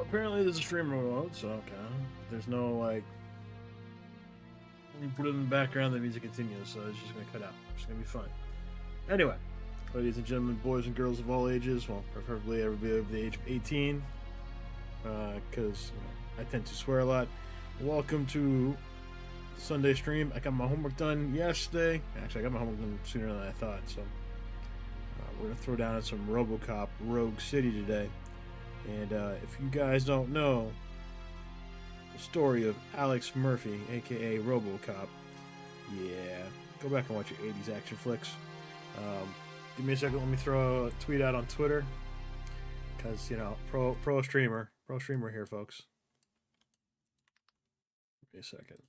Apparently there's a streamer mode, so okay. There's no like you put it in the background, the music continues, so it's just gonna cut out. It's gonna be fun. Anyway, ladies and gentlemen, boys and girls of all ages, well, preferably everybody over the age of 18, because I tend to swear a lot. Welcome to Sunday stream. I got my homework done yesterday. Actually, I got my homework done sooner than I thought, so we're gonna throw down at some Robocop Rogue City today. And if you guys don't know the story of Alex Murphy, aka Robocop, yeah, go back and watch your 80s action flicks. Give me a second, let me throw a tweet out on Twitter, because pro streamer here, folks. Give me a second.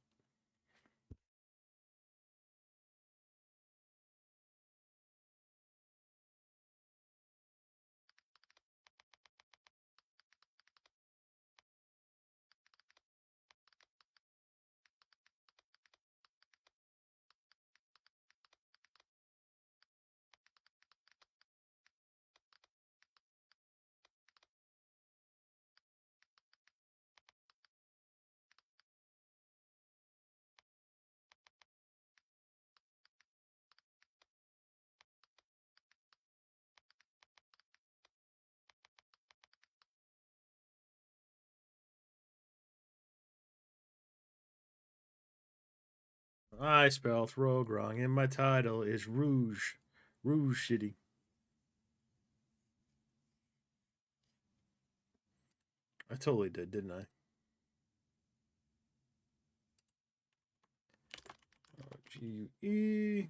I spelled rogue wrong, and my title is Rouge. Rouge City. I totally did, didn't I? G-U-E.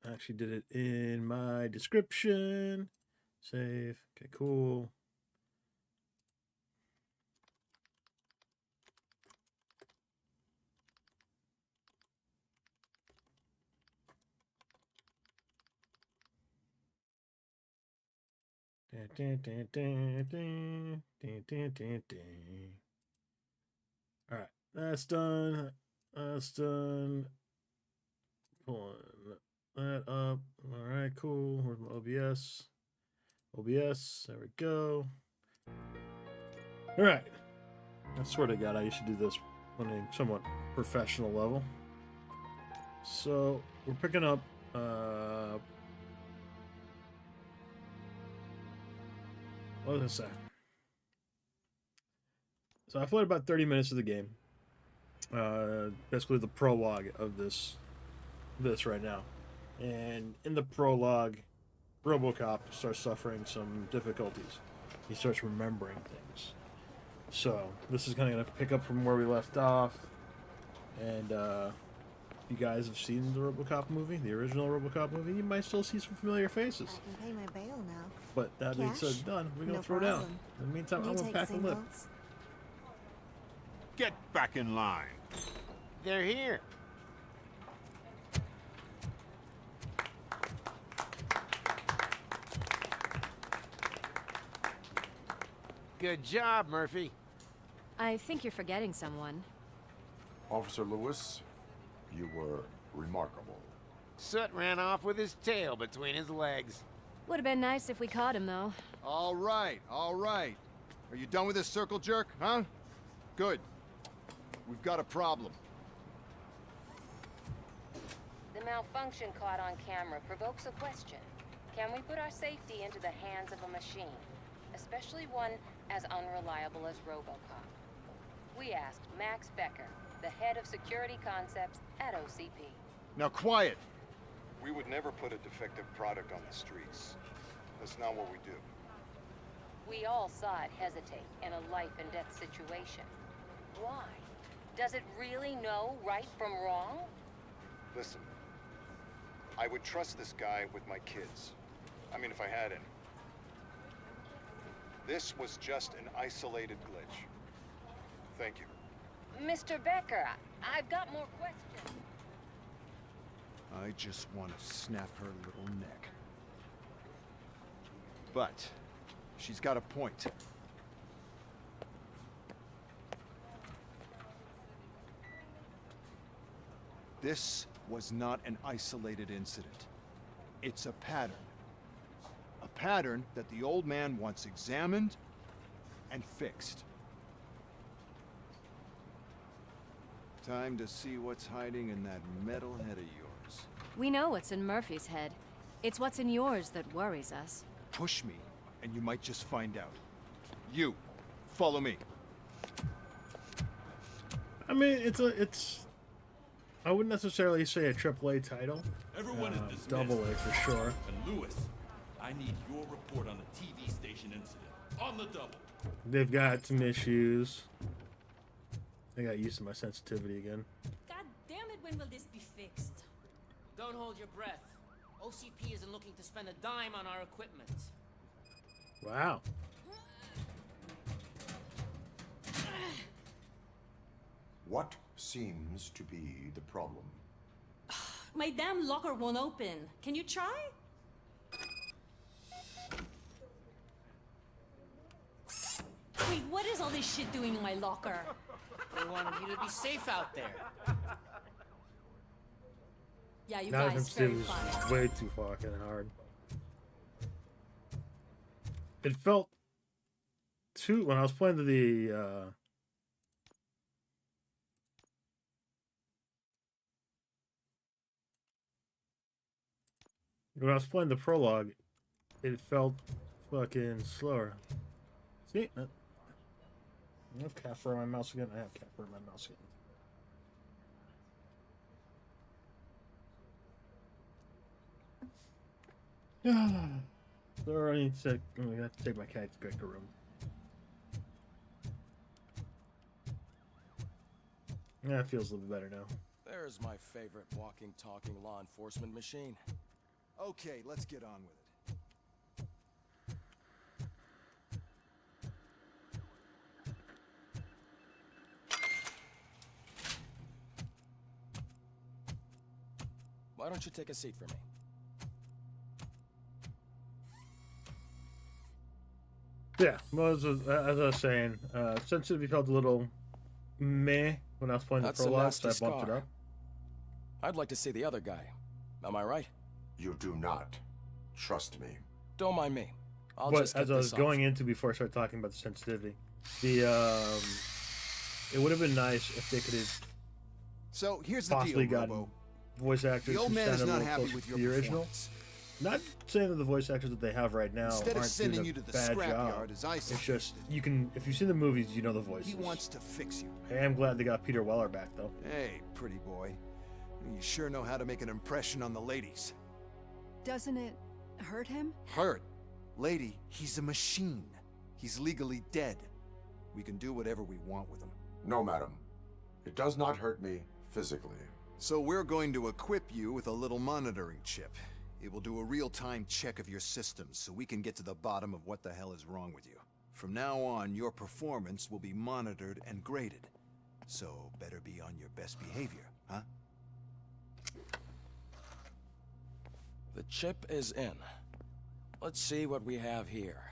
I actually did it in my description. Save. Okay, cool. All right, that's done. That's done. Pulling that up. All right, cool. Where's my OBS? OBS. There we go. All right. I swear to God, I used to do this on a somewhat professional level. So we're picking up. What was I say? So I played about 30 minutes of the game. Basically the prologue of this right now. And in the prologue, Robocop starts suffering some difficulties. He starts remembering things. So this is kind of gonna pick up from where we left off, and you guys have seen the Robocop movie, the original Robocop movie. You might still see some familiar faces. I can pay my bail now. But that being said, done. We're gonna No throw problem. down. In the meantime, Can I'm you gonna take pack a lip. singles? Get back in line. They're here. Good job, Murphy. I think you're forgetting someone. Officer Lewis, you were remarkable. Soot ran off with his tail between his legs. Would have been nice if we caught him, though. All right, all right. Are you done with this circle jerk, huh? Good. We've got a problem. The malfunction caught on camera provokes a question. Can we put our safety into the hands of a machine, especially one as unreliable as Robocop? We asked Max Becker, the head of security concepts at OCP. Now quiet! We would never put a defective product on the streets. That's not what we do. We all saw it hesitate in a life and death situation. Why? Does it really know right from wrong? Listen, I would trust this guy with my kids. I mean, if I had any. This was just an isolated glitch. Thank you. Mr. Becker, I've got more questions. I just want to snap her little neck. But she's got a point. This was not an isolated incident. It's a pattern. A pattern that the old man wants examined and fixed. Time to see what's hiding in that metal head of yours. We know what's in Murphy's head. It's what's in yours that worries us. Push me, and you might just find out. You, follow me. I mean, it's. I wouldn't necessarily say a AAA title. Everyone is dismissed. Double A for sure. And Lewis, I need your report on the TV station incident. On the double. They've got some issues. I got used to my sensitivity again. God damn it, when will this be fixed? Don't hold your breath. OCP isn't looking to spend a dime on our equipment. Wow. What seems to be the problem? My damn locker won't open. Can you try? Wait, what is all this shit doing in my locker? They wanted you to be safe out there. Yeah, you Now guys, from very Steve funny. is way too fucking hard. It felt too when I was playing when I was playing the prologue, it felt fucking slower. See, I have cat fur on my mouse again. I have cat fur on my mouse again. So I need to. I'm gonna have to take my cat to the room. Yeah, it feels a little bit better now. There's my favorite walking, talking law enforcement machine. Okay, let's get on with it. Why don't you take a seat for me? Yeah, well, as I was saying, sensitivity felt a little meh when I was playing That's the a prologue, so I nasty bumped it scar. up. I'd like to see the other guy. Am I right? You do not. Trust me. Don't mind me. I'll But just get as I was this going into before I started talking about the sensitivity, it would have been nice if they could have So here's the possibly deal, gotten Robo. voice actors The old who man is sounded a not little happy closer with to your the original. performance. Not saying that the voice actors that they have right now Instead of aren't sending doing you a to the bad scrapyard, job. as I It's suggested. just you can, if you've seen the movies, you know the voices. He wants to fix you. I am glad they got Peter Weller back though. Hey, pretty boy. You sure know how to make an impression on the ladies. Doesn't it hurt him? Hurt? Lady, he's a machine. He's legally dead. We can do whatever we want with them. No, madam. It does not hurt me physically. So we're going to equip you with a little monitoring chip. It will do a real-time check of your systems so we can get to the bottom of what the hell is wrong with you. From now on, your performance will be monitored and graded. So better be on your best behavior, huh? The chip is in. Let's see what we have here.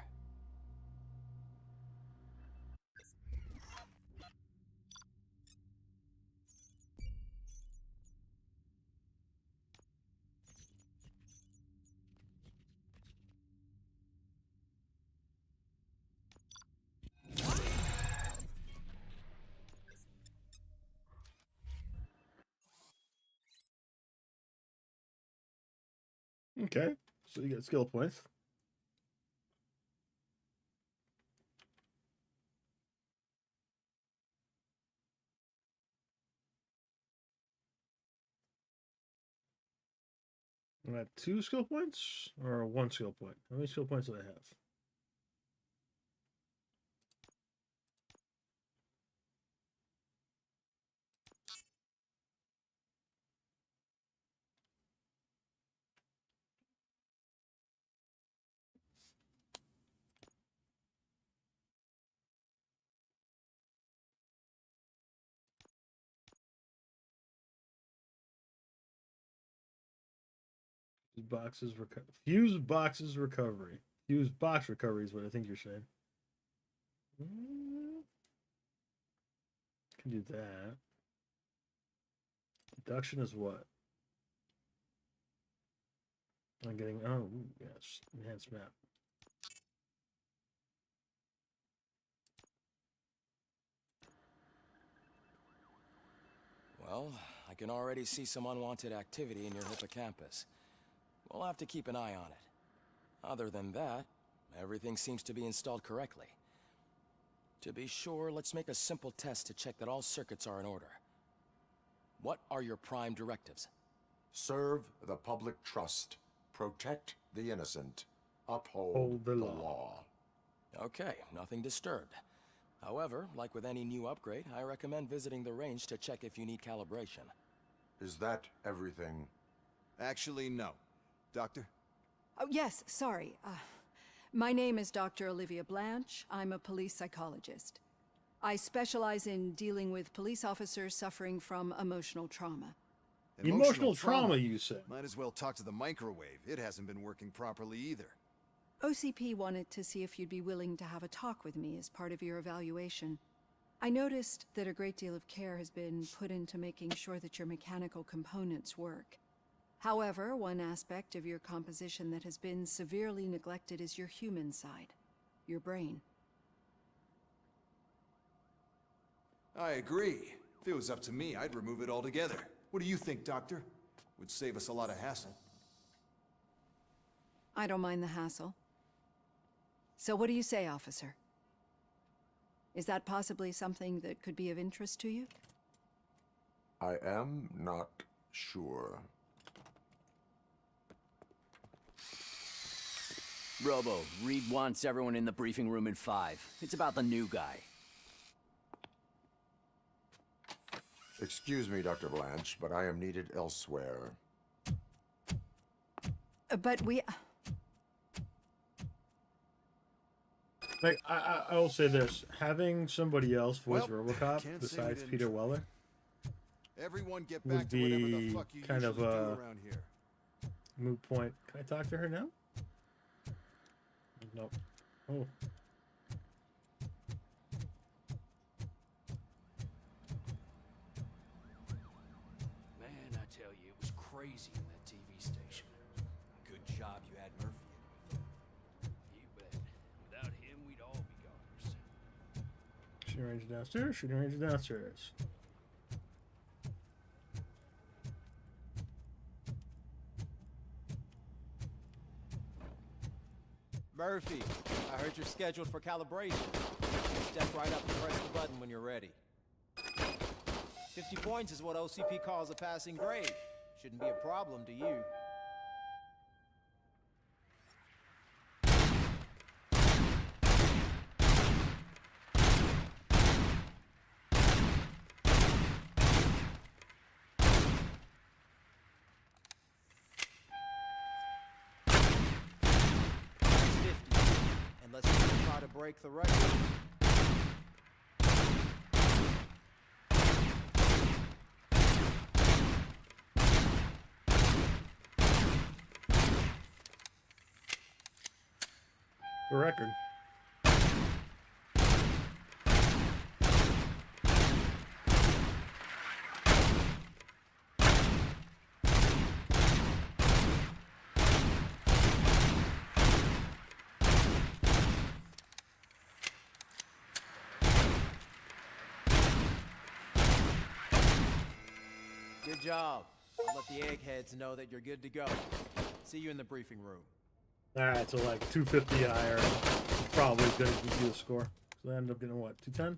Okay, so you get skill points. I have 2 skill points or 1 skill point. How many skill points do I have? Fuse boxes recovery. Fuse box recovery is what I think you're saying. Can do that. Deduction is what? I'm getting, oh, yes, enhanced map. Well, I can already see some unwanted activity in your hippocampus. We'll have to keep an eye on it. Other than that, everything seems to be installed correctly. To be sure, let's make a simple test to check that all circuits are in order. What are your prime directives? Serve the public trust. Protect the innocent. Uphold the law. Okay, nothing disturbed. However, like with any new upgrade, I recommend visiting the range to check if you need calibration. Is that everything? Actually, no. Doctor? Oh, yes, sorry. My name is Dr. Olivia Blanche. I'm a police psychologist. I specialize in dealing with police officers suffering from emotional trauma. Emotional trauma, you said? Might as well talk to the microwave. It hasn't been working properly either. OCP wanted to see if you'd be willing to have a talk with me as part of your evaluation. I noticed that a great deal of care has been put into making sure that your mechanical components work. However, one aspect of your composition that has been severely neglected is your human side, your brain. I agree. If it was up to me, I'd remove it altogether. What do you think, Doctor? Would save us a lot of hassle. I don't mind the hassle. So what do you say, officer? Is that possibly something that could be of interest to you? I am not sure. Robo, Reed wants everyone in the briefing room in 5. It's about the new guy. Excuse me, Dr. Blanche, but I am needed elsewhere. But we... Like, I will say this. Having somebody else voice Robocop besides Peter Weller Everyone get would back to whatever the be fuck you kind of usually do a around here. moot point. Can I talk to her now? Nope. Oh. Man, I tell you, it was crazy in that TV station. Good job you had Murphy in with you. You bet. Without him, we'd all be goners. Shooting range downstairs. Shooting range downstairs. Murphy, I heard you're scheduled for calibration. Step right up and press the button when you're ready. 50 points is what OCP calls a passing grade. Shouldn't be a problem to you. try to break the record. The record. Good job. I'll let the eggheads know that you're good to go. See you in the briefing room. Alright, so like 250 higher, probably gonna give you a score. So I ended up getting what, 210?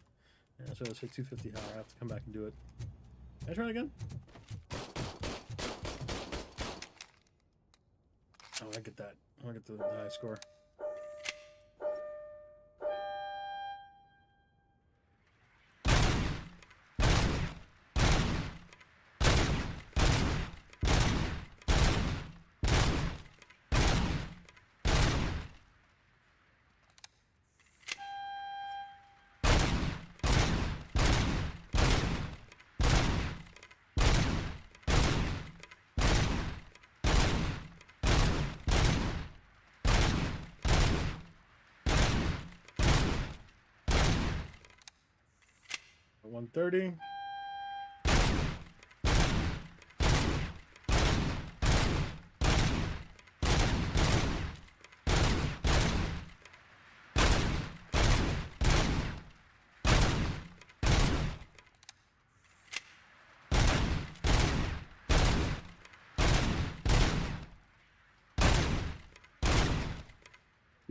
Yeah, so let's say 250 higher. I have to come back and do it. Can I try it again? Oh, I get that. I want to get the high score. $130.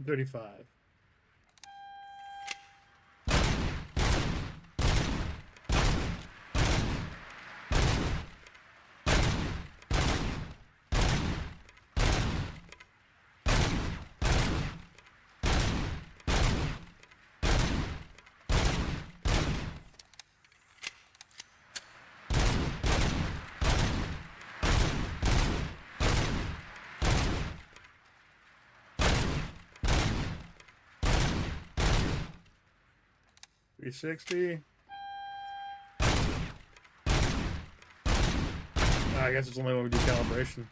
$35. $360. I guess it's only when we do calibration.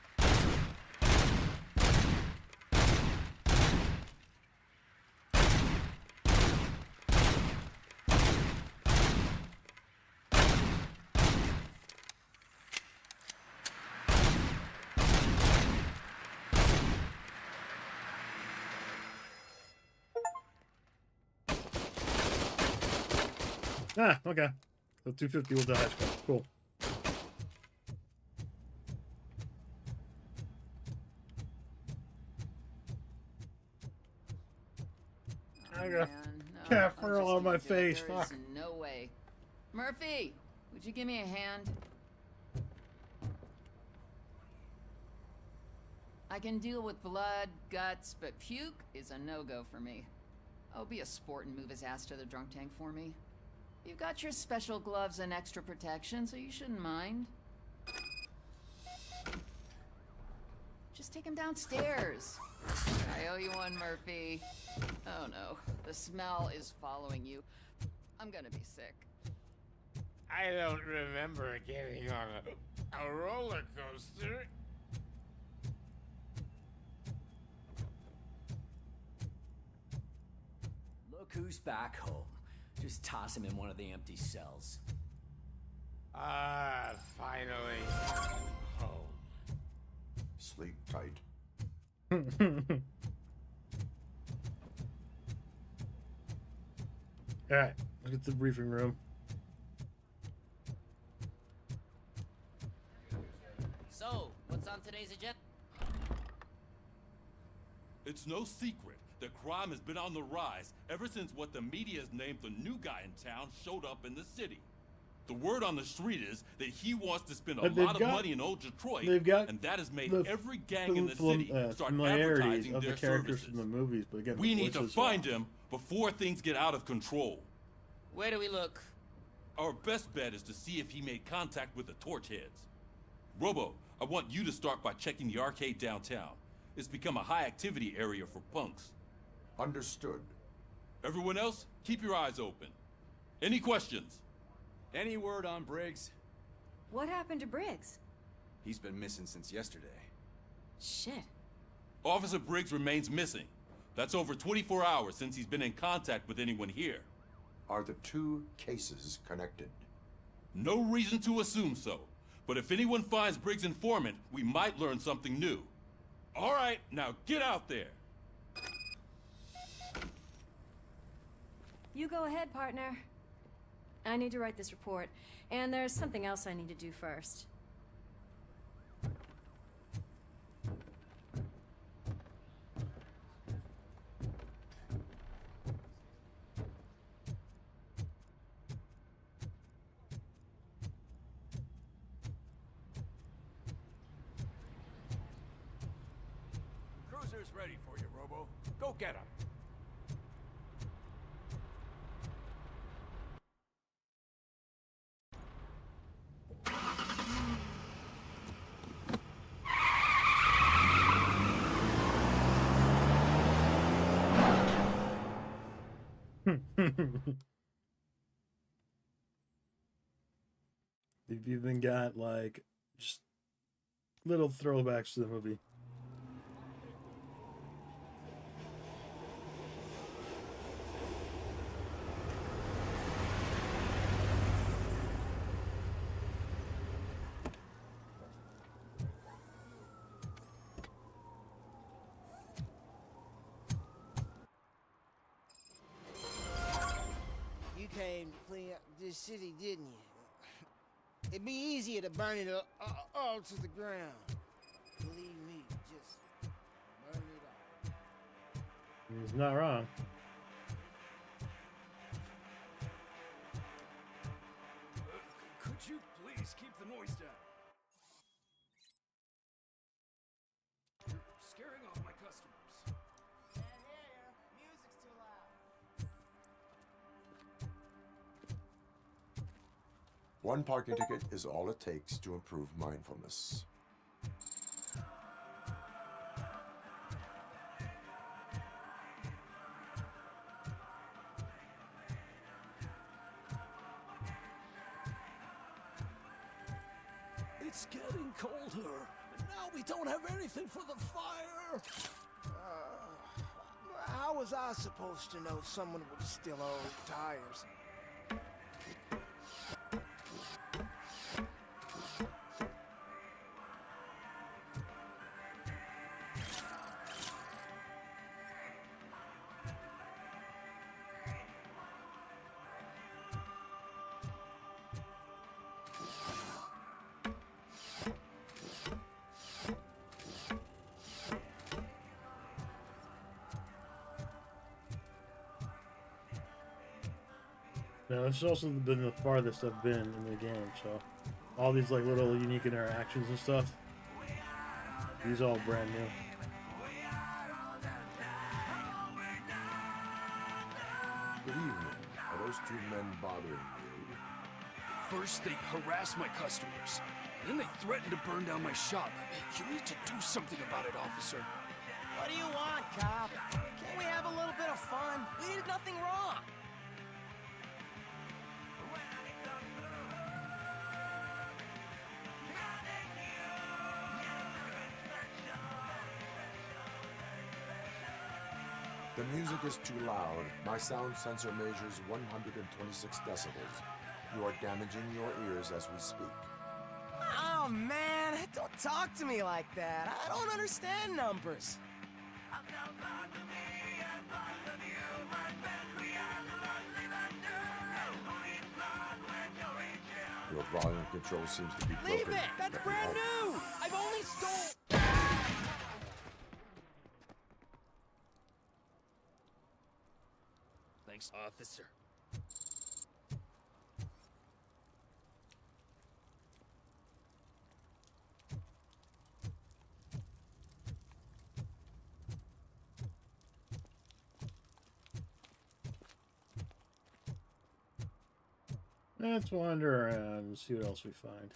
Ah, okay. So 250 was the high score. Cool. I got cat fur all on my face. Fuck. No way. Murphy, would you give me a hand? I can deal with blood, guts, but puke is a no-go for me. Oh, be a sport and move his ass to the drunk tank for me. You've got your special gloves and extra protection, so you shouldn't mind. Just take him downstairs. I owe you one, Murphy. Oh no, the smell is following you. I'm gonna be sick. I don't remember getting on a roller coaster. Look who's back home. Just toss him in one of the empty cells. Ah, finally. Home. Sleep tight. Alright, let's get to the briefing room. So, what's on today's agenda? It's no secret that crime has been on the rise ever since what the media has named the new guy in town showed up in the city. The word on the street is that he wants to spend a lot of money in old Detroit, and that has made every gang in the city start advertising of their the characters services. from the movies, but again, We need to find him before things get out of control. Where do we look? Our best bet is to see if he made contact with the Torchheads. Robo, I want you to start by checking the arcade downtown. It's become a high-activity area for punks. Understood. Everyone else, keep your eyes open. Any questions? Any word on Briggs? What happened to Briggs? He's been missing since yesterday. Shit. Officer Briggs remains missing. That's over 24 hours since he's been in contact with anyone here. Are the two cases connected? No reason to assume so. But if anyone finds Briggs' informant, we might learn something new. All right, now get out there. You go ahead, partner. I need to write this report, and there's something else I need to do first. Cruiser's ready for you, Robo. Go get him. They've even got like just little throwbacks to the movie. You came to clean up this city, didn't you? It'd be easier to burn it all to the ground. Believe me, just burn it all. He's not wrong. Could you please keep the noise down? You're scaring off my customers. Can't hear you. Music's too loud. One parking ticket is all it takes to improve mindfulness. It's getting colder, and now we don't have anything for the fire. How was I supposed to know someone would steal old tires? Now, this has also been the farthest I've been in the game, so all these like little unique interactions and stuff, these are all brand new. Good evening. Are those two men bothering you? First, they harass my customers. Then they threaten to burn down my shop. You need to do something about it, officer. What do you want, cop? Can't we have a little bit of fun? We did nothing wrong. The music is too loud. My sound sensor measures 126 decibels. You are damaging your ears as we speak. Oh, man, don't talk to me like that. I don't understand numbers. Your volume control seems to be broken. Leave it! That's brand new! I've only stole... Thanks, officer. Let's wander around and see what else we find.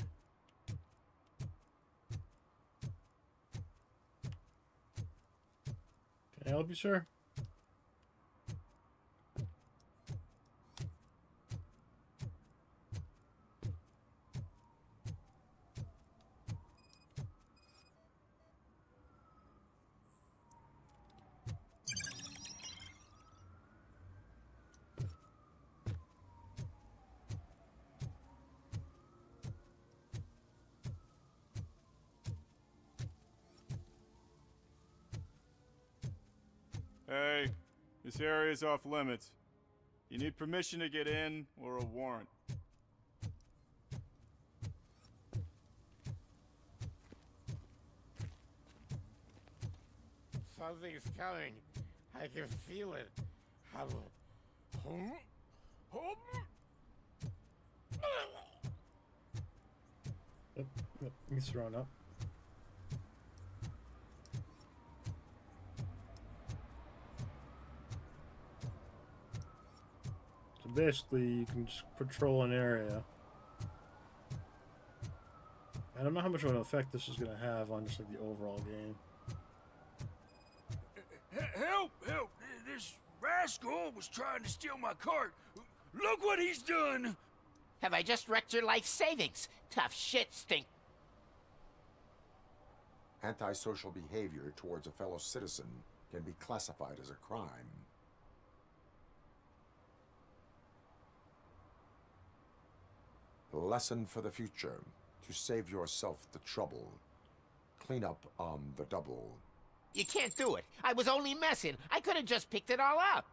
Can I help you, sir? Hey, this area is off limits. You need permission to get in or a warrant. Something's coming. I can feel it. Yep, he's thrown up. So basically, you can just patrol an area. I don't know how much of an effect this is going to have on just like the overall game. Help! Help! This rascal was trying to steal my cart. Look what he's done! Have I just wrecked your life savings? Tough shit, Stink. Antisocial behavior towards a fellow citizen can be classified as a crime. Lesson for the future. To save yourself the trouble. Clean up on the double. You can't do it. I was only messing. I could have just picked it all up.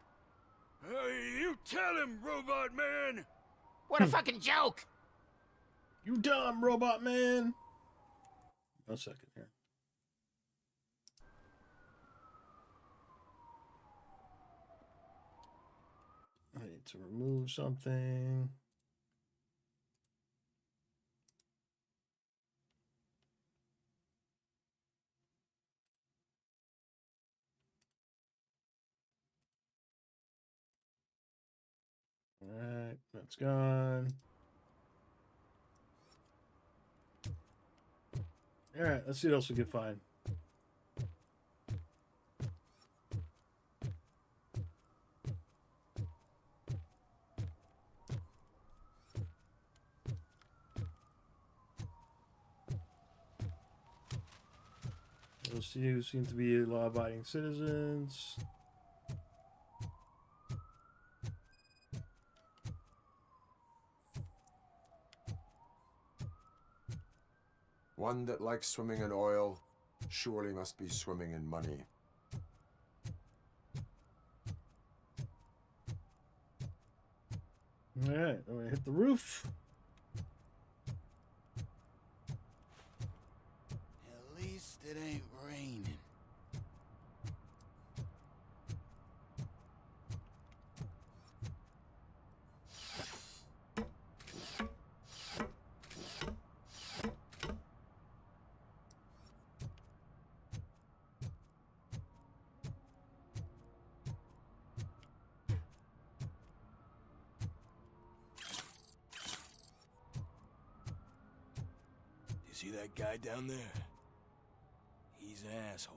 You tell him, Robot Man! What a fucking joke! You dumb Robot Man! 1 second here. I need to remove something. Alright, that's gone. Alright, let's see what else we can find. We'll see who seem to be law-abiding citizens. One that likes swimming in oil surely must be swimming in money. Alright, I'm gonna hit the roof. At least it ain't raining. See that guy down there? He's an asshole.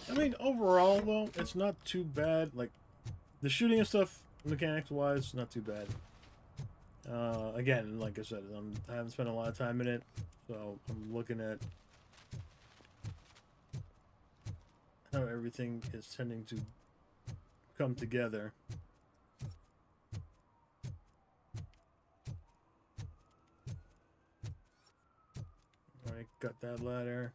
I mean, overall, though, it's not too bad. Like, the shooting and stuff, mechanics-wise, not too bad. Again, like I said, I haven't spent a lot of time in it, so I'm looking at how everything is tending to come together. Alright, got that ladder.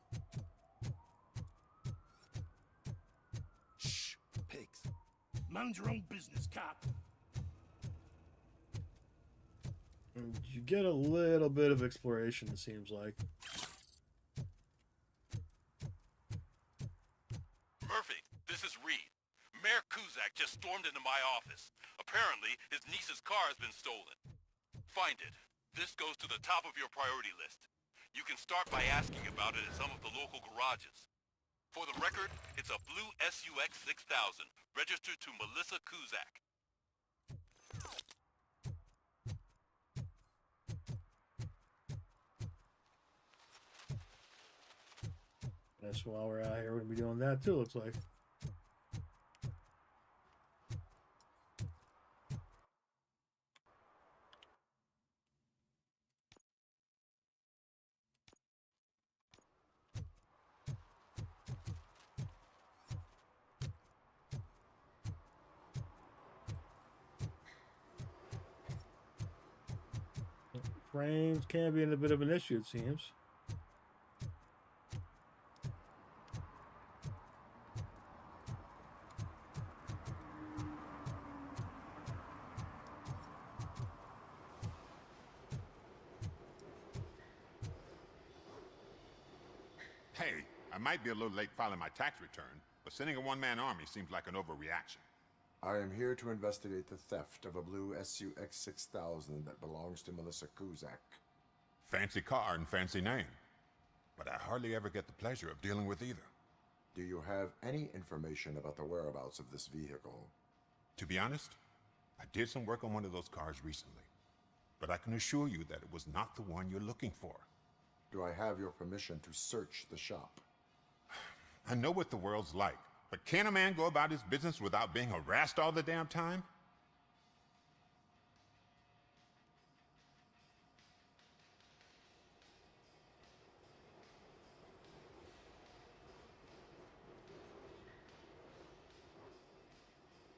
Shh, pigs. Mind your own business, cop. And you get a little bit of exploration, it seems like. Murphy, this is Reed. Mayor Kuzak just stormed into my office. Apparently, his niece's car has been stolen. Find it. This goes to the top of your priority list. You can start by asking about it at some of the local garages. For the record, it's a blue SUX 6000, registered to Melissa Kuzak. Guess while we're out here, we're gonna be doing that too, looks like. frames can be a bit of an issue, it seems. Hey, I might be a little late filing my tax return, but sending a one-man army seems like an overreaction. I am here to investigate the theft of a blue SUX 6000 that belongs to Melissa Kuzak. Fancy car and fancy name, but I hardly ever get the pleasure of dealing with either. Do you have any information about the whereabouts of this vehicle? To be honest, I did some work on one of those cars recently, but I can assure you that it was not the one you're looking for. Do I have your permission to search the shop? I know what the world's like, but can a man go about his business without being harassed all the damn time?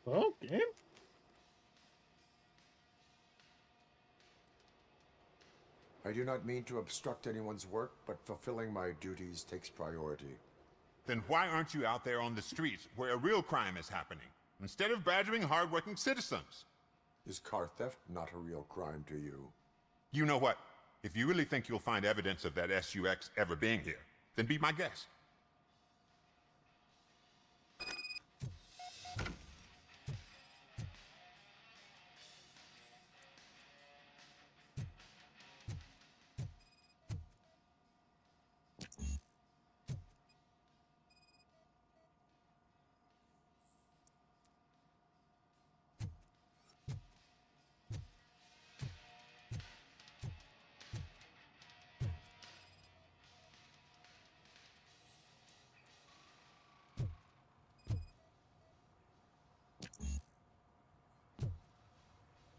Okay. I do not mean to obstruct anyone's work, but fulfilling my duties takes priority. Then why aren't you out there on the streets where a real crime is happening, instead of badgering hardworking citizens? Is car theft not a real crime to you? You know what? If you really think you'll find evidence of that SUX ever being here, then be my guest.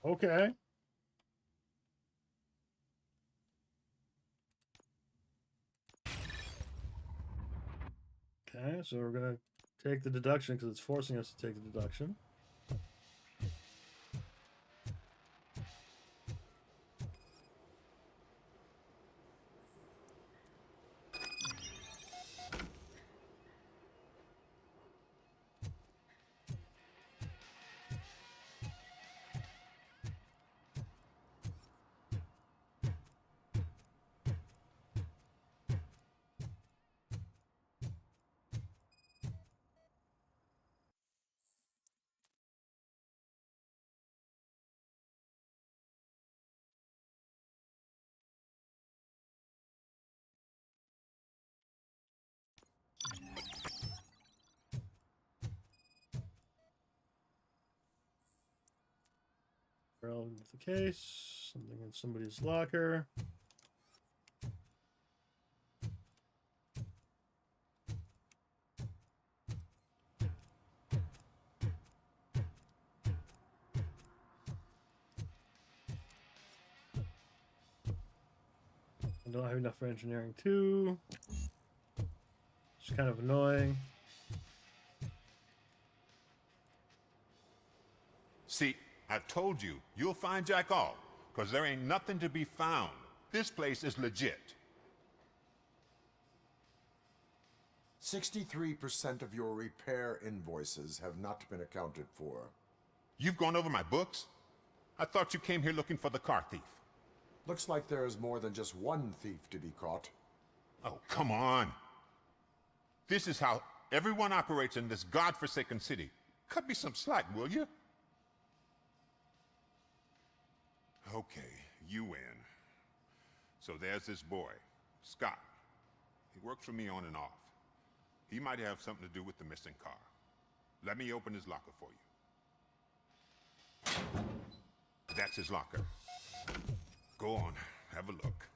Okay. Okay, so we're gonna take the deduction because it's forcing us to take the deduction. Relevant to the case. Something in somebody's locker. I don't have enough for engineering too. It's kind of annoying. See, I've told you, you'll find Jack all, because there ain't nothing to be found. This place is legit. 63% of your repair invoices have not been accounted for. You've gone over my books? I thought you came here looking for the car thief. Looks like there's more than just one thief to be caught. Oh, come on. This is how everyone operates in this godforsaken city. Cut me some slack, will you? Okay, you win. So there's this boy, Scott. He works for me on and off. He might have something to do with the missing car. Let me open his locker for you. That's his locker. Go on, have a look.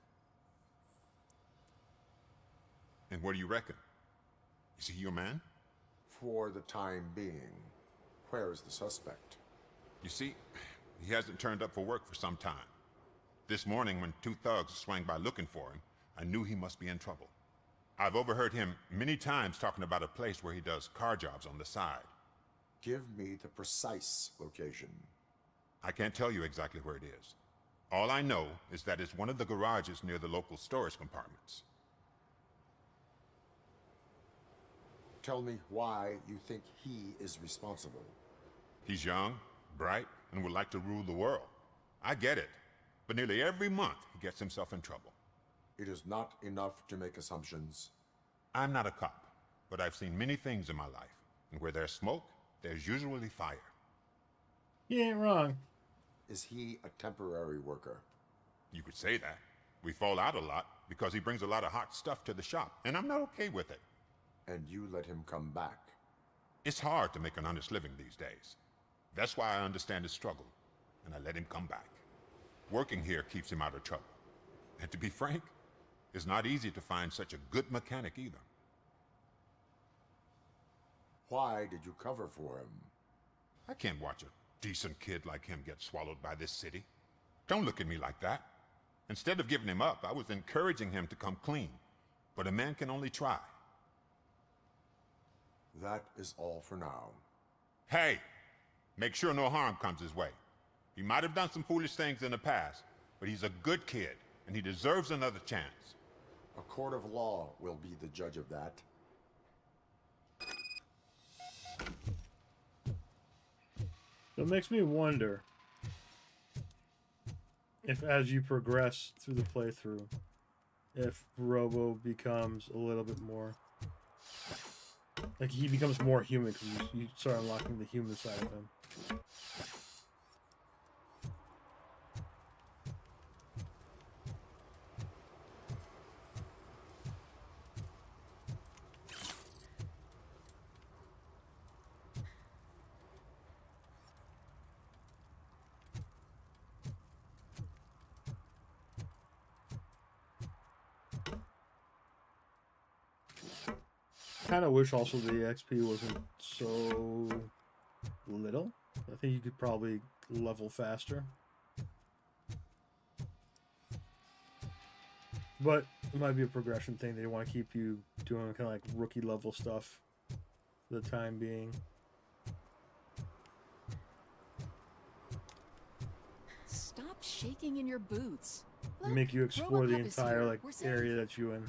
And what do you reckon? Is he your man? For the time being. Where is the suspect? You see, he hasn't turned up for work for some time. This morning, when two thugs swang by looking for him, I knew he must be in trouble. I've overheard him many times talking about a place where he does car jobs on the side. Give me the precise location. I can't tell you exactly where it is. All I know is that it's one of the garages near the local storage compartments. Tell me why you think he is responsible. He's young, bright, and would like to rule the world. I get it, but nearly every month he gets himself in trouble. It is not enough to make assumptions. I'm not a cop, but I've seen many things in my life, and where there's smoke, there's usually fire. You ain't wrong. Is he a temporary worker? You could say that. We fall out a lot because he brings a lot of hot stuff to the shop, and I'm not okay with it. And you let him come back? It's hard to make an honest living these days. That's why I understand his struggle, and I let him come back. Working here keeps him out of trouble. And to be frank, it's not easy to find such a good mechanic either. Why did you cover for him? I can't watch a decent kid like him get swallowed by this city. Don't look at me like that. Instead of giving him up, I was encouraging him to come clean. But a man can only try. That is all for now. Hey! Make sure no harm comes his way. He might have done some foolish things in the past, but he's a good kid, and he deserves another chance. A court of law will be the judge of that. It makes me wonder if, as you progress through the playthrough, if Robo becomes a little bit more... like, he becomes more human because you start unlocking the human side of him. Kind of wish also the XP wasn't so little. I think you could probably level faster. But it might be a progression thing. They want to keep you doing kind of like rookie level stuff for the time being. Stop shaking in your boots. Look, Make you explore Robocop the is entire here. like We're safe. area that you're in.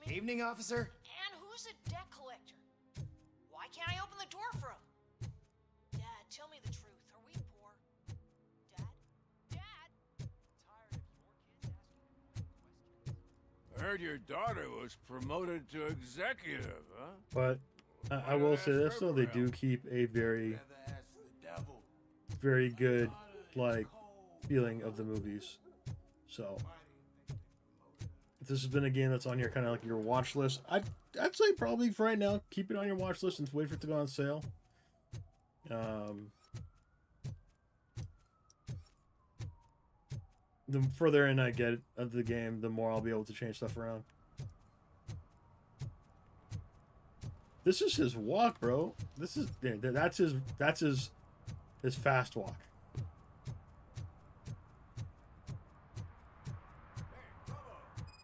Evening, officer. And who's a debt collector? Why can't I open the door for him? Dad, tell me the truth. Are we poor? Dad? Dad? I heard your daughter was promoted to executive, huh? But I will say this though, they do keep a very good like feeling of the movies. So if this has been a game that's on your kind of like your watch list, I'd say probably for right now keep it on your watch list and wait for it to go on sale. The further in I get of the game, the more I'll be able to change stuff around. This is his walk, bro. This is that's his fast walk.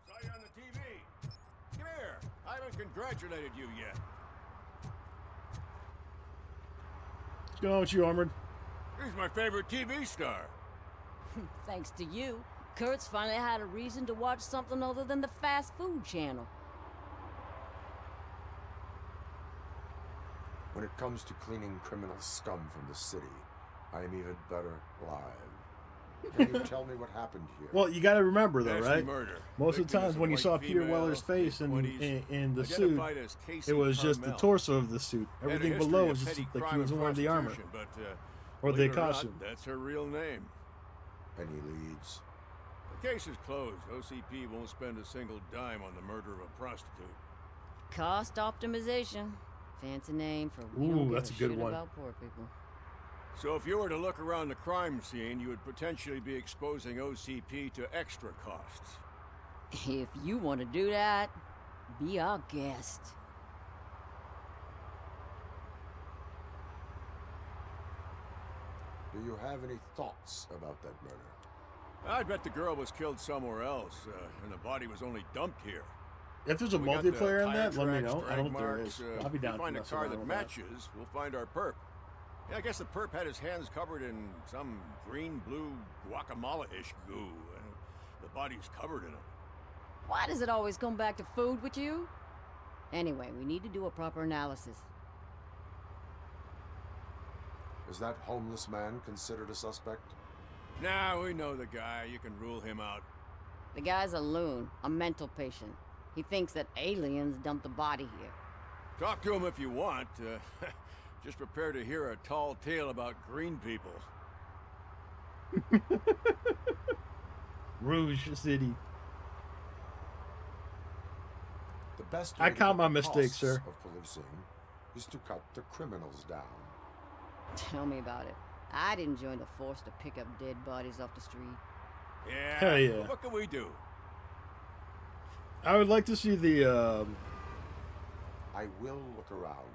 Saw you on the TV. Come here. I haven't congratulated you yet. What's going on with you, Armored? He's my favorite TV star. Thanks to you, Kurt's finally had a reason to watch something other than the fast food channel. When it comes to cleaning criminal scum from the city, I am even better live. Can you tell me what happened here? Well, you got to remember though, Nasty right? murder. Most of the times when you saw Peter Weller's face in the suit, it was just the torso of the suit. Everything below was just like he was wearing the armor or the costume. That's her real name. Any leads? The case is closed. OCP won't spend a single dime on the murder of a prostitute. Cost optimization. Fancy name for we Ooh, don't give that's a good shit one. about poor people. So if you were to look around the crime scene, you would potentially be exposing OCP to extra costs. If you want to do that, be our guest. Do you have any thoughts about that murder? I'd bet the girl was killed somewhere else, and the body was only dumped here. If there's a We got the multiplayer in tire that, let me tracks, know. I drag don't think there marks, is. I'll be down we to find a mess car around that with matches, we'll find our perp. Yeah, I guess the perp had his hands covered in some green-blue guacamole-ish goo. The body's covered in it. Why does it always come back to food with you? Anyway, we need to do a proper analysis. Is that homeless man considered a suspect? Nah, we know the guy. You can rule him out. The guy's a loon, a mental patient. He thinks that aliens dumped the body here. Talk to him if you want. Just prepare to hear a tall tale about green people. Rouge City. The best I way to count cut my the mistakes, costs sir. of policing is to cut the criminals down. Tell me about it. I didn't join the force to pick up dead bodies off the street. Yeah. Hell yeah. What can we do? I would like to see the. I will look around.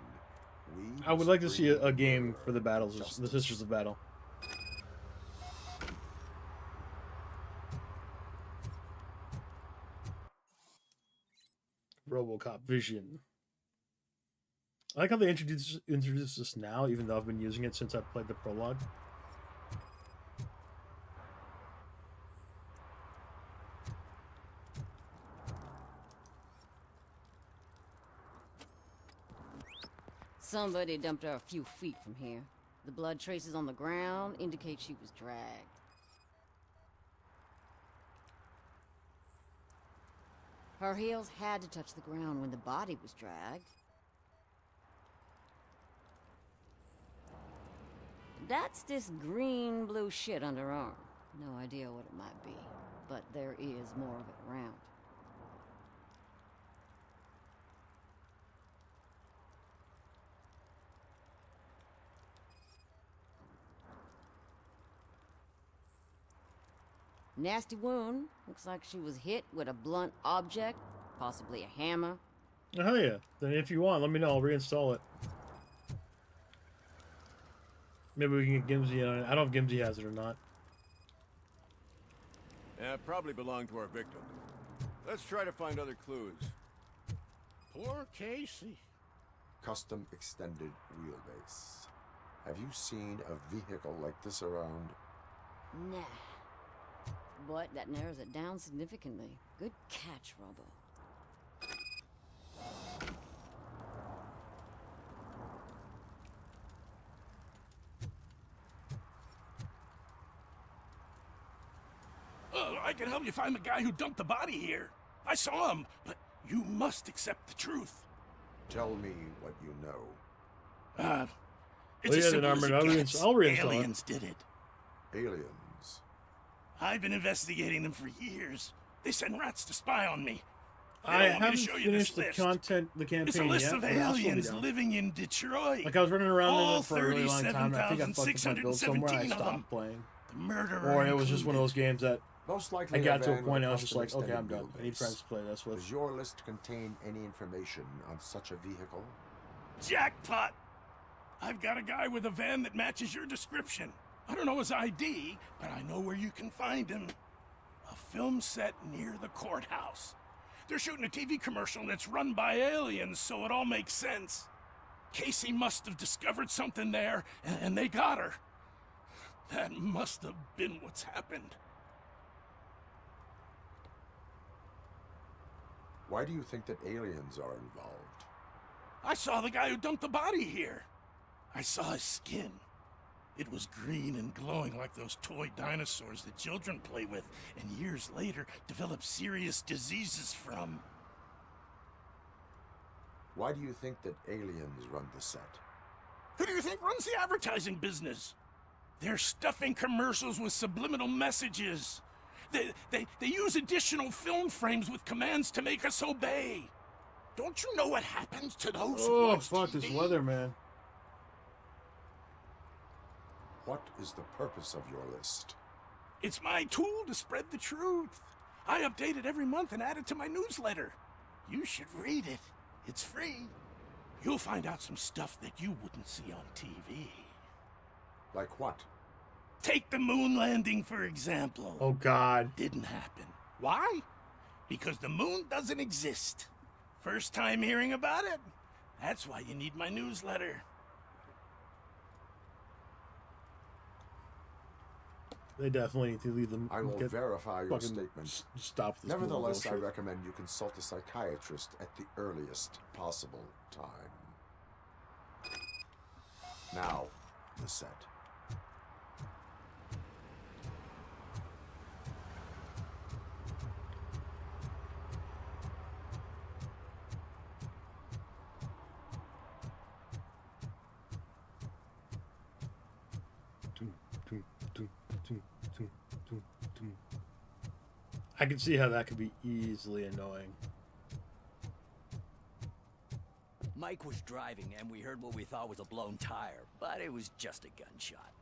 I would like to see a game for the battles, the Sisters of Battle. Robocop Vision. I like how they introduced this now, even though I've been using it since I played the prologue. Somebody dumped her a few feet from here. The blood traces on the ground indicate she was dragged. Her heels had to touch the ground when the body was dragged. That's this green-blue shit on her arm. No idea what it might be, but there is more of it around. Nasty wound. Looks like she was hit with a blunt object, possibly a hammer. Oh yeah. Then if you want, let me know. I'll reinstall it. Maybe we can get Gimsy on it. I don't know if Gimsy has it or not. Yeah, probably belonged to our victim. Let's try to find other clues. Poor Casey. Custom extended wheelbase. Have you seen a vehicle like this around? Nah. But that narrows it down significantly. Good catch, Robo. I can help you find the guy who dumped the body here. I saw him, but you must accept the truth. Tell me what you know. It's as simple as it gets. I'll reinstall it. Aliens did it. Aliens? I've been investigating them for years. They send rats to spy on me. I haven't finished the campaign It's a list yet. of but I'll still be aliens down. living in Detroit. Like I was running around in All it for a really long time. And I think I fucked up my build somewhere. I 37,617 of them. stopped playing. The murderer Or it was just one of those games that Most likely I got a to a van point. with I was just custom like, okay, I'm extended done. I need wheelbase. friends to play this with. Does your list contain any information on such a vehicle? Jackpot! I've got a guy with a van that matches your description. I don't know his ID, but I know where you can find him. A film set near the courthouse. They're shooting a TV commercial and it's run by aliens, so it all makes sense. Casey must have discovered something there, and they got her. That must have been what's happened. Why do you think that aliens are involved? I saw the guy who dumped the body here. I saw his skin. It was green and glowing like those toy dinosaurs that children play with, and years later develop serious diseases from. Why do you think that aliens run the set? Who do you think runs the advertising business? They're stuffing commercials with subliminal messages. They use additional film frames with commands to make us obey. Don't you know what happens to those who Oh, watch fuck TV? this weather, man. What is the purpose of your list? It's my tool to spread the truth. I update it every month and add it to my newsletter. You should read it. It's free. You'll find out some stuff that you wouldn't see on TV. Like what? Take the moon landing, for example. Oh, God. Didn't happen. Why? Because the moon doesn't exist. First time hearing about it? That's why you need my newsletter. They definitely need to leave them. I will verify your statement. Stop this. Nevertheless, I recommend you consult a psychiatrist at the earliest possible time. Now, the set. I can see how that could be easily annoying. Mike was driving and we heard what we thought was a blown tire, but it was just a gunshot.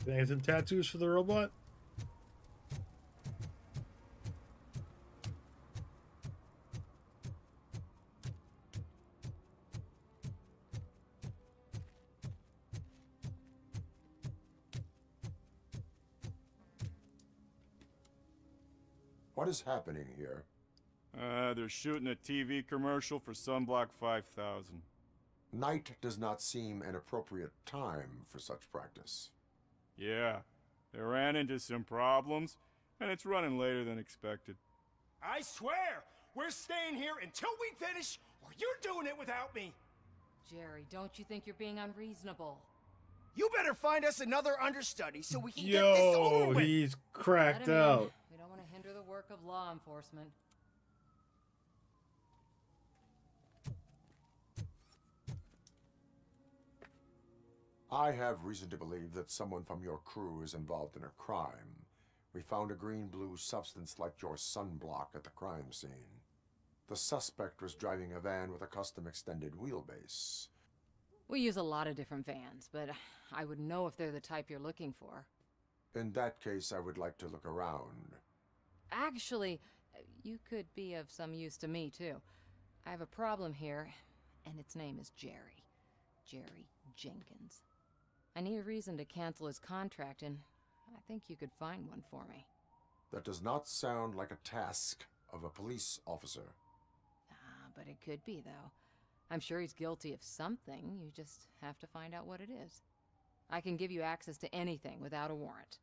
Think some tattoos for the robot? What is happening here? They're shooting a TV commercial for Sunblock 5000. Night does not seem an appropriate time for such practice. Yeah, they ran into some problems, and it's running later than expected. I swear, we're staying here until we finish, or you're doing it without me. Jerry, don't you think you're being unreasonable? You better find us another understudy so we can get this over Yo, with. he's cracked Let him in. out. We don't want to hinder the work of law enforcement. I have reason to believe that someone from your crew is involved in a crime. We found a green-blue substance like your sunblock at the crime scene. The suspect was driving a van with a custom extended wheelbase. We use a lot of different vans, but I wouldn't know if they're the type you're looking for. In that case, I would like to look around. Actually, you could be of some use to me, too. I have a problem here, and its name is Jerry. Jerry Jenkins. I need a reason to cancel his contract, and I think you could find one for me. That does not sound like a task of a police officer. But it could be, though. I'm sure he's guilty of something. You just have to find out what it is. I can give you access to anything without a warrant.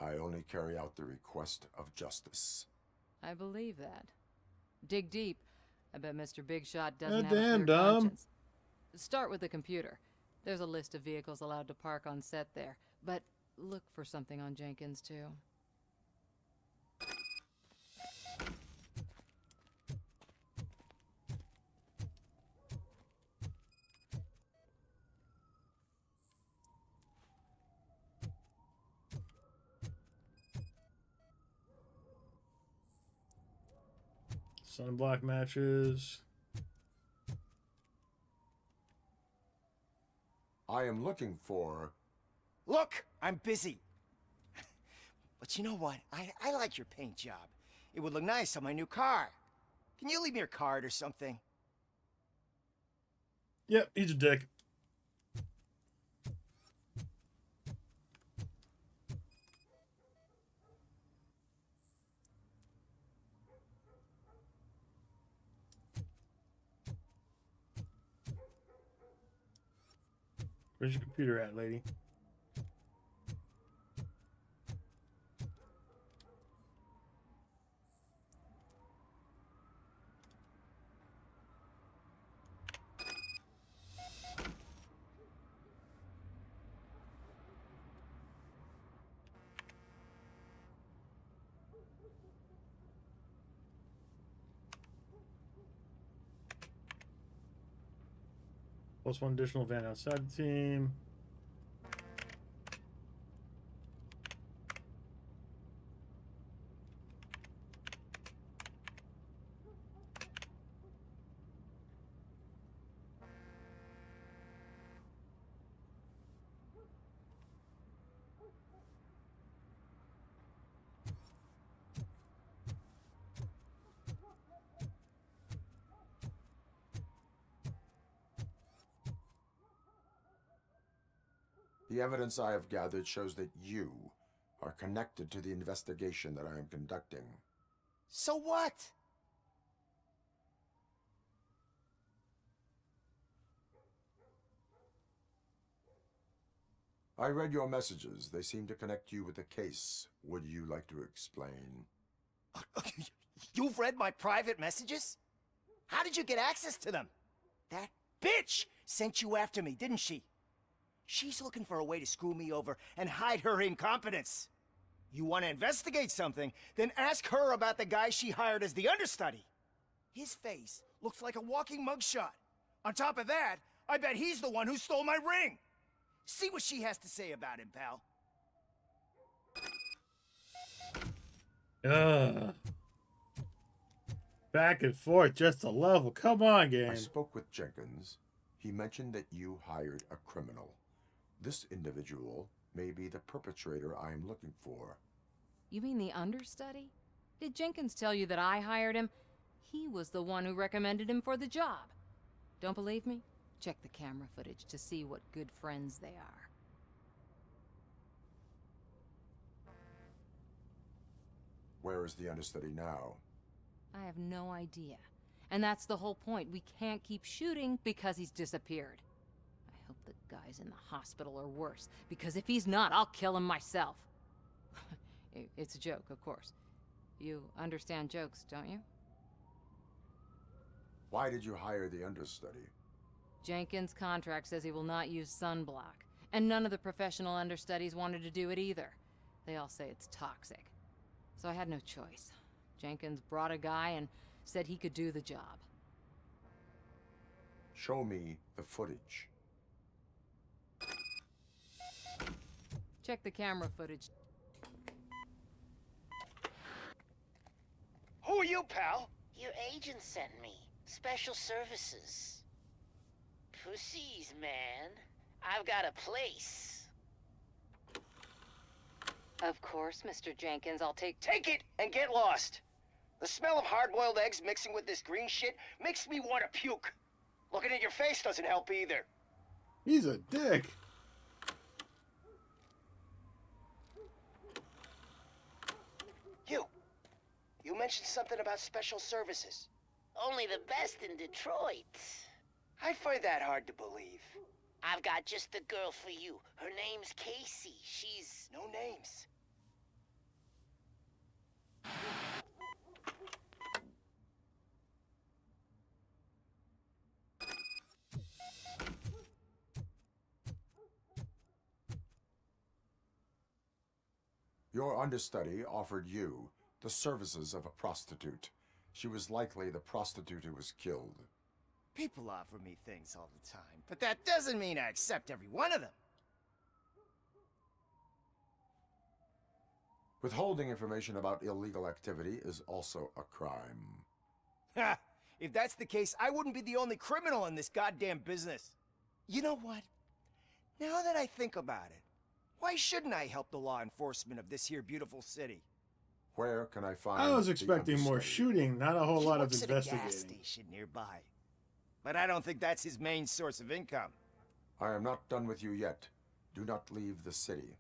I only carry out the request of justice. I believe that. Dig deep. I bet Mr. Big Shot doesn't have a damn, clear Dom. conscience. Start with the computer. There's a list of vehicles allowed to park on set there, but look for something on Jenkins, too. Sunblock matches. I am looking for... Look, I'm busy. But you know what? I like your paint job. It would look nice on my new car. Can you leave me your card or something? Yep, he's a dick. Where's your computer at, lady? Plus one additional van outside the team. The evidence I have gathered shows that you are connected to the investigation that I am conducting. So what? I read your messages. They seem to connect you with the case. Would you like to explain? You've read my private messages? How did you get access to them? That bitch sent you after me, didn't she? She's looking for a way to screw me over and hide her incompetence. You want to investigate something, then ask her about the guy she hired as the understudy. His face looks like a walking mugshot. On top of that, I bet he's the one who stole my ring. See what she has to say about him, pal. Ugh. Back and forth just a level. Come on, game. I spoke with Jenkins. He mentioned that you hired a criminal. This individual may be the perpetrator I am looking for. You mean the understudy? Did Jenkins tell you that I hired him? He was the one who recommended him for the job. Don't believe me? Check the camera footage to see what good friends they are. Where is the understudy now? I have no idea. And that's the whole point. We can't keep shooting because he's disappeared. I hope the guy's in the hospital or worse, because if he's not, I'll kill him myself. It's a joke, of course. You understand jokes, don't you? Why did you hire the understudy? Jenkins' contract says he will not use sunblock, and none of the professional understudies wanted to do it either. They all say it's toxic. So I had no choice. Jenkins brought a guy and said he could do the job. Show me the footage. Check the camera footage. Who are you, pal? Your agent sent me. Special services. Pussies, man. I've got a place. Of course, Mr. Jenkins, I'll take it and get lost. The smell of hard-boiled eggs mixing with this green shit makes me want to puke. Looking at your face doesn't help either. He's a dick. You mentioned something about special services. Only the best in Detroit. I find that hard to believe. I've got just the girl for you. Her name's Casey. She's... No names. Your understudy offered you the services of a prostitute. She was likely the prostitute who was killed. People offer me things all the time, but that doesn't mean I accept every one of them. Withholding information about illegal activity is also a crime. Ha! If that's the case, I wouldn't be the only criminal in this goddamn business. You know what? Now that I think about it, why shouldn't I help the law enforcement of this here beautiful city? Where can I find... I was expecting more shooting, not a whole lot of He works at a investigating. gas station nearby. But I don't think that's his main source of income. I am not done with you yet. Do not leave the city.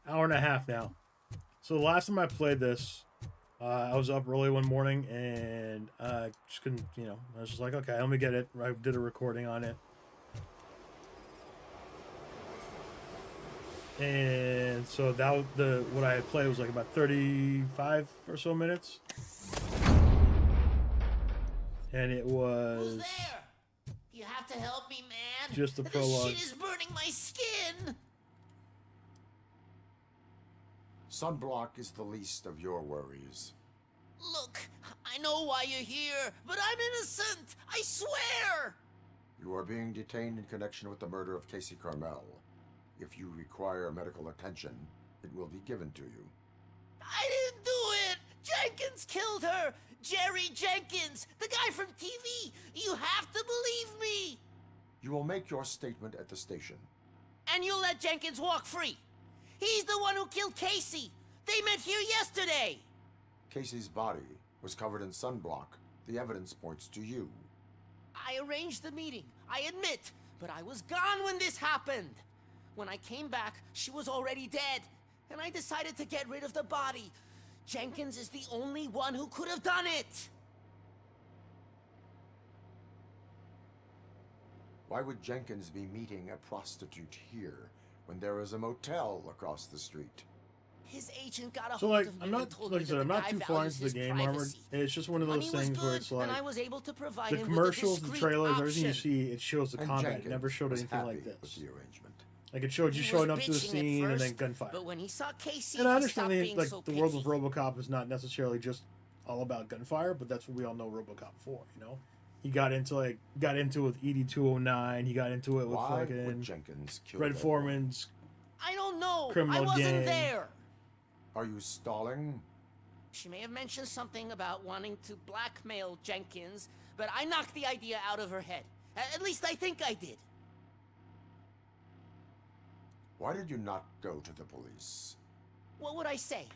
Hour and a half now. So the last time I played this, I was up early one morning and just couldn't, I was just like, okay, let me get it. I did a recording on it. And so that was what I had played was like about 35 or so minutes. And it was... Who's there? You have to help me, man. Just the prologue. This shit is burning my skin. Sunblock is the least of your worries. Look, I know why you're here, but I'm innocent. I swear. You are being detained in connection with the murder of Casey Carmel. If you require medical attention, it will be given to you. I didn't do it. Jenkins killed her. Jerry Jenkins, the guy from TV. You have to believe me. You will make your statement at the station. And you'll let Jenkins walk free. He's the one who killed Casey. They met here yesterday. Casey's body was covered in sunblock. The evidence points to you. I arranged the meeting, I admit, but I was gone when this happened. When I came back, she was already dead, and I decided to get rid of the body. Jenkins is the only one who could have done it. Why would Jenkins be meeting a prostitute here when there is a motel across the street? His agent got a So, hold like, of me I'm not, and told like I me said, that I'm not guy too far values into the his game, Armored. privacy. It's just one of those Money was things where good, it's like... and I was able to provide The him commercials, with a the trailers, discreet everything you option. see, it shows the And combat. Jenkins It never showed was anything like happy this. with the arrangement. Like, it showed you He showing was up to the bitching at scene and then first, gunfire. But when he saw Casey, And I he understand stopped the, being like so the world of picky. RoboCop is not necessarily just all about gunfire, but that's what we all know RoboCop for. He got into it with ED-209. He got into it with Why would fucking Jenkins kill Red that Foreman's I don't know. criminal I wasn't gang. there. Are you stalling? She may have mentioned something about wanting to blackmail Jenkins, but I knocked the idea out of her head. At least I think I did. Why did you not go to the police? What would I say?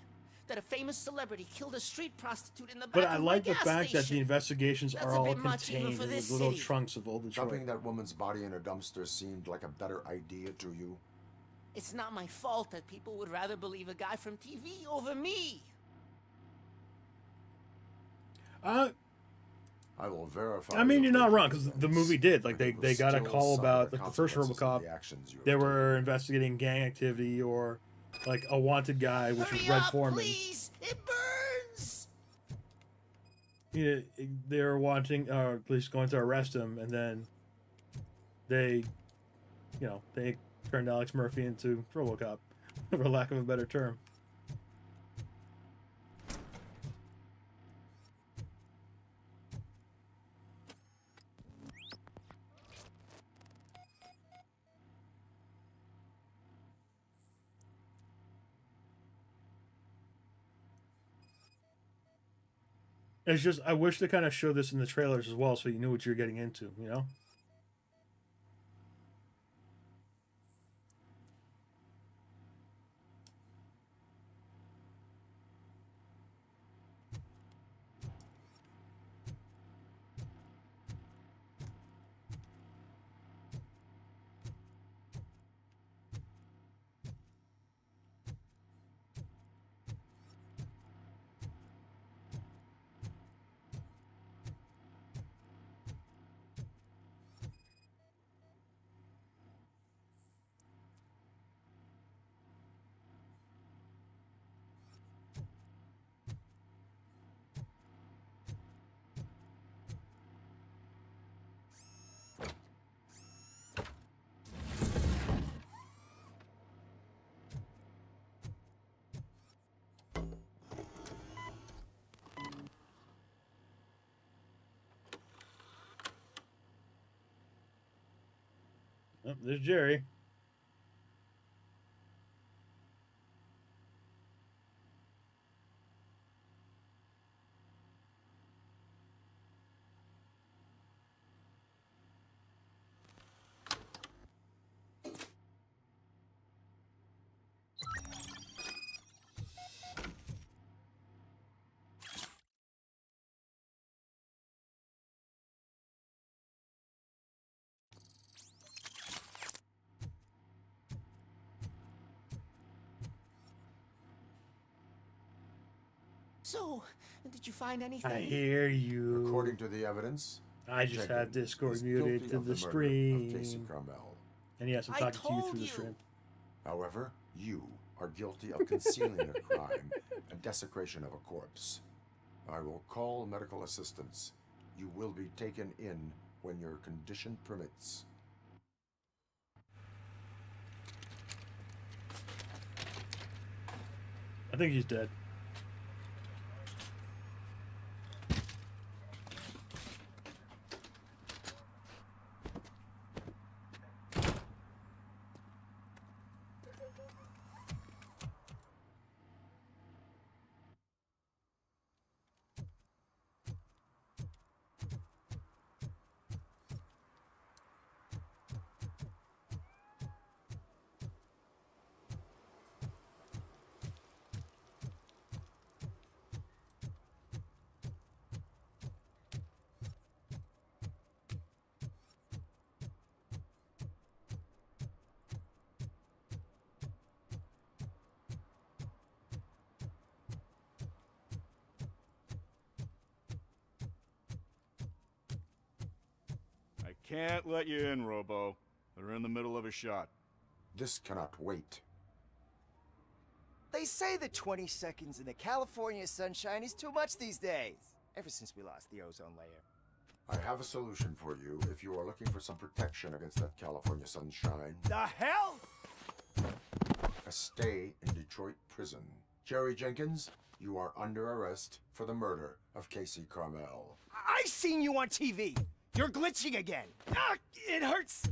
That a famous celebrity killed a street prostitute in the back But I of like my the gas fact that station. the investigations That's are a all bit much even contained for in this the little city. trunks of Old Detroit. Dumping that woman's body in a dumpster seemed like a better idea to you. It's not my fault that people would rather believe a guy from TV over me. I will verify. I mean, your you're not wrong, guilty because the defense, movie did. Like, but it they will got a still call suffer about, the like, the first consequences of RoboCop. the actions you have They taken. were investigating gang activity or, like, a wanted guy, which was Hurry Red up, Foreman. please! It burns! They were wanting, or at least going to arrest him, and then they turned Alex Murphy into RoboCop, for lack of a better term. It's just, I wish they kind of showed this in the trailers as well, so you knew what you're getting into, Oh, there's Jerry. So, did you find anything? I hear you. According to the evidence, I just had Jenkins Discord is muted guilty to of the the murder of Casey stream. Carmel. And yes, I'm talking to you through the stream. However, you are guilty of concealing a crime and desecration of a corpse. I will call medical assistance. You will be taken in when your condition permits. I think he's dead. I can't let you in, Robo. They're in the middle of a shot. This cannot wait. They say the 20 seconds in the California sunshine is too much these days. Ever since we lost the ozone layer. I have a solution for you if you are looking for some protection against that California sunshine. The hell? A stay in Detroit prison. Jerry Jenkins, you are under arrest for the murder of Casey Carmel. I seen you on TV. You're glitching again. Ah, it hurts.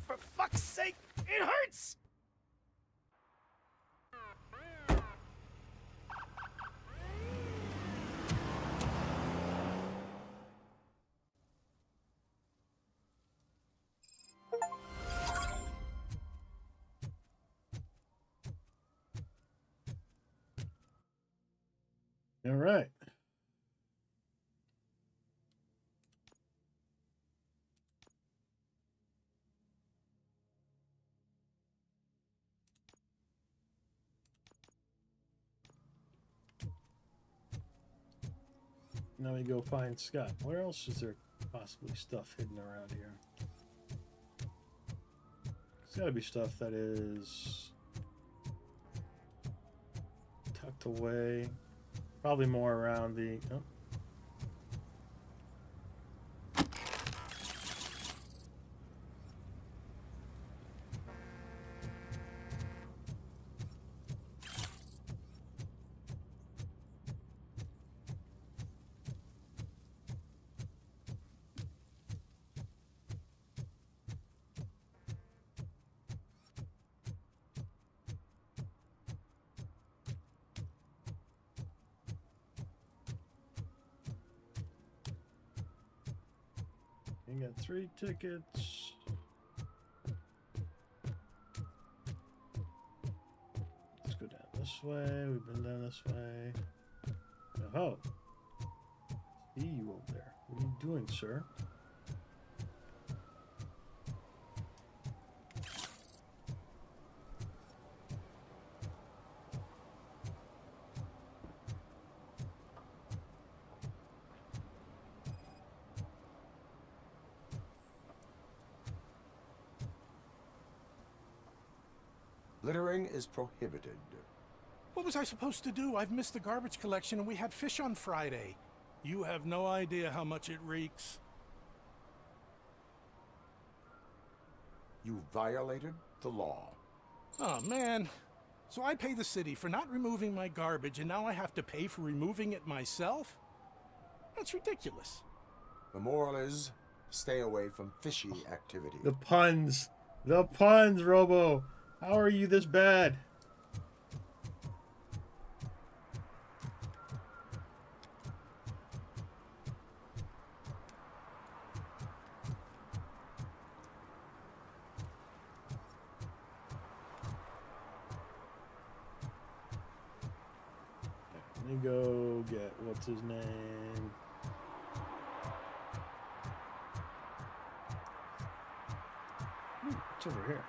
For fuck's sake, it hurts. All right. Now we go find Scott. Where else is there possibly stuff hidden around here? It's got to be stuff that is tucked away. Probably more around the... Oh. You got 3 tickets. Let's go down this way. We've been down this way. Oh. See you over there. What are you doing, sir? Littering is prohibited. What was I supposed to do? I've missed the garbage collection and we had fish on Friday. You have no idea how much it reeks. You violated the law. Oh, man. So I pay the city for not removing my garbage and now I have to pay for removing it myself? That's ridiculous. The moral is, stay away from fishy activity. The puns. The puns, Robo. How are you this bad? Let me go get, what's his name? What's over here?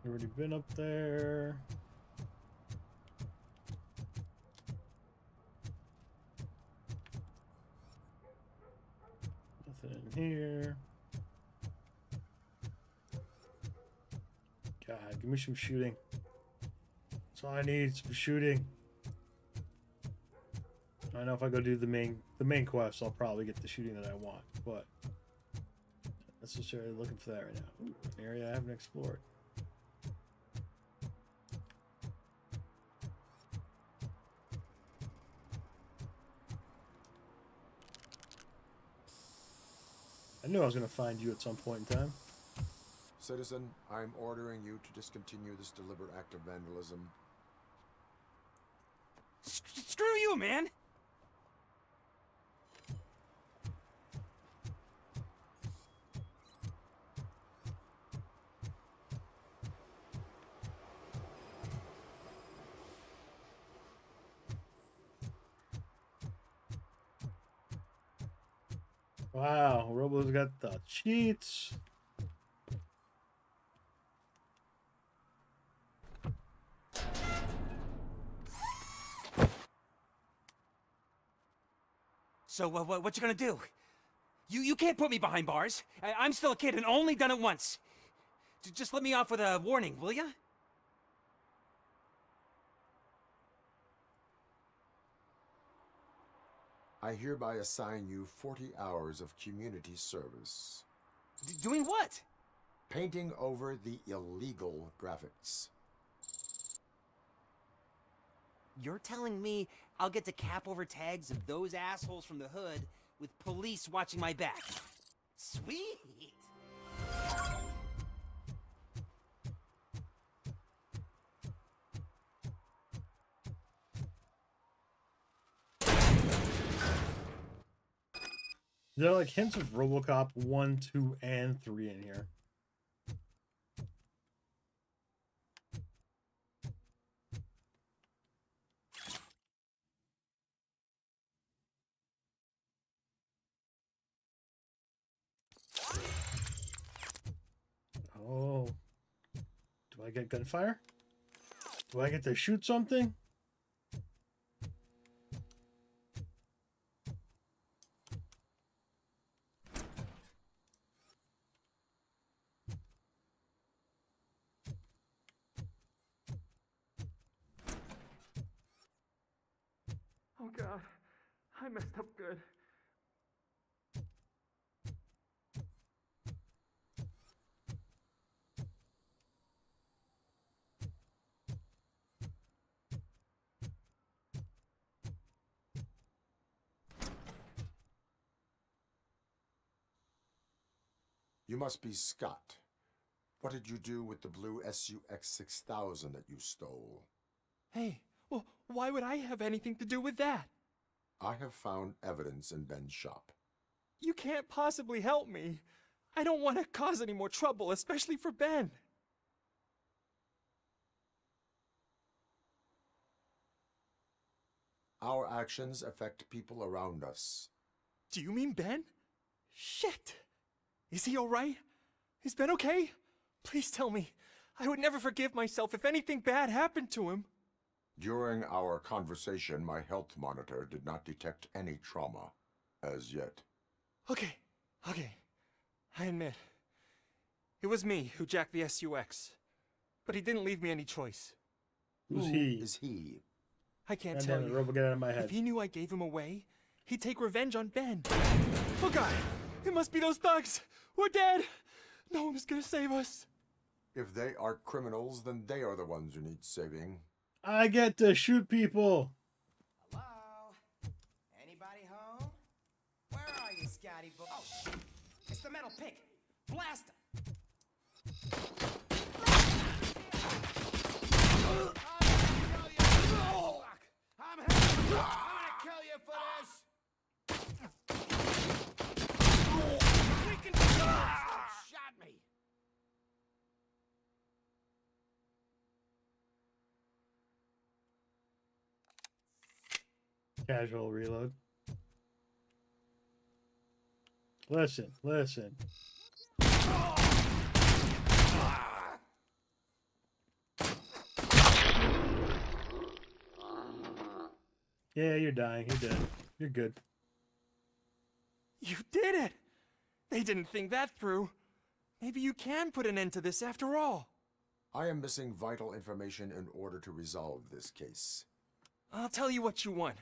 Already been up there. Nothing in here. God, give me some shooting. That's all I need, some shooting. I know if I go do the main quest, I'll probably get the shooting that I want, but not necessarily looking for that right now. Ooh, an area I haven't explored. I knew I was going to find you at some point in time. Citizen, I'm ordering you to discontinue this deliberate act of vandalism. Screw you, man! Wow, Robo's got the cheats. So, what you gonna do? You can't put me behind bars. I'm still a kid and only done it once. Just let me off with a warning, will ya? I hereby assign you 40 hours of community service. Doing what? Painting over the illegal graphics. You're telling me I'll get to cap over tags of those assholes from the hood with police watching my back? Sweet! There are like hints of Robocop 1, 2, and 3 in here. Oh. Do I get gunfire? Do I get to shoot something? Oh God, I messed up good. You must be Scott. What did you do with the blue SUX 6000 that you stole? Hey, well, why would I have anything to do with that? I have found evidence in Ben's shop. You can't possibly help me. I don't want to cause any more trouble, especially for Ben. Our actions affect people around us. Do you mean Ben? Shit! Is he alright? Is Ben okay? Please tell me. I would never forgive myself if anything bad happened to him. During our conversation, my health monitor did not detect any trauma as yet. Okay. I admit. It was me who jacked the SUX. But he didn't leave me any choice. Who's Who he? is he? I can't God tell damn it, you. Robo, get out of my head. If he knew I gave him away, he'd take revenge on Ben. Oh God! It must be those thugs! We're dead! No one is gonna save us. If they are criminals, then they are the ones who need saving. I get to shoot people. Hello? Anybody home? Where are you, Scotty? Oh, it's the metal pig. Blast him! I'm gonna kill you for this! Freaking shot me! Casual reload. Listen. Yeah, you're dying. You're dead. You're good. You did it! They didn't think that through. Maybe you can put an end to this after all. I am missing vital information in order to resolve this case. I'll tell you what you want.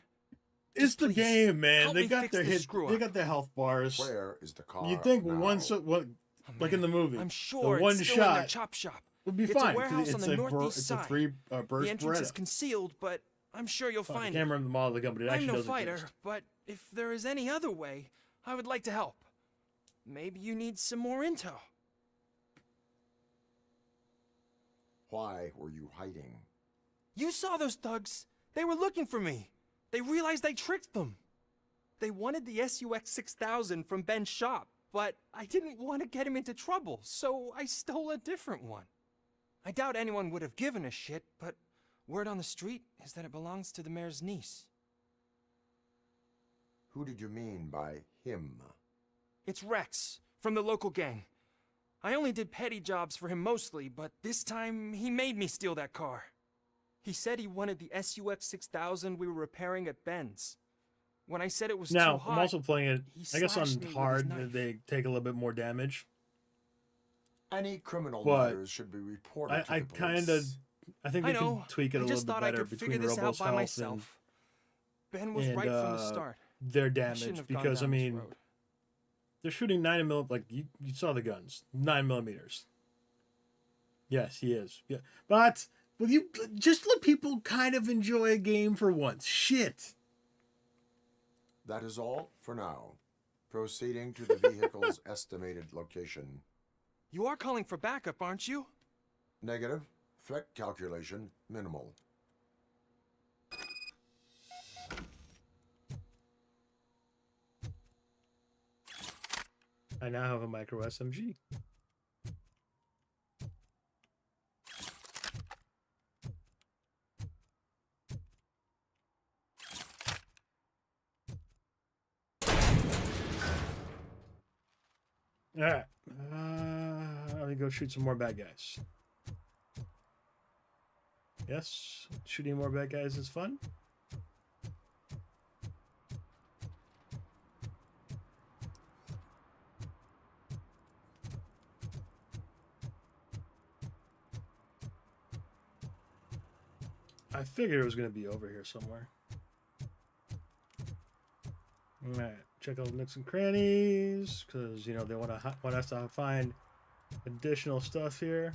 It's the game, man. help They me got fix their this hit. screw They up. got their health bars. Where is the car You think now? like in the movie? I'm sure the one it's still in their shot chop shop. would be It's fine. a warehouse on the northeast it's side. a three burst The entrance is Beretta. concealed, but I'm sure you'll I find can't it. remember the model of the company. It I'm actually no doesn't fighter, exist. but if there is any other way, I would like to help. Maybe you need some more intel. Why were you hiding? You saw those thugs. They were looking for me. They realized I tricked them. They wanted the SUX 6000 from Ben's shop, but I didn't want to get him into trouble, so I stole a different one. I doubt anyone would have given a shit, but word on the street is that it belongs to the mayor's niece. Who did you mean by him? It's Rex, from the local gang. I only did petty jobs for him mostly, but this time he made me steal that car. He said he wanted the SUX 6000 we were repairing at Ben's. When I said it was too Now, hot, I'm also playing it, he I guess, on slashed me with his hard. knife. They take a little bit more damage. Any criminal But matters should be reported to I the police. kind of, I think they know. can tweak it a I little just bit thought I better could figure between this out Robo's by health myself. Ben was and, right from the start. their I damage, shouldn't have gone because I down this mean, road. they're shooting 9mm. Like you saw the guns, 9mm. Yes, he is. Yeah, but will you just let people kind of enjoy a game for once? Shit. That is all for now. Proceeding to the vehicle's estimated location. You are calling for backup, aren't you? Negative. Threat calculation minimal. I now have a micro SMG. All right, let me go shoot some more bad guys. Yes, shooting more bad guys is fun. I figured it was going to be over here somewhere. Alright, check out the nooks and crannies, because, you know, they want us to find additional stuff here.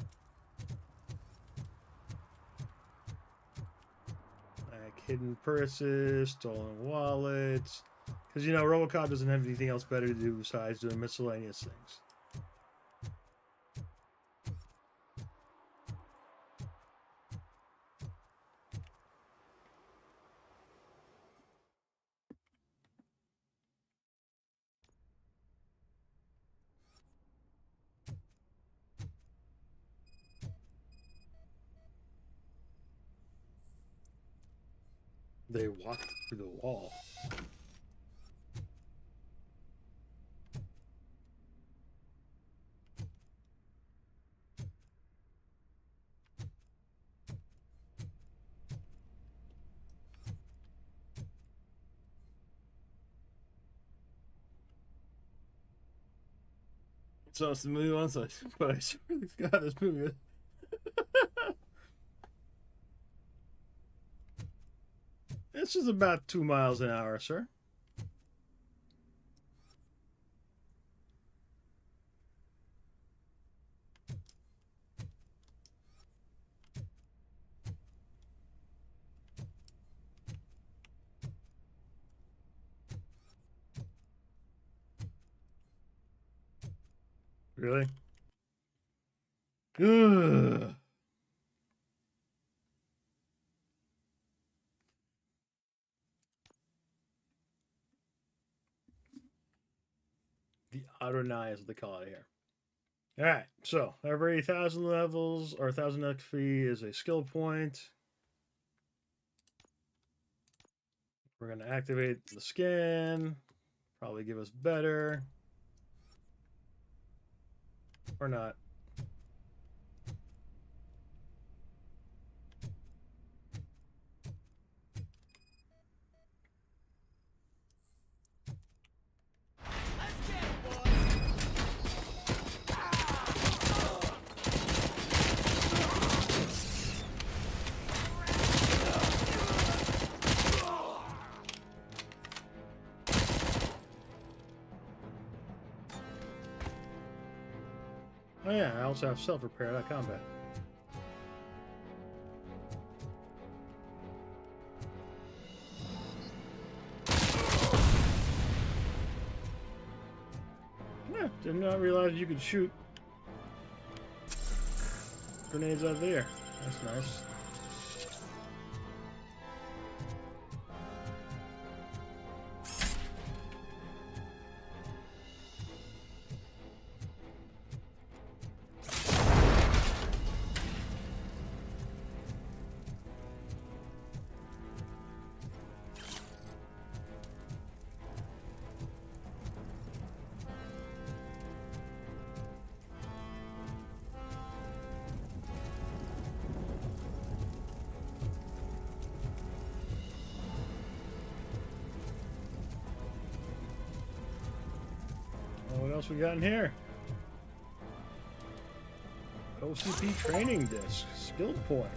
Like hidden purses, stolen wallets. Because, you know, Robocop doesn't have anything else better to do besides doing miscellaneous things. They walked through the wall. So it's the movie one side, but I sure got this movie. This is about 2 miles an hour, sir. Really? Ugh. The outer nine is what they call it here. Alright, so every 1,000 levels or 1,000 XP is a skill point. We're going to activate the skin. Probably give us better. Or not. Oh yeah, I also have self-repair.combat. Yeah, did not realize you could shoot grenades out there. That's nice. What else we got in here? OCP training disc, skill point.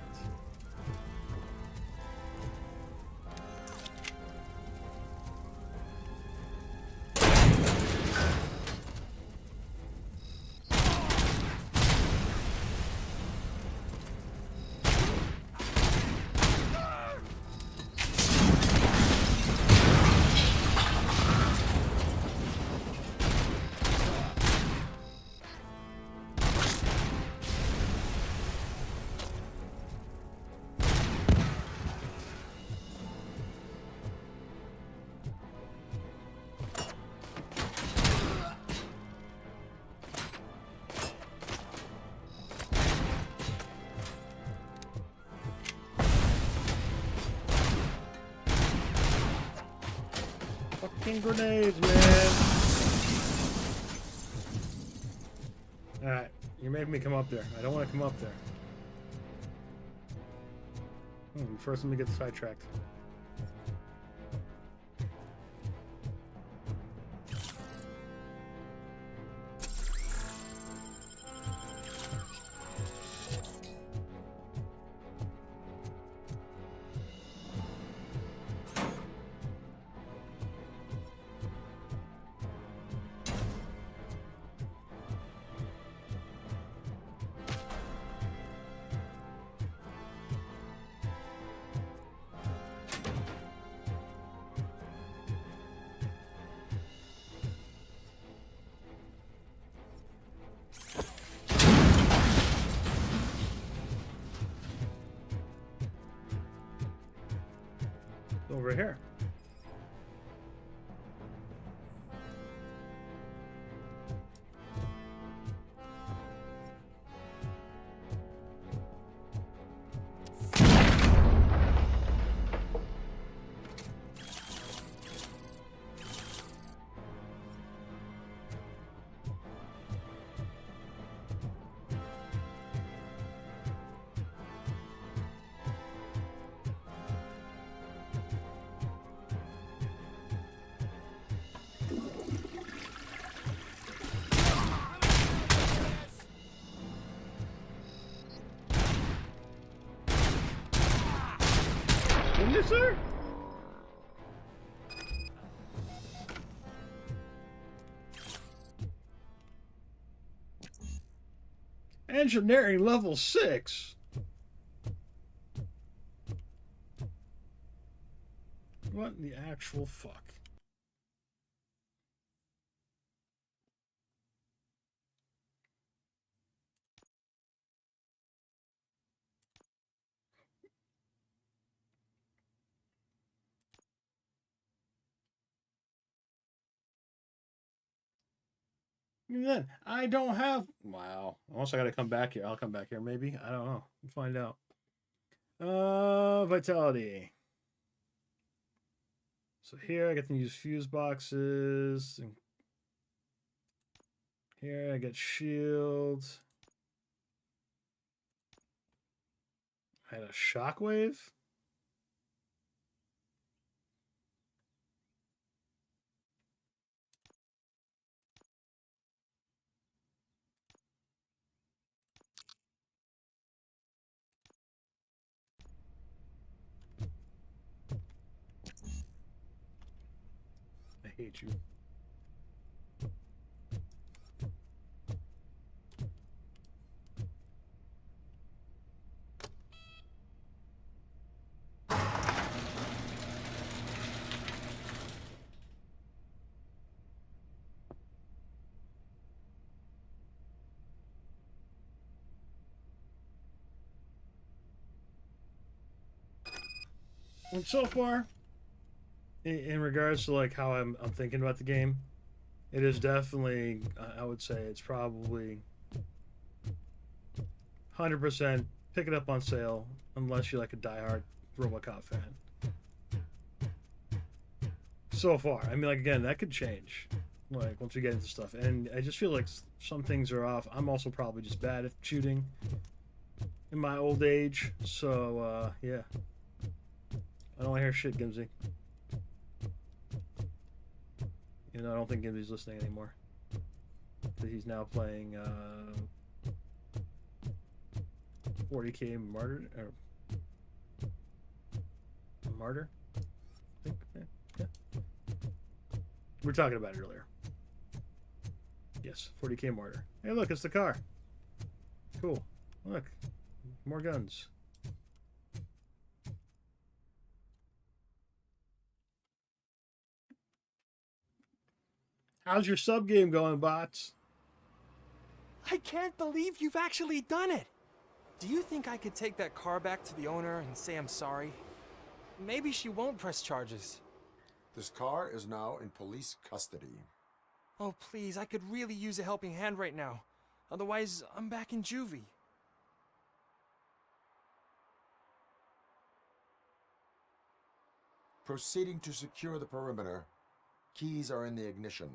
Fucking grenades, man. Alright, you're making me come up there. I don't want to come up there. First, let me get sidetracked. Over here. Yes, sir. Engineering level 6. What the actual fuck? Even then, I don't have. Wow. Unless I got to come back here. I'll come back here. Maybe. I don't know. We'll find out. Vitality. So here I get to use fuse boxes. And here I get shield. I had a shockwave. I hate you. And so far, in regards to like how I'm thinking about the game, it is definitely, I would say it's probably 100% pick it up on sale unless you're like a diehard Robocop fan. So far, I mean, like again, that could change, like once we get into stuff, and I just feel like some things are off. I'm also probably just bad at shooting in my old age, so yeah. I don't want to hear shit, Gimsy. You know, I don't think Gimsy's listening anymore. He's now playing 40K Martyr, or Martyr? I think, yeah. We were talking about it earlier. Yes, 40K Martyr. Hey, look, it's the car. Cool. Look, more guns. How's your sub game going, bots? I can't believe you've actually done it. Do you think I could take that car back to the owner and say I'm sorry? Maybe she won't press charges. This car is now in police custody. Oh, please, I could really use a helping hand right now. Otherwise, I'm back in juvie. Proceeding to secure the perimeter. Keys are in the ignition.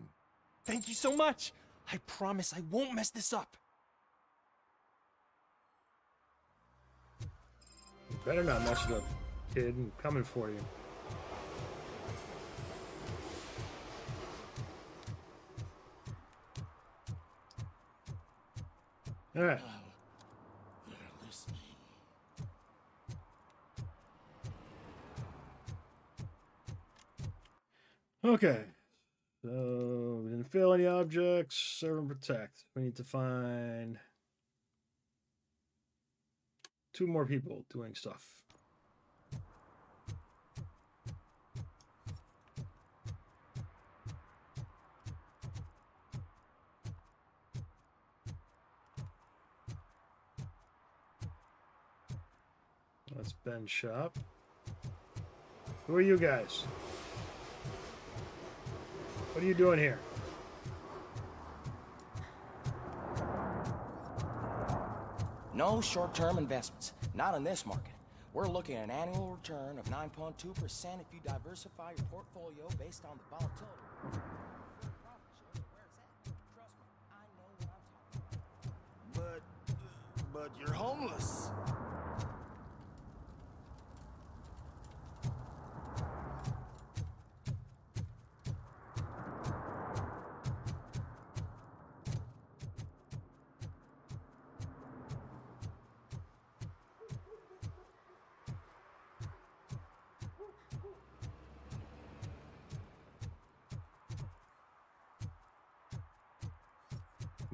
Thank you so much. I promise I won't mess this up. You better not mess it up, kid. I'm coming for you. All right. They're listening. Okay. So we didn't fail any objects. Serve and protect. We need to find 2 more people doing stuff. That's Ben's shop. Who are you guys? What are you doing here? No short-term investments. Not in this market. We're looking at an annual return of 9.2% if you diversify your portfolio based on the volatility. But you're homeless.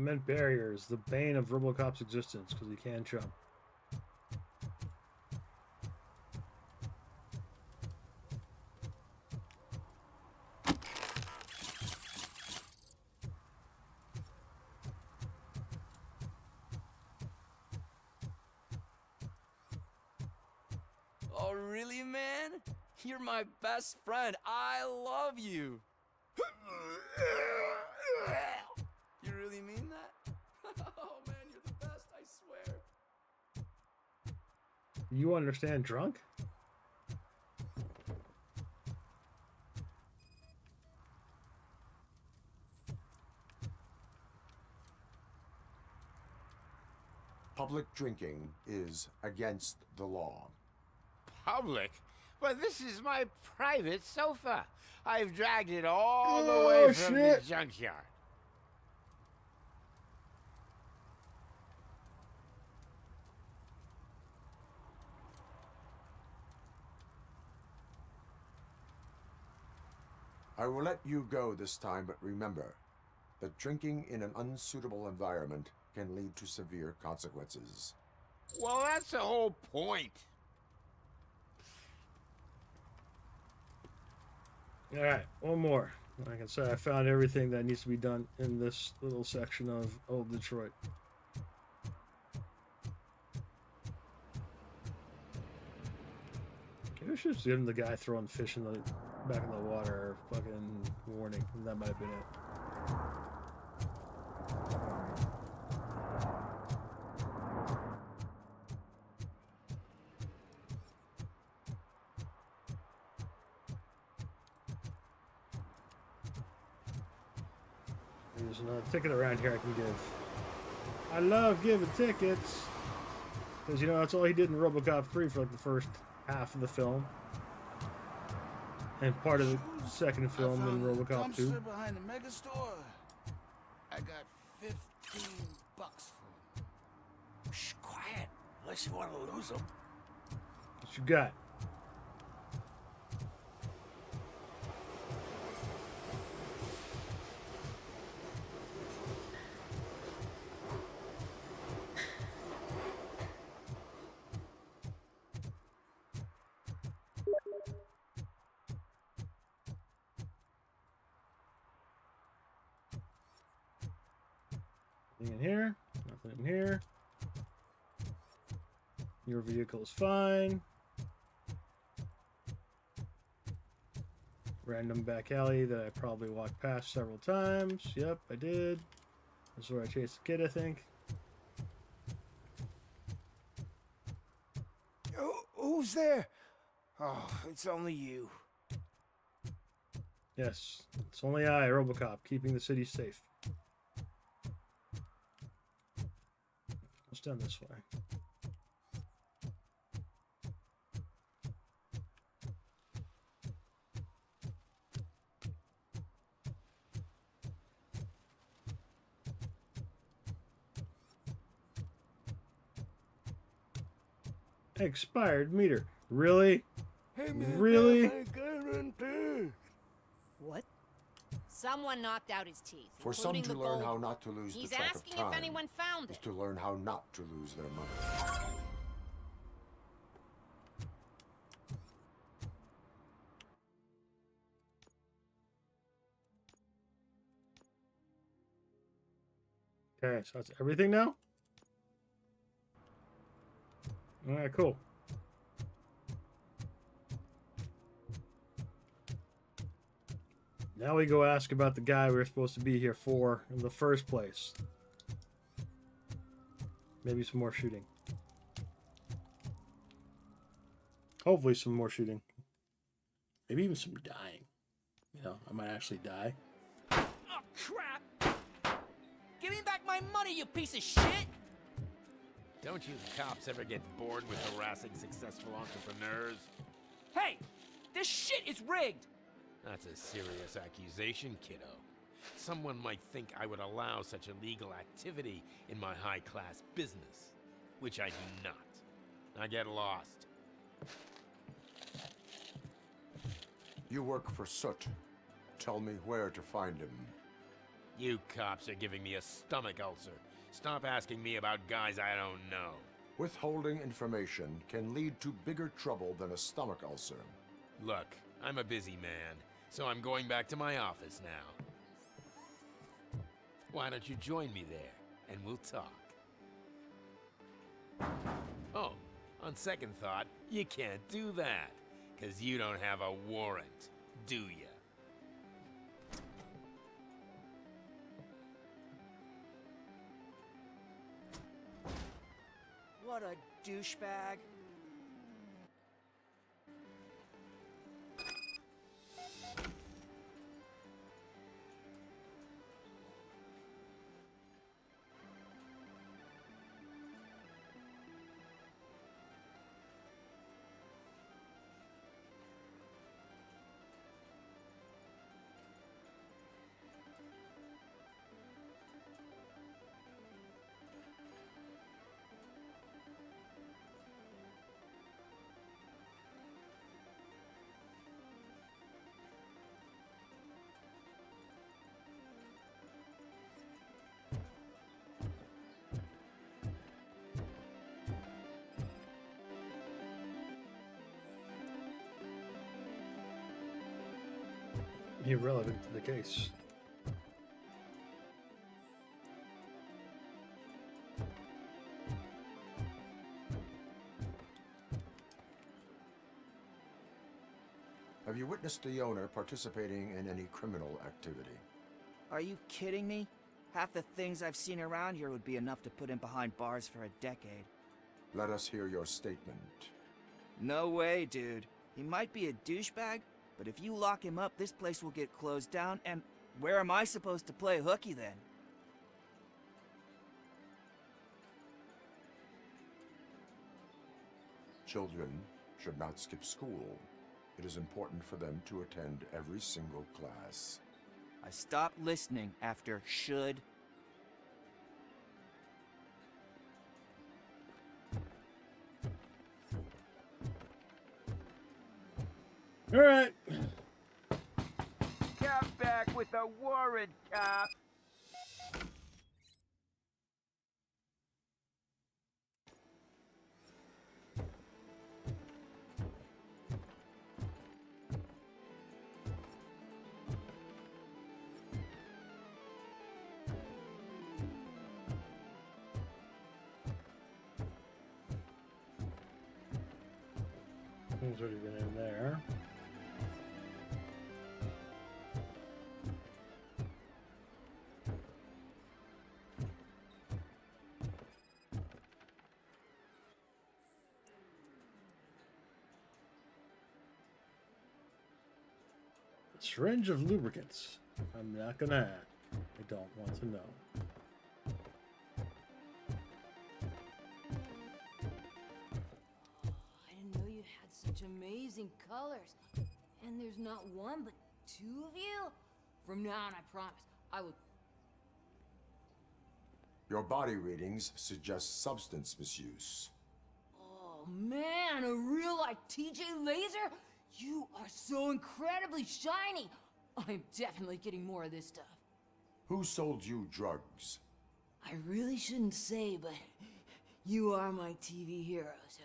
Cement barriers, the bane of Robocop's existence, because he can't jump. Oh, really, man? You're my best friend. I love you. You really mean that? Oh, man, you're the best, I swear. You understand drunk? Public drinking is against the law. Public? But this is my private sofa. I've dragged it all the way from the junkyard. I will let you go this time, but remember that drinking in an unsuitable environment can lead to severe consequences. Well, that's the whole point. All right, one more. Like I said, I found everything that needs to be done in this little section of Old Detroit. Maybe we should just give him the guy throwing fish in the back in the water fucking warning. That might have been it. There's another ticket around here I can give. I love giving tickets. Because, you know, that's all he did in Robocop 3 for like the first half of the film. And part of the second film in Robocop 2. Behind the mega store. I got $15 for it. Shh, quiet. Unless you want to lose them. What you got? Nothing in here. Nothing in here. Your vehicle is fine. Random back alley that I probably walked past several times. Yep, I did. This is where I chased the kid, I think. Who's there? Oh, it's only you. Yes, it's only I, Robocop, keeping the city safe. Let's down this way. Expired meter. Really? Hey man, really? What? Someone knocked out his teeth. For some including to the learn gold how one. not to lose He's the track asking of time if anyone found is it. to learn how not to lose their money. Okay, so that's everything now? Alright, cool. Now we go ask about the guy we were supposed to be here for in the first place. Maybe some more shooting. Hopefully some more shooting. Maybe even some dying. You know, I might actually die. Oh, crap! Give me back my money, you piece of shit! Don't you cops ever get bored with harassing successful entrepreneurs? Hey! This shit is rigged! That's a serious accusation, kiddo. Someone might think I would allow such illegal activity in my high-class business, which I do not. I get lost. You work for Soot. Tell me where to find him. You cops are giving me a stomach ulcer. Stop asking me about guys I don't know. Withholding information can lead to bigger trouble than a stomach ulcer. Look, I'm a busy man, so I'm going back to my office now. Why don't you join me there, and we'll talk. Oh, on second thought, you can't do that, 'cause you don't have a warrant, do ya? What a douchebag. Irrelevant to the case. Have you witnessed the owner participating in any criminal activity? Are you kidding me? Half the things I've seen around here would be enough to put him behind bars for a decade. Let us hear your statement. No way, dude. He might be a douchebag, but if you lock him up, this place will get closed down, and where am I supposed to play hooky then? Children should not skip school. It is important for them to attend every single class. I stopped listening after should. All right. Come back with a warrant, cop. Things already been in there. Syringe of lubricants. I'm not gonna ask. I don't want to know. I didn't know you had such amazing colors. And there's not one, but two of you? From now on, I promise, I will... Your body readings suggest substance misuse. Oh man, a real-life TJ Laser? You are so incredibly shiny! I'm definitely getting more of this stuff. Who sold you drugs? I really shouldn't say, but you are my TV heroes.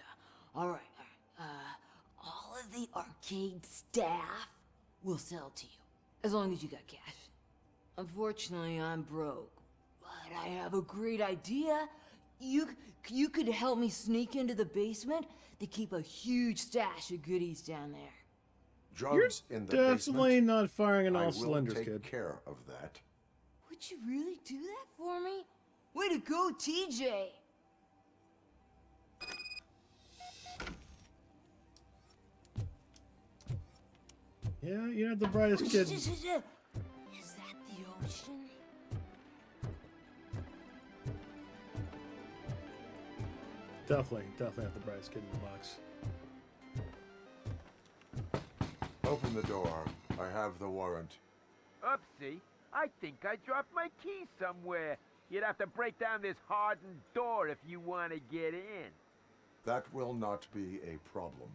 Alright. All of the arcade staff will sell to you, as long as you got cash. Unfortunately, I'm broke, but I have a great idea. You could help me sneak into the basement. They keep a huge stash of goodies down there. Drugs in the Definitely basement? not firing on all I will cylinders, take kid. care of that. Would you really do that for me? Way to go, TJ! Yeah, you're not the brightest kid. Is that the ocean? Definitely not the brightest kid in the box. Open the door. I have the warrant. Oopsie. I think I dropped my key somewhere. You'd have to break down this hardened door if you want to get in. That will not be a problem.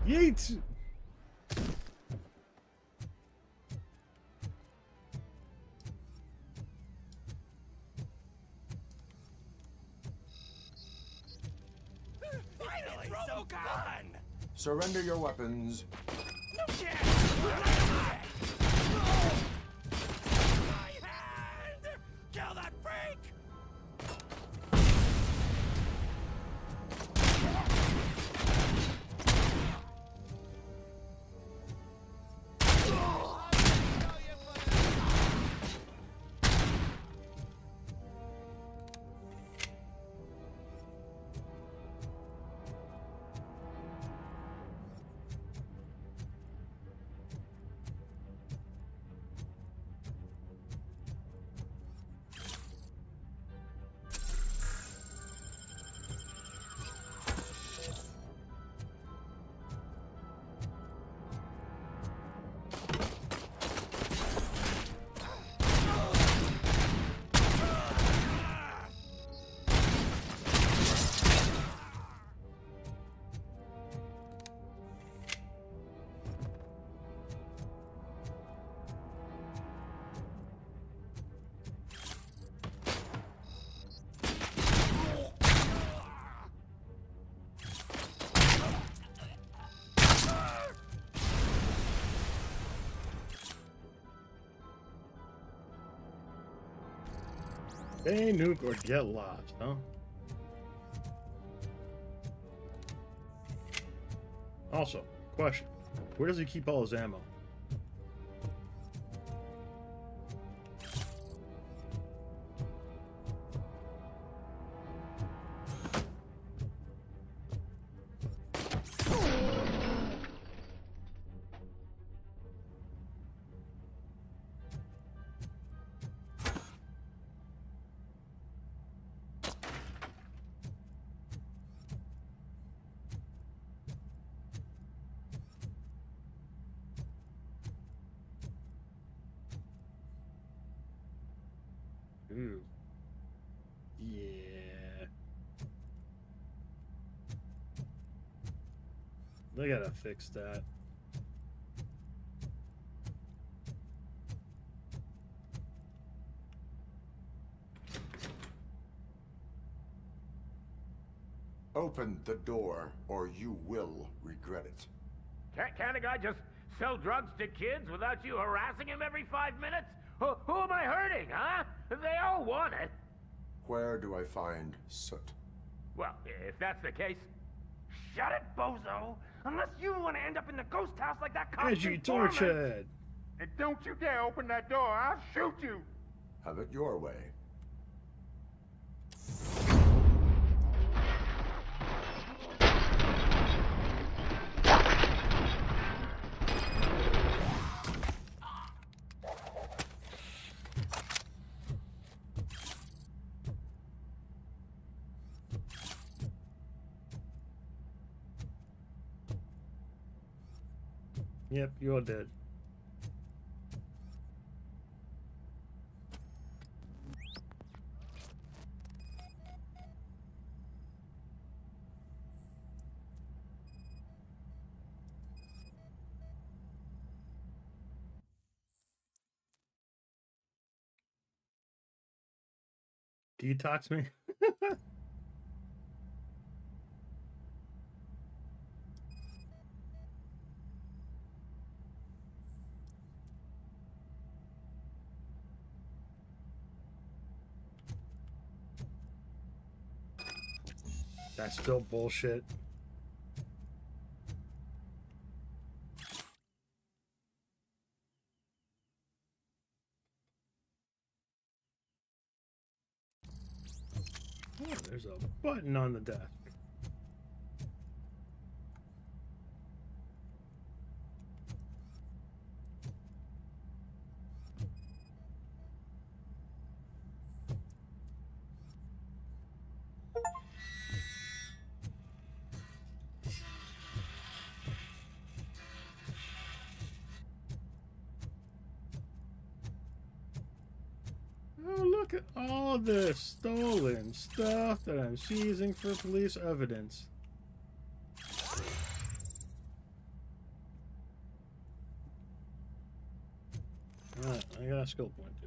Yeet! Finally, Robocop! Surrender your weapons. No chance! My hand! Kill that freak! Hey, nuke or get lost, huh? Also, question. Where does he keep all his ammo? Ooh. Yeah. They gotta fix that. Open the door, or you will regret it. Can't a guy just sell drugs to kids without you harassing him every 5 minutes? Who am I hurting, huh? They all want it. Where do I find Soot? Well, if that's the case... Shut it, bozo! Unless you want to end up in the ghost house like that cop Edgy informant. Torchhead! And don't you dare open that door, I'll shoot you! Have it your way. Yep, you're dead. Detox me? That's still bullshit. Oh, there's a button on the desk. Oh, look at all this stolen stuff that I'm seizing for police evidence. Alright, I got a skill point,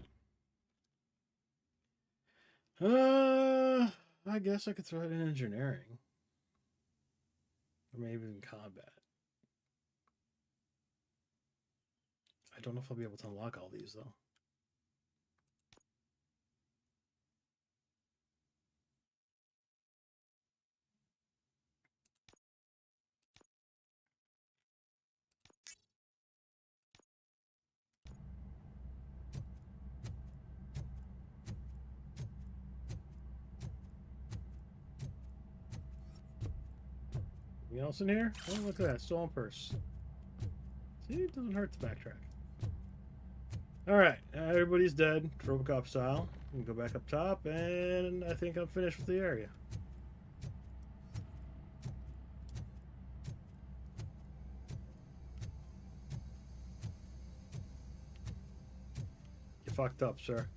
dude. I guess I could throw it in engineering. Or maybe even combat. I don't know if I'll be able to unlock all these, though. Anything else in here? Oh, look at that. Stolen purse. See, it doesn't hurt to backtrack. Alright, everybody's dead, Robocop style. We can go back up top, and I think I'm finished with the area. You fucked up, sir.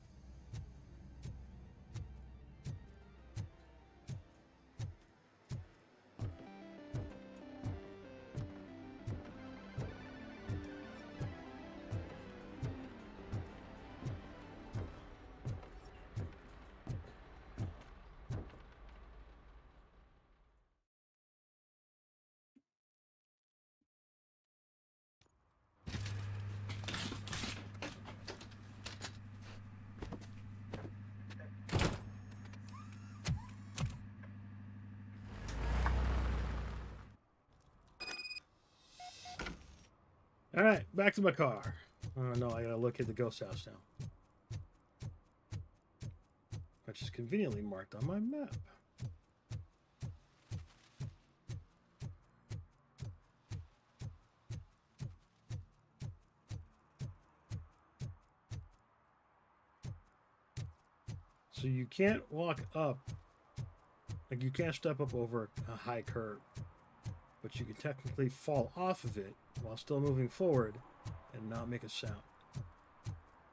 Alright, back to my car. Oh no, I gotta locate the ghost house now. Which is conveniently marked on my map. So you can't walk up, like you can't step up over a high curb, but you can technically fall off of it while still moving forward and not make a sound.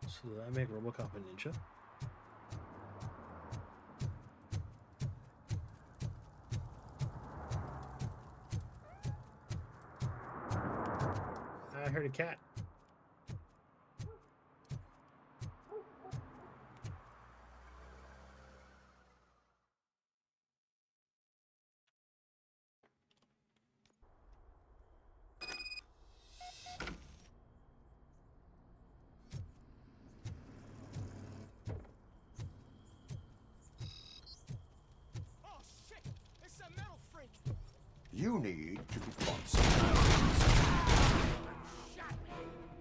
So did I make Robocop a ninja? I heard a cat. You need to be caught.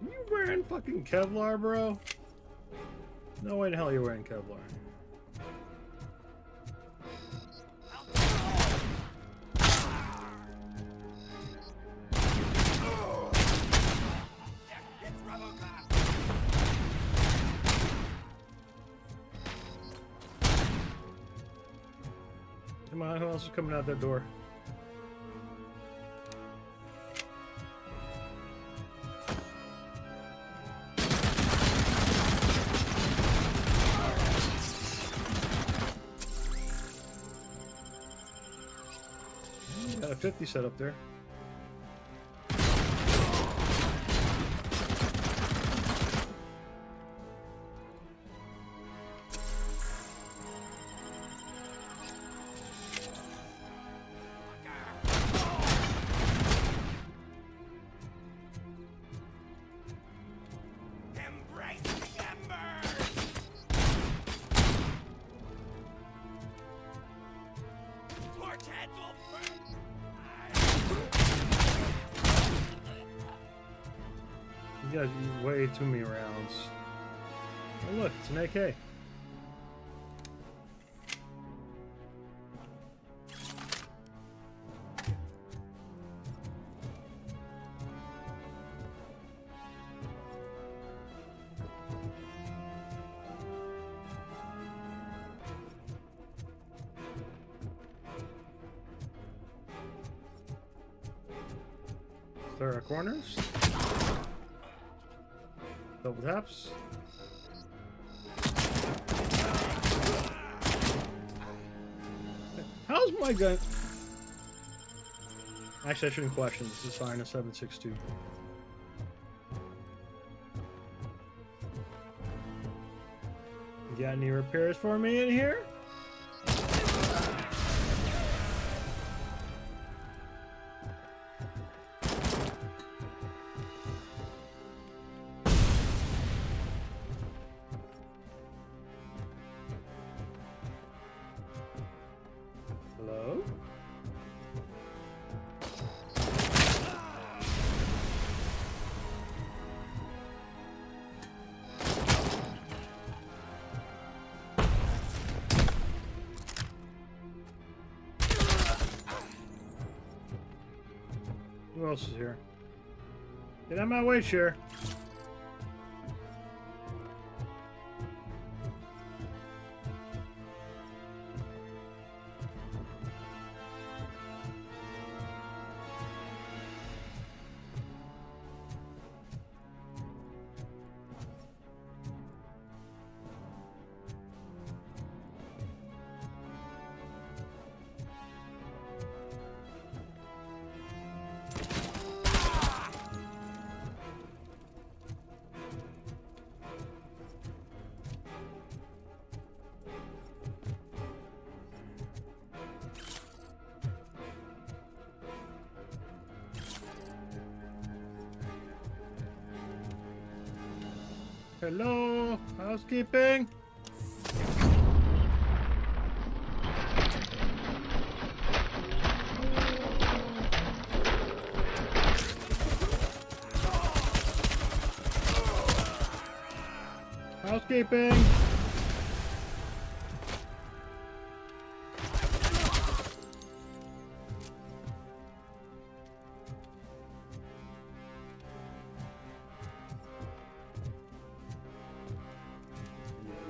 You wearing fucking Kevlar, bro? No way in hell you're wearing Kevlar. Come on, who else is coming out that door? Got a 50 set up there. You guys eat way too many rounds. Oh look, it's an AK. Clear our corners. Double taps. How's my gun? Actually, I shouldn't question. This is fine. A 7.62. You got any repairs for me in here? Hello? Who else is here? Get out of my way, Cher. Hello, housekeeping. escaping!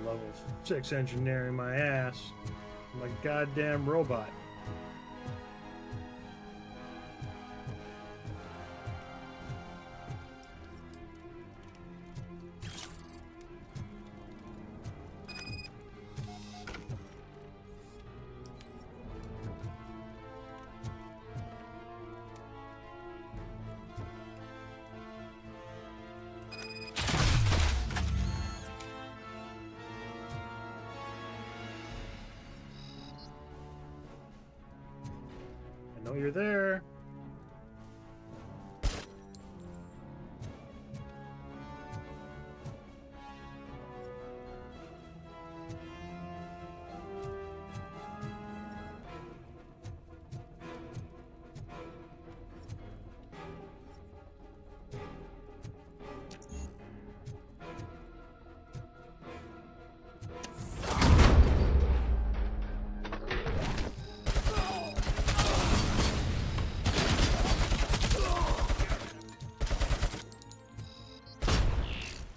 Level 6 engineering my ass. I'm a goddamn robot. I know you're there.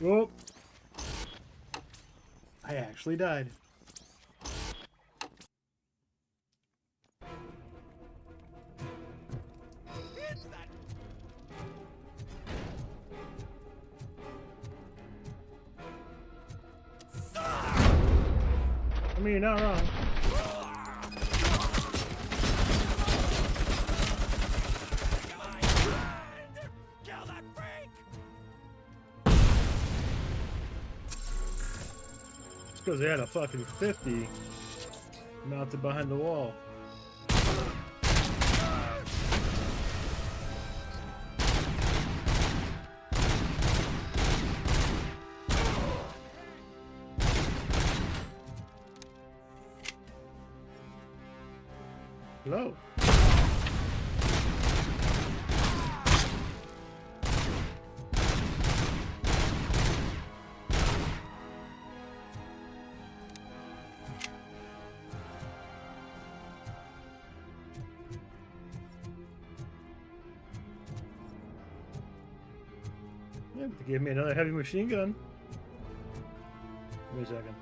Oh, I actually died. I mean, you're not wrong. Because they had a fucking 50 mounted behind the wall. Hello. Yeah, they gave me another heavy machine gun. Wait a second.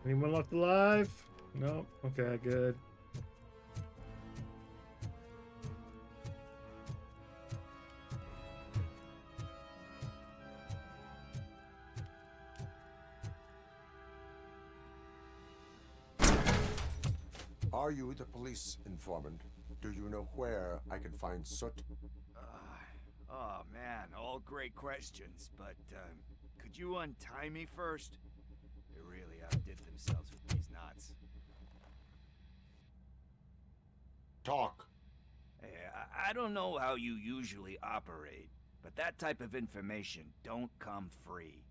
Anyone left alive? No? Okay, good. Are you the police informant? Do you know where I can find Soot? Oh man, all great questions, but could you untie me first? They really outdid themselves with these knots. Talk. Hey, I don't know how you usually operate, but that type of information don't come free.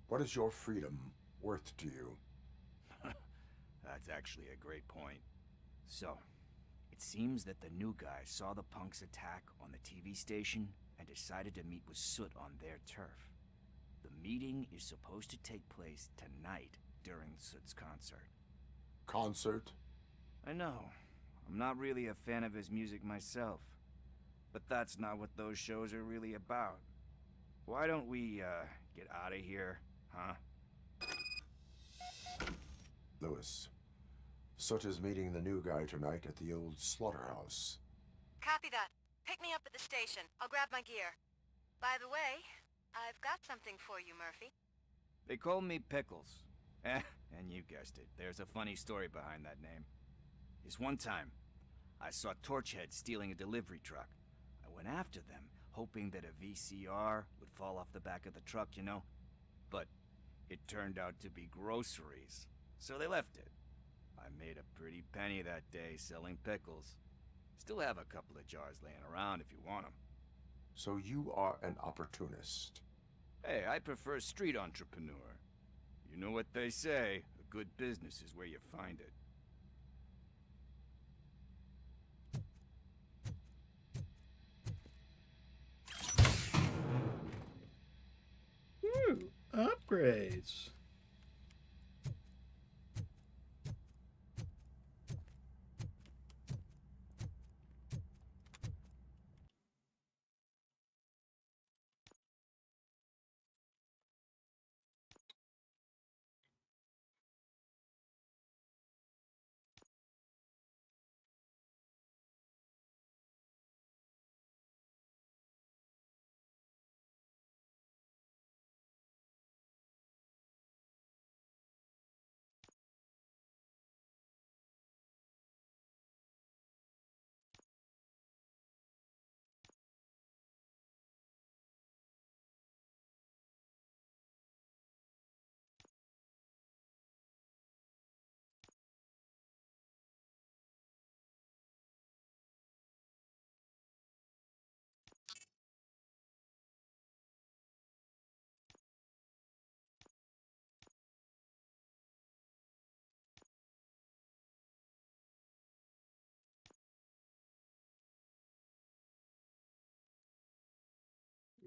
What is your freedom worth to you? That's actually a great point. So, it seems that the new guy saw the punks attack on the TV station and decided to meet with Soot on their turf. The meeting is supposed to take place tonight during Soot's concert. Concert? I know. I'm not really a fan of his music myself. But that's not what those shows are really about. Why don't we, get out of here, huh? Lewis, Soot is meeting the new guy tonight at the old slaughterhouse. Copy that. Pick me up at the station. I'll grab my gear. By the way, I've got something for you, Murphy. They call me Pickles. And you guessed it, there's a funny story behind that name. This one time, I saw Torchhead stealing a delivery truck. I went after them, hoping that a VCR would fall off the back of the truck, you know? But it turned out to be groceries, so they left it. I made a pretty penny that day selling pickles. Still have a couple of jars laying around if you want them. So you are an opportunist. Hey, I prefer street entrepreneur. You know what they say, a good business is where you find it. Ooh, upgrades.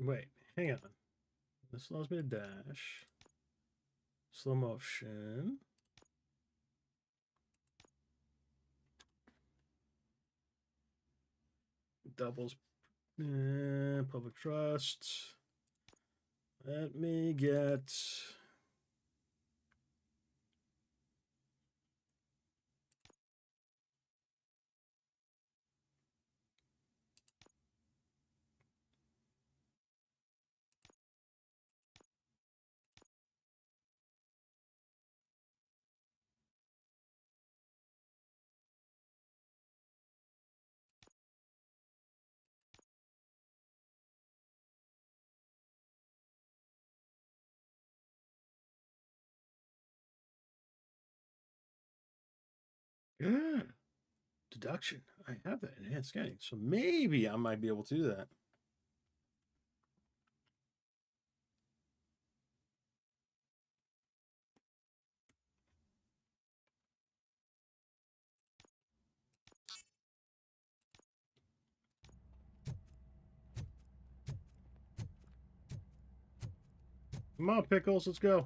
Wait, hang on. This allows me to dash. Slow motion. Doubles public trust. Let me get deduction. I have that enhanced scanning, so maybe I might be able to do that. Come on, Pickles, let's go.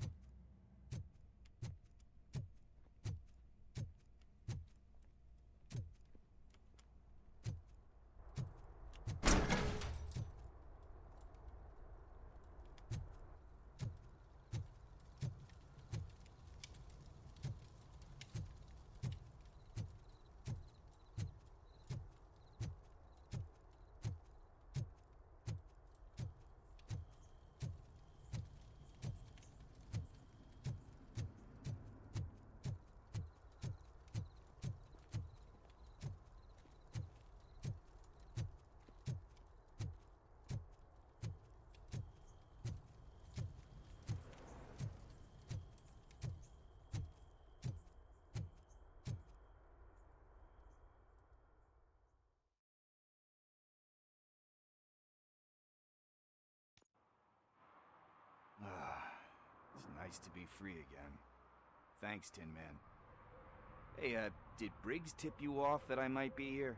It's nice to be free again. Thanks, Tin Man. Hey, did Briggs tip you off that I might be here?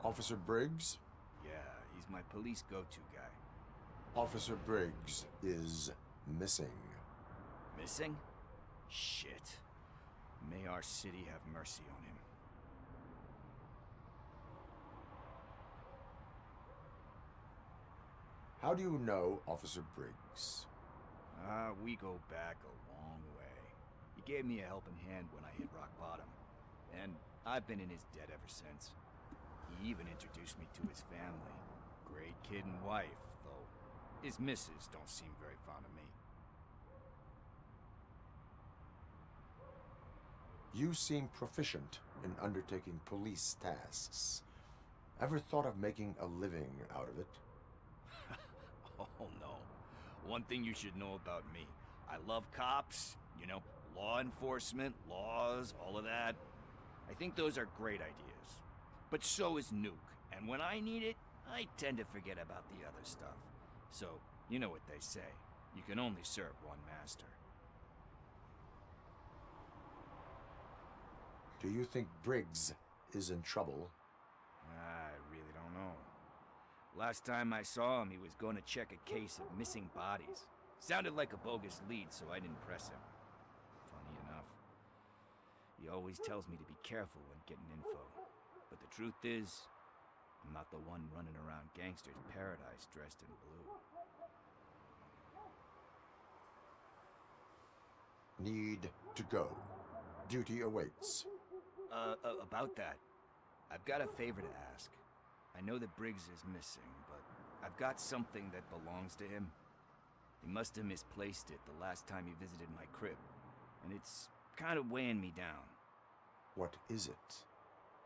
Officer Briggs? Yeah, he's my police go-to guy. Officer Briggs is missing. Missing? Shit. May our city have mercy on him. How do you know Officer Briggs? We go back a long way. He gave me a helping hand when I hit rock bottom. and I've been in his debt ever since. He even introduced me to his family. Great kid and wife, though his missus don't seem very fond of me. You seem proficient in undertaking police tasks. Ever thought of making a living out of it? Oh no. One thing you should know about me. I love cops, you know, law enforcement, laws, all of that. I think those are great ideas. But so is Nuke, and when I need it, I tend to forget about the other stuff. So, you know what they say. You can only serve one master. Do you think Briggs is in trouble? I really don't know. Last time I saw him, he was going to check a case of missing bodies. Sounded like a bogus lead, so I didn't press him. Funny enough. He always tells me to be careful when getting info. But the truth is, I'm not the one running around Gangster's Paradise dressed in blue. Need to go. Duty awaits. About that, I've got a favor to ask. I know that Briggs is missing, but I've got something that belongs to him. He must have misplaced it the last time he visited my crib, and it's kind of weighing me down. What is it?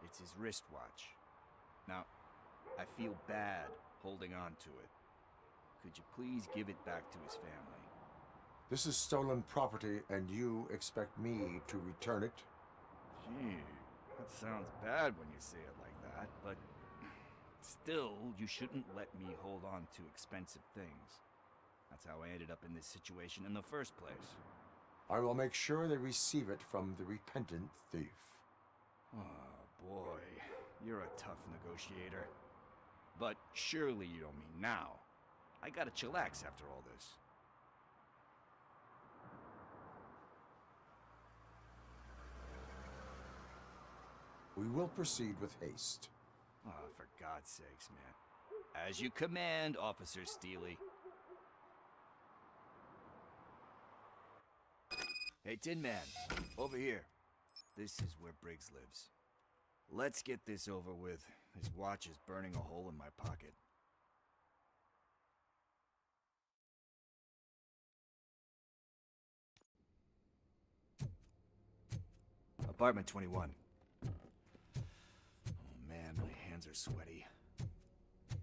It's his wristwatch. Now, I feel bad holding on to it. Could you please give it back to his family? This is stolen property, and you expect me to return it? Gee, that sounds bad when you say it like that, but still, you shouldn't let me hold on to expensive things. That's how I ended up in this situation in the first place. I will make sure they receive it from the repentant thief. Oh, boy. You're a tough negotiator. But surely you don't mean now. I gotta chillax after all this. We will proceed with haste. Oh, for God's sakes, man. As you command, Officer Steely. Hey, Tin Man, over here. This is where Briggs lives. Let's get this over with. His watch is burning a hole in my pocket. Apartment 21. Oh man, my hands are sweaty.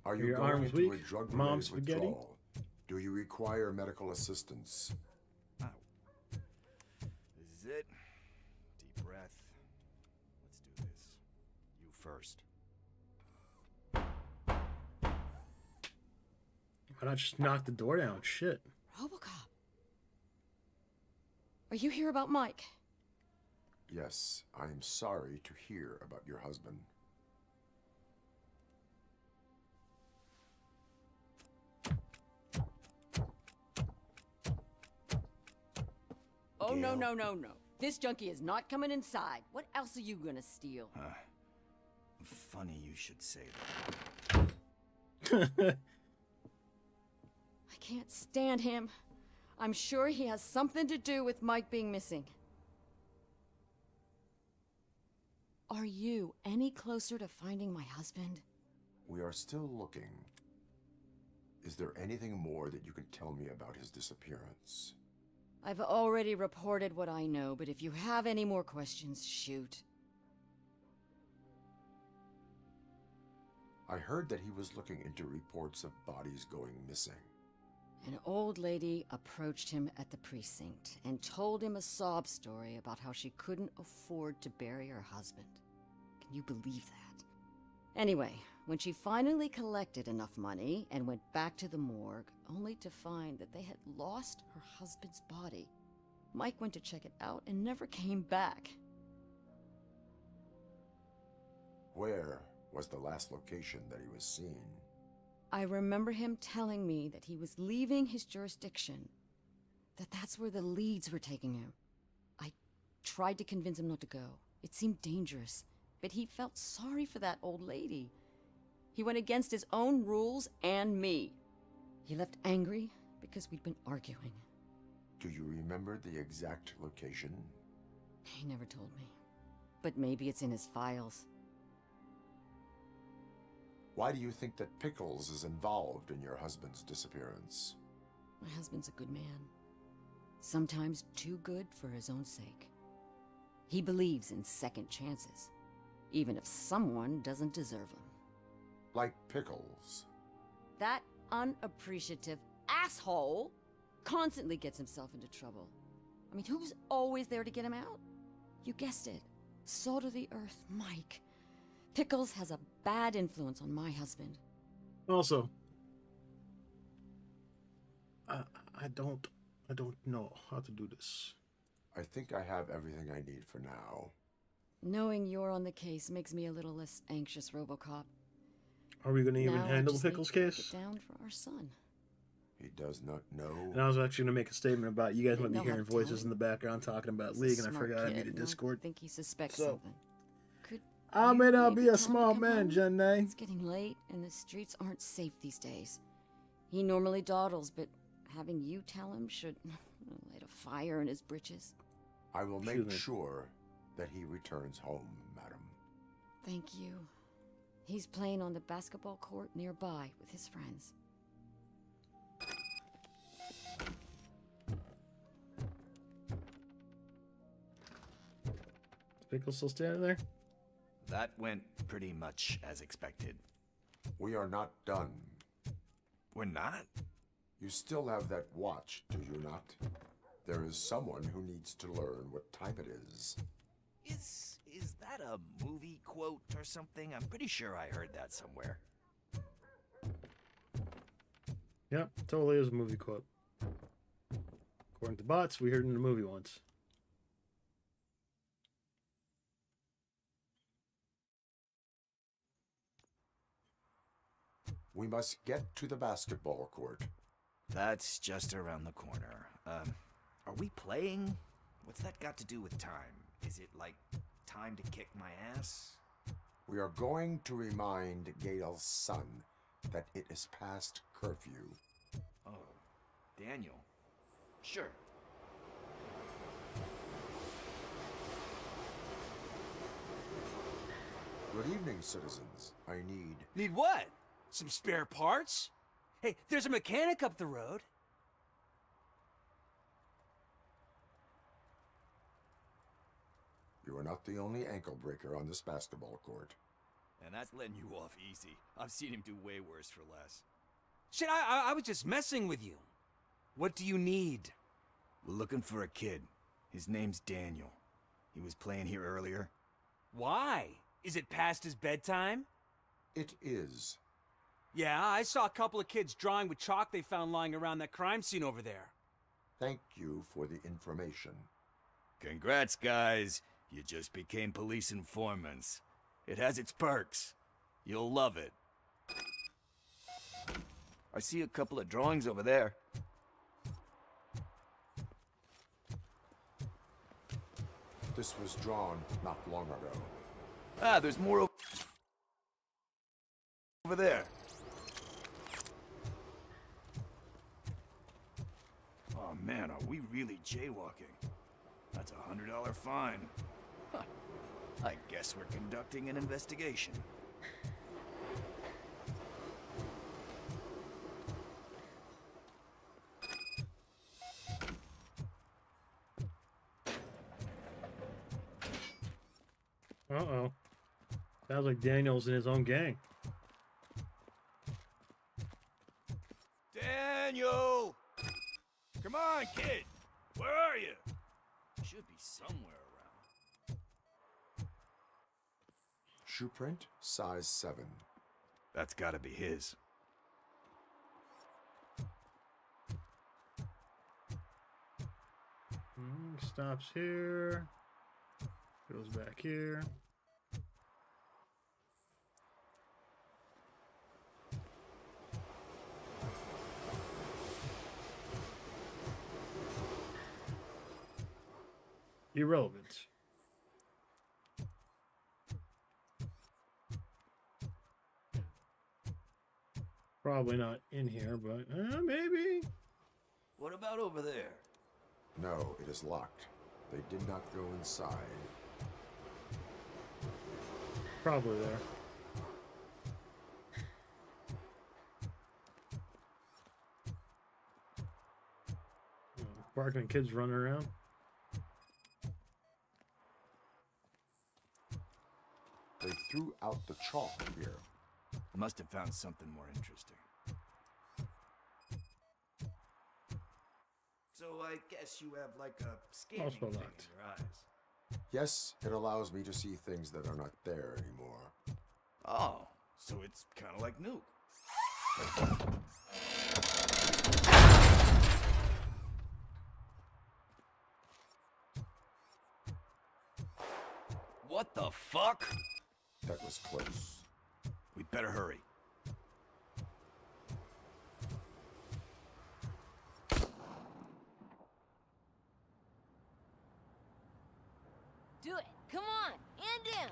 Are you Your going arms into weak? a drug-related Mom spaghetti? withdrawal? Do you require medical assistance? This is it. Deep breath. Let's do this. You first. Why not just knock the door down? Shit. Robocop. Are you here about Mike? Yes, I am sorry to hear about your husband. Oh, no, no, no, no. This junkie is not coming inside. What else are you gonna steal? Funny you should say that. I can't stand him. I'm sure he has something to do with Mike being missing. Are you any closer to finding my husband? We are still looking. Is there anything more that you can tell me about his disappearance? I've already reported what I know, but if you have any more questions, shoot. I heard that he was looking into reports of bodies going missing. An old lady approached him at the precinct and told him a sob story about how she couldn't afford to bury her husband. Can you believe that? Anyway, when she finally collected enough money and went back to the morgue, only to find that they had lost her husband's body, Mike went to check it out and never came back. Where was the last location that he was seen? I remember him telling me that he was leaving his jurisdiction, that that's where the leads were taking him. I tried to convince him not to go. It seemed dangerous, but he felt sorry for that old lady. He went against his own rules and me. He left angry because we'd been arguing. Do you remember the exact location? He never told me. but maybe it's in his files. Why do you think that Pickles is involved in your husband's disappearance? My husband's a good man. Sometimes too good for his own sake. He believes in second chances, even if someone doesn't deserve them. Like Pickles. That unappreciative asshole constantly gets himself into trouble. I mean, who's always there to get him out? You guessed it. Salt of the earth, Mike. Pickles has a bad influence on my husband. Also, I don't know how to do this. I think I have everything I need for now. Knowing you're on the case makes me a little less anxious, Robocop. Are we going to even Now I handle just the need Pickles to track case? it down for our son. He does not know. And I was actually going to make a statement about you guys might be know how hearing to tell voices him. in the background talking about He's a League, and I smart forgot I kid, muted and I Discord. think he suspects So, something. Could I may you not maybe be tell a him to small come man, home? Jenny. It's getting late, and the streets aren't safe these days. He normally dawdles, but having you tell him should light a fire in his britches. I will Excuse make me. sure that he returns home, madam. Thank you. He's playing on the basketball court nearby with his friends. Is Pickles still standing there? That went pretty much as expected. We are not done. We're not? You still have that watch, do you not? There is someone who needs to learn what time it is. Is that a movie quote or something? I'm pretty sure I heard that somewhere. Yep, totally is a movie quote. According to bots, we heard it in the movie once. We must get to the basketball court. That's just around the corner. Are we playing? What's that got to do with time? Is it like time to kick my ass? We are going to remind Gale's son that it is past curfew. Oh, Daniel. Sure. Good evening, citizens. I need... Need what? Some spare parts? Hey, there's a mechanic up the road. You are not the only ankle breaker on this basketball court. And that's letting you off easy. I've seen him do way worse for less. Shit, I was just messing with you. What do you need? We're looking for a kid. His name's Daniel. He was playing here earlier. Why? Is it past his bedtime? It is. Yeah, I saw a couple of kids drawing with chalk they found lying around that crime scene over there. Thank you for the information. Congrats, guys. You just became police informants. It has its perks. You'll love it. I see a couple of drawings over there. This was drawn not long ago. Ah, there's more over there. Oh man, are we really jaywalking? That's a $100 fine. Huh. I guess we're conducting an investigation. Uh-oh. Sounds like Daniel's in his own gang. Daniel! Come on, kid! Where are you? Should be somewhere around. Shoe print, size 7. That's gotta be his. Stops here. Goes back here. Irrelevant. Probably not in here, but maybe. What about over there? No, it is locked. They did not go inside. probably there. Barking kids running around. They threw out the chalk here. Must have found something more interesting. So I guess you have like a scanning Also thing locked. in your eyes. Yes, it allows me to see things that are not there anymore. Oh, so it's kind of like Nuke. What the fuck? That was close. We better hurry. Do it. Come on. And down.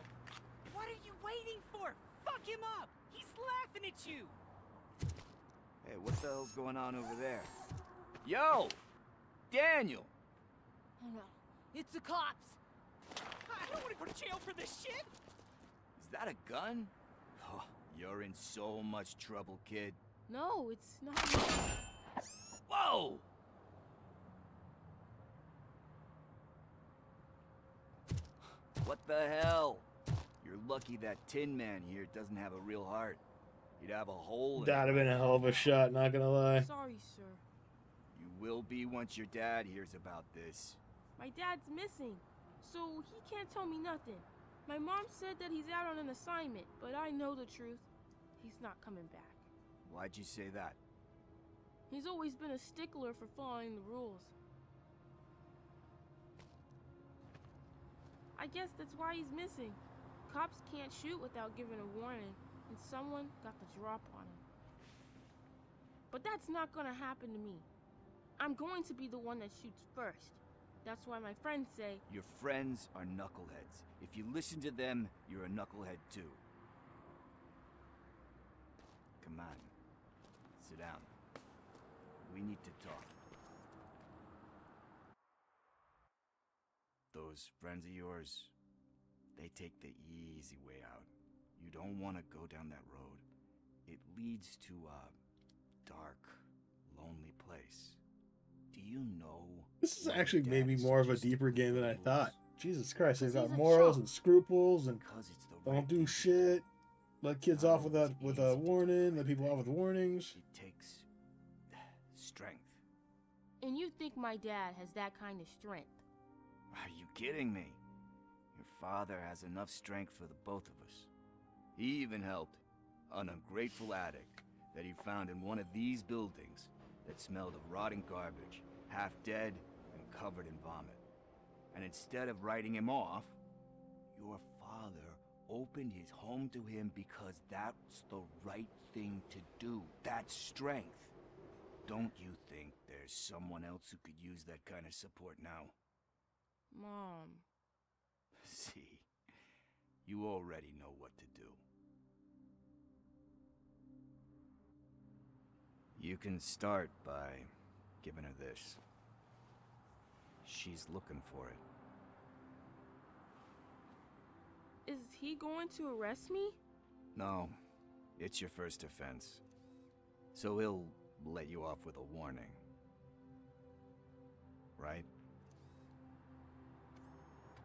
What are you waiting for? Fuck him up! He's laughing at you! Hey, what the hell's going on over there? Yo! Daniel! Oh no. It's the cops. I don't want to go to jail for this shit! Is that a gun? Oh, you're in so much trouble, kid. No, it's not. Whoa! What the hell? You're lucky that Tin Man here doesn't have a real heart. He'd have a hole in That'd have been a hell of a shot, not gonna lie. Sorry, sir. You will be once your dad hears about this. My dad's missing, so he can't tell me nothing. My mom said that he's out on an assignment, but I know the truth. He's not coming back. Why'd you say that? He's always been a stickler for following the rules. I guess that's why he's missing. Cops can't shoot without giving a warning, and someone got the drop on him. But that's not gonna happen to me. I'm going to be the one that shoots first. That's why my friends say... Your friends are knuckleheads. If you listen to them, you're a knucklehead too. Come on. Sit down. We need to talk. Those friends of yours, they take the easy way out. You don't want to go down that road. It leads to a dark, lonely place. Do you know? This is actually maybe more of a deeper game than I thought. Jesus Christ, they've got He's a morals chump. and scruples and Because it's the don't right do thing. shit. Let kids off with a warning. Let people off with warnings. It takes strength. And you think my dad has that kind of strength? Are you kidding me? Your father has enough strength for the both of us. He even helped an ungrateful addict that he found in one of these buildings that smelled of rotting garbage, half dead and covered in vomit. And instead of writing him off, your father opened his home to him because that's the right thing to do. That's strength. Don't you think there's someone else who could use that kind of support now? Mom. See, you already know what to do. You can start by giving her this. She's looking for it. Is he going to arrest me? No, it's your first offense. So he'll let you off with a warning. Right?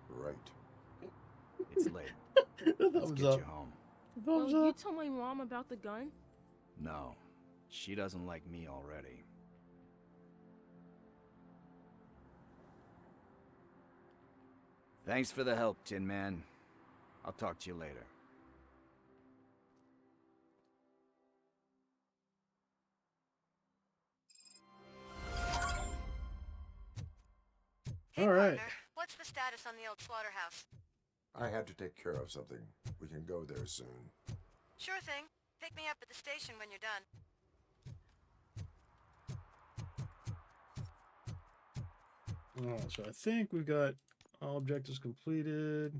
Right. It's late. Let's Thumbs get up. you home. Thumbs Will you up. tell my mom about the gun? No, she doesn't like me already. Thanks for the help, Tin Man. I'll talk to you later. Hey, All right. partner, what's the status on the old slaughterhouse? I had to take care of something. We can go there soon. Sure thing. Pick me up at the station when you're done. So I think we've got all objectives completed.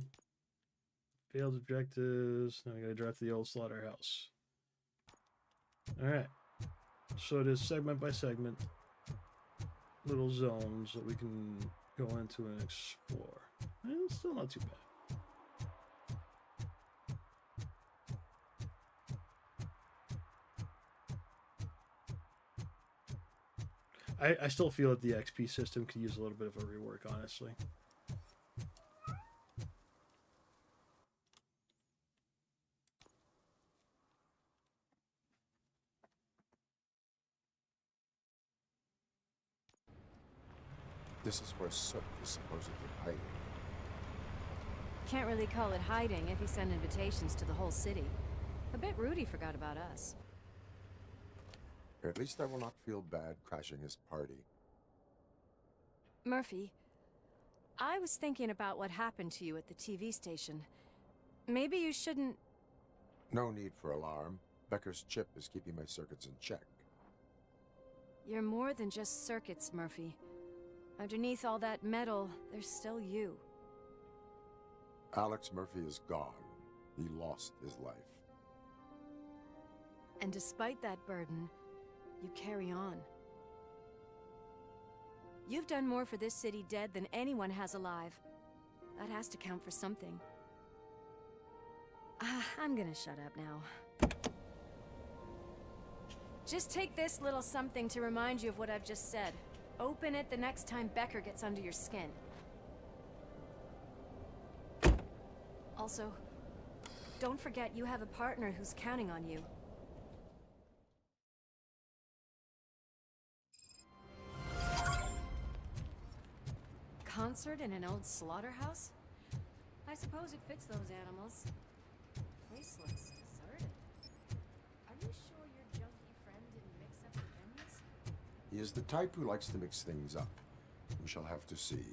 Failed objectives. Now we gotta drive to the old slaughterhouse. Alright. So it is segment by segment. Little zones that we can go into and explore. And it's still not too bad. I still feel that the XP system could use a little bit of a rework, honestly. This is where Soot is supposedly hiding. Can't really call it hiding if you send invitations to the whole city. I bet Rudy forgot about us. At least I will not feel bad crashing his party. Murphy, I was thinking about what happened to you at the TV station. Maybe you shouldn't... No need for alarm. Becker's chip is keeping my circuits in check. You're more than just circuits, Murphy. Underneath all that metal, there's still you. Alex Murphy is gone. He lost his life. And despite that burden, you carry on. You've done more for this city dead than anyone has alive. That has to count for something. I'm gonna shut up now. Just take this little something to remind you of what I've just said. Open it the next time Becker gets under your skin. Also, don't forget you have a partner who's counting on you. Concert in an old slaughterhouse? I suppose it fits those animals. Place looks deserted. Are you sure your junkie friend didn't mix up the venues? He is the type who likes to mix things up. We shall have to see.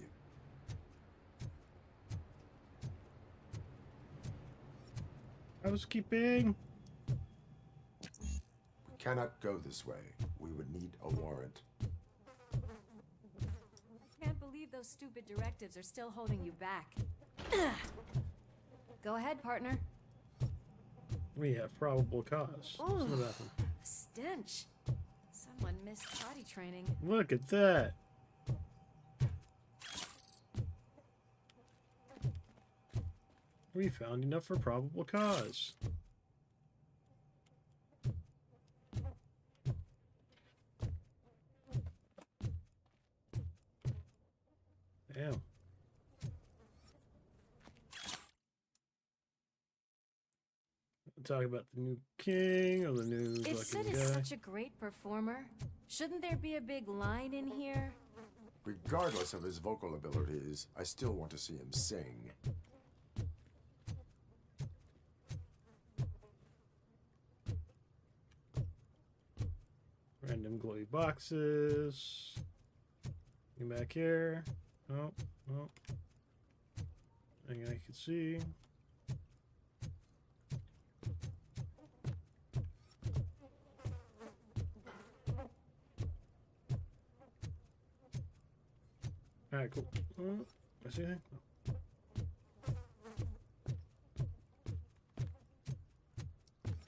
Housekeeping. We cannot go this way. We would need a warrant. Can't believe those stupid directives are still holding you back. Go ahead, partner. We have probable cause. Ooh, What's the bathroom? a stench. Someone missed potty training. Look at that. We found enough for probable cause. Damn. Talk about the new king or the new If Sid fucking is guy. such a great performer, shouldn't there be a big line in here? Regardless of his vocal abilities, I still want to see him sing. Random glowy boxes. Get back here. Oh, oh. Thing I can see. Alright, cool. I see anything? No.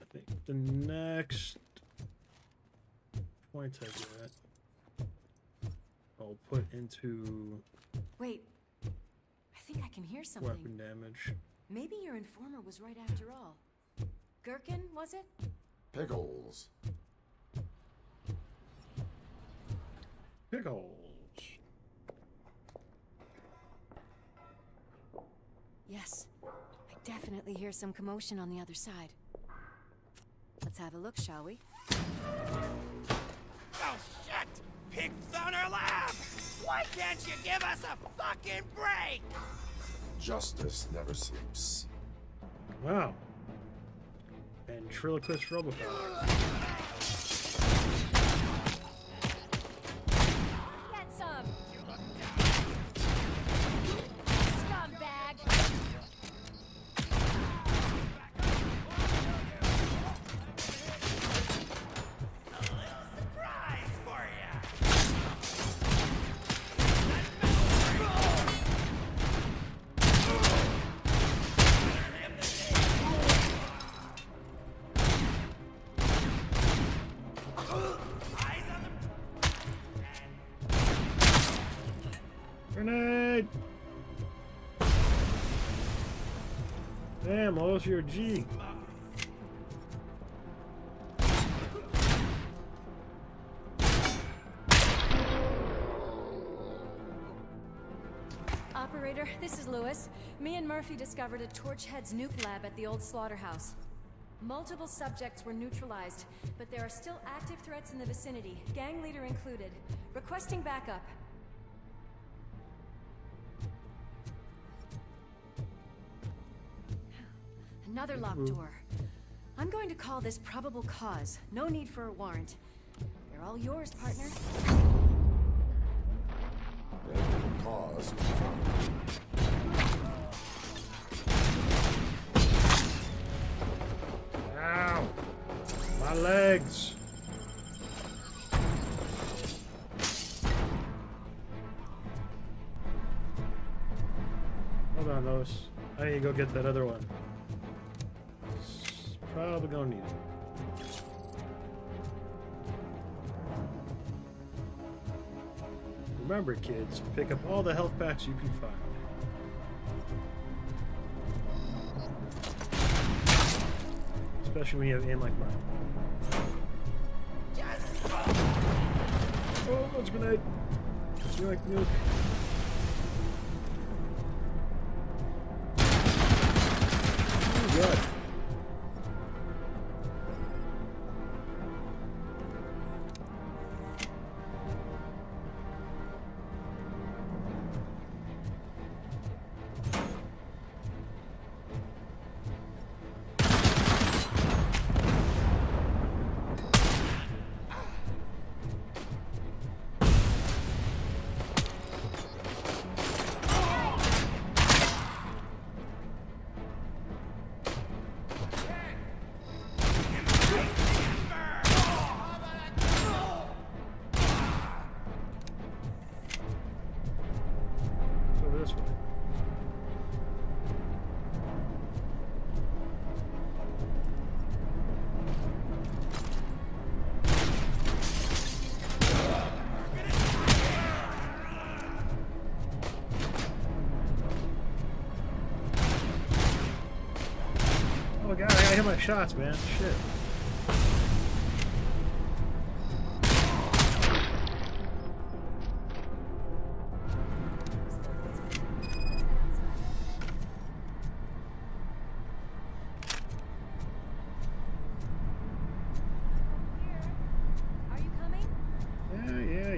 I think the next point I get, I'll put into Wait, I think I can hear something. weapon damage. Maybe your informer was right after all. Gherkin, was it? Pickles. Pickles. Yes, I definitely hear some commotion on the other side. Let's have a look, shall we? Oh, shit! Pig Thunder Lab! Why can't you give us a fucking break? Justice never sleeps. Wow. Ventriloquist Robocop. Get some! Scumbag! Surprise for ya! Grenade! Damn, lowest your G. Operator, this is Lewis. Me and Murphy discovered a Torchhead's nuke lab at the old slaughterhouse. Multiple subjects were neutralized, but there are still active threats in the vicinity, gang leader included. Requesting backup. Another locked door. I'm going to call this probable cause. No need for a warrant. They're all yours, partner. Cause. Ow! My legs! Hold on, Lois. I need to go get that other one. Probably gonna need it. Remember, kids, pick up all the health packs you can find. Especially when you have aim like mine. Oh, it's a grenade. You like nuke. Oh, God. This way. Oh god, I gotta hit my shots, man. Shit.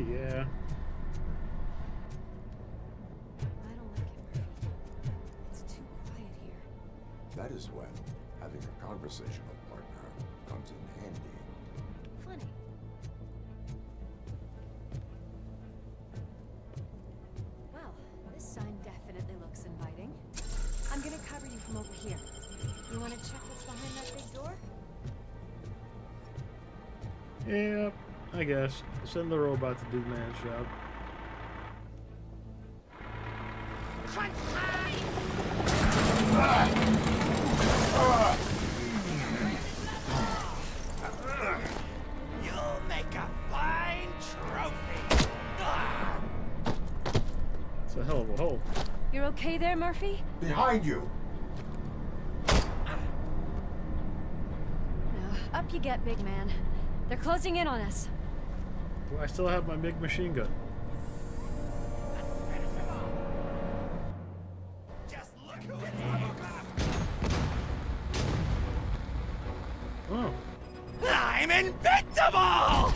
Yeah. I don't like it, Murphy. It's too quiet here. That is when having a conversational partner comes in handy. Funny. Well, this sign definitely looks inviting. I'm gonna cover you from over here. You wanna check what's behind that big door? Yeah, I guess. Send the robot to do man's job. Crunch time! You'll make a fine trophy. It's a hell of a hole. You're okay there, Murphy? Behind you! No, up you get, big man. They're closing in on us. Well, I still have my big machine gun. Just look who it's Robocop. Oh. I'm invincible!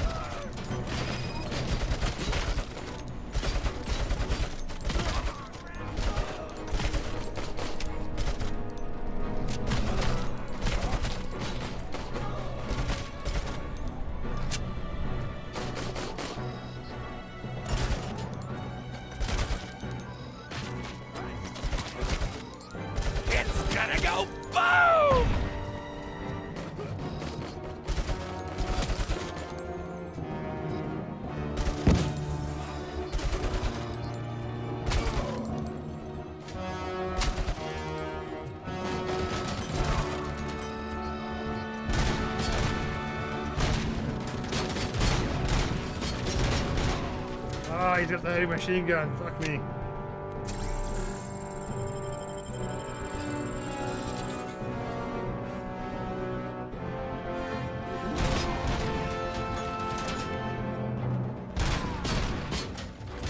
It's gonna go boom! Ah, he's got the heavy machine gun. Fuck me.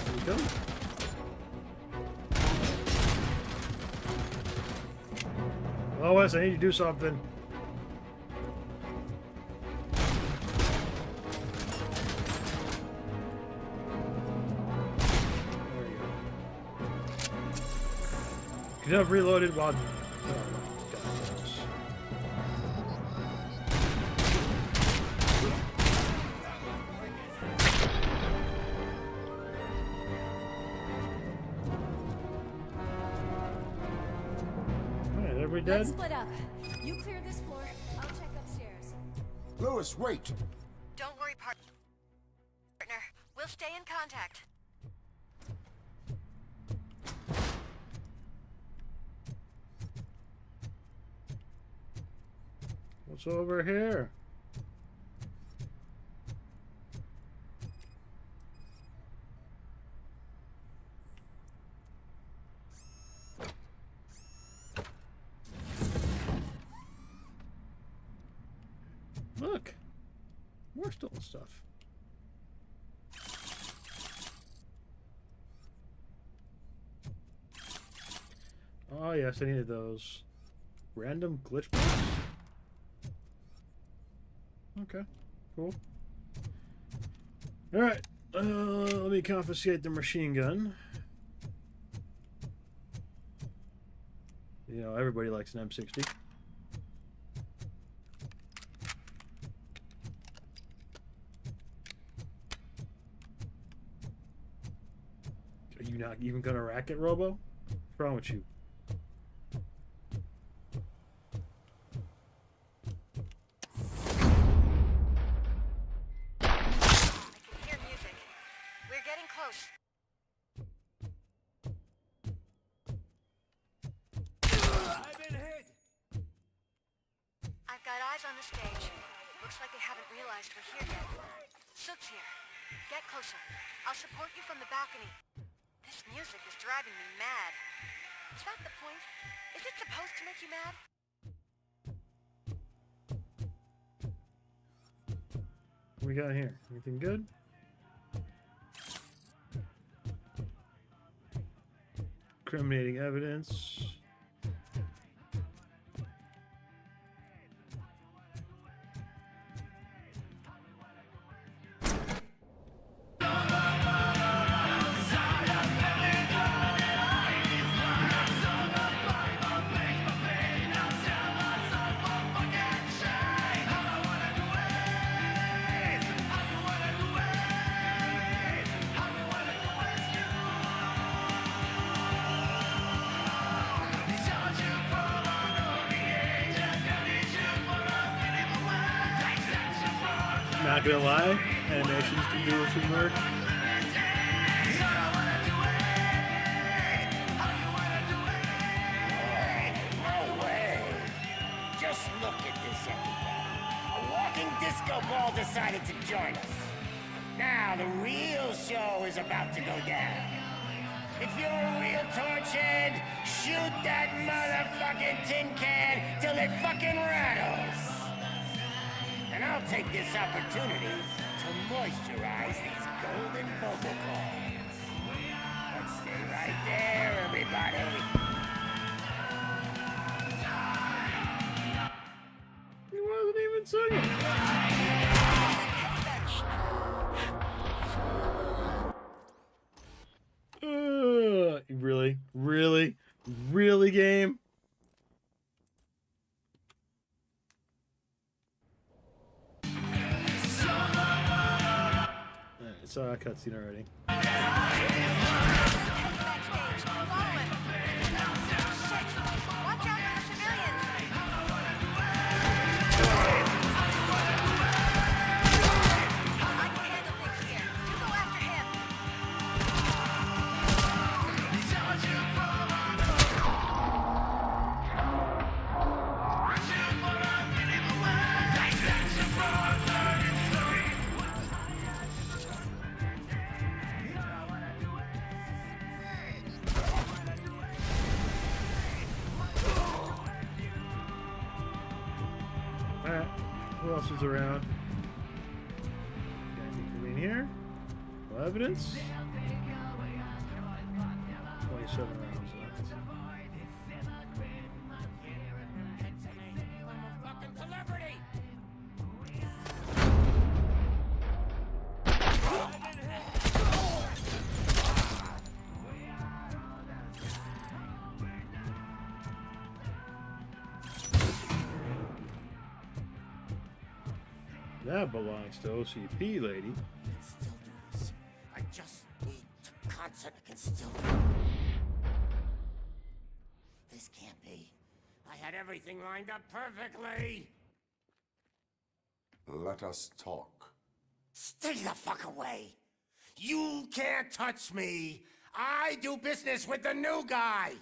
There we go. Oh, Wes, I need you to do something. Could you have reloaded while... Alright, everybody dead? Let's split up. You clear this floor. I'll check upstairs. Lewis, wait! Don't worry, partner. We'll stay in contact. What's over here? Look, more stolen stuff. Oh yes, I needed those. Random glitch blocks. Okay, cool. Alright, let me confiscate the machine gun. You know, everybody likes an M60. Are you not even gonna rack it, Robo? What's wrong with you? On the stage. Looks like they haven't realized we're here yet. Sook's here. Get closer. I'll support you from the balcony. This music is driving me mad. Is that the point? Is it supposed to make you mad? What we got here? Anything good? Incriminating evidence. Not gonna lie, animations can do with some work. No way! Just look at this, everybody. A walking disco ball decided to join us. Now the real show is about to go down. If you're a real torchhead, shoot that motherfucking tin can till it fucking rattles. And I'll take this opportunity to moisturize these golden vocal cords. Let's stay right there, everybody. He wasn't even singing. Really, game? Alright, saw a cutscene already. Alright, who else is around? Got anything for me in here? No evidence? 27 rounds left. That belongs to OCP, lady. I can still do this. I just need to concentrate. I can still. This can't be. I had everything lined up perfectly. Let us talk. Stay the fuck away. You can't touch me. I do business with the new guy.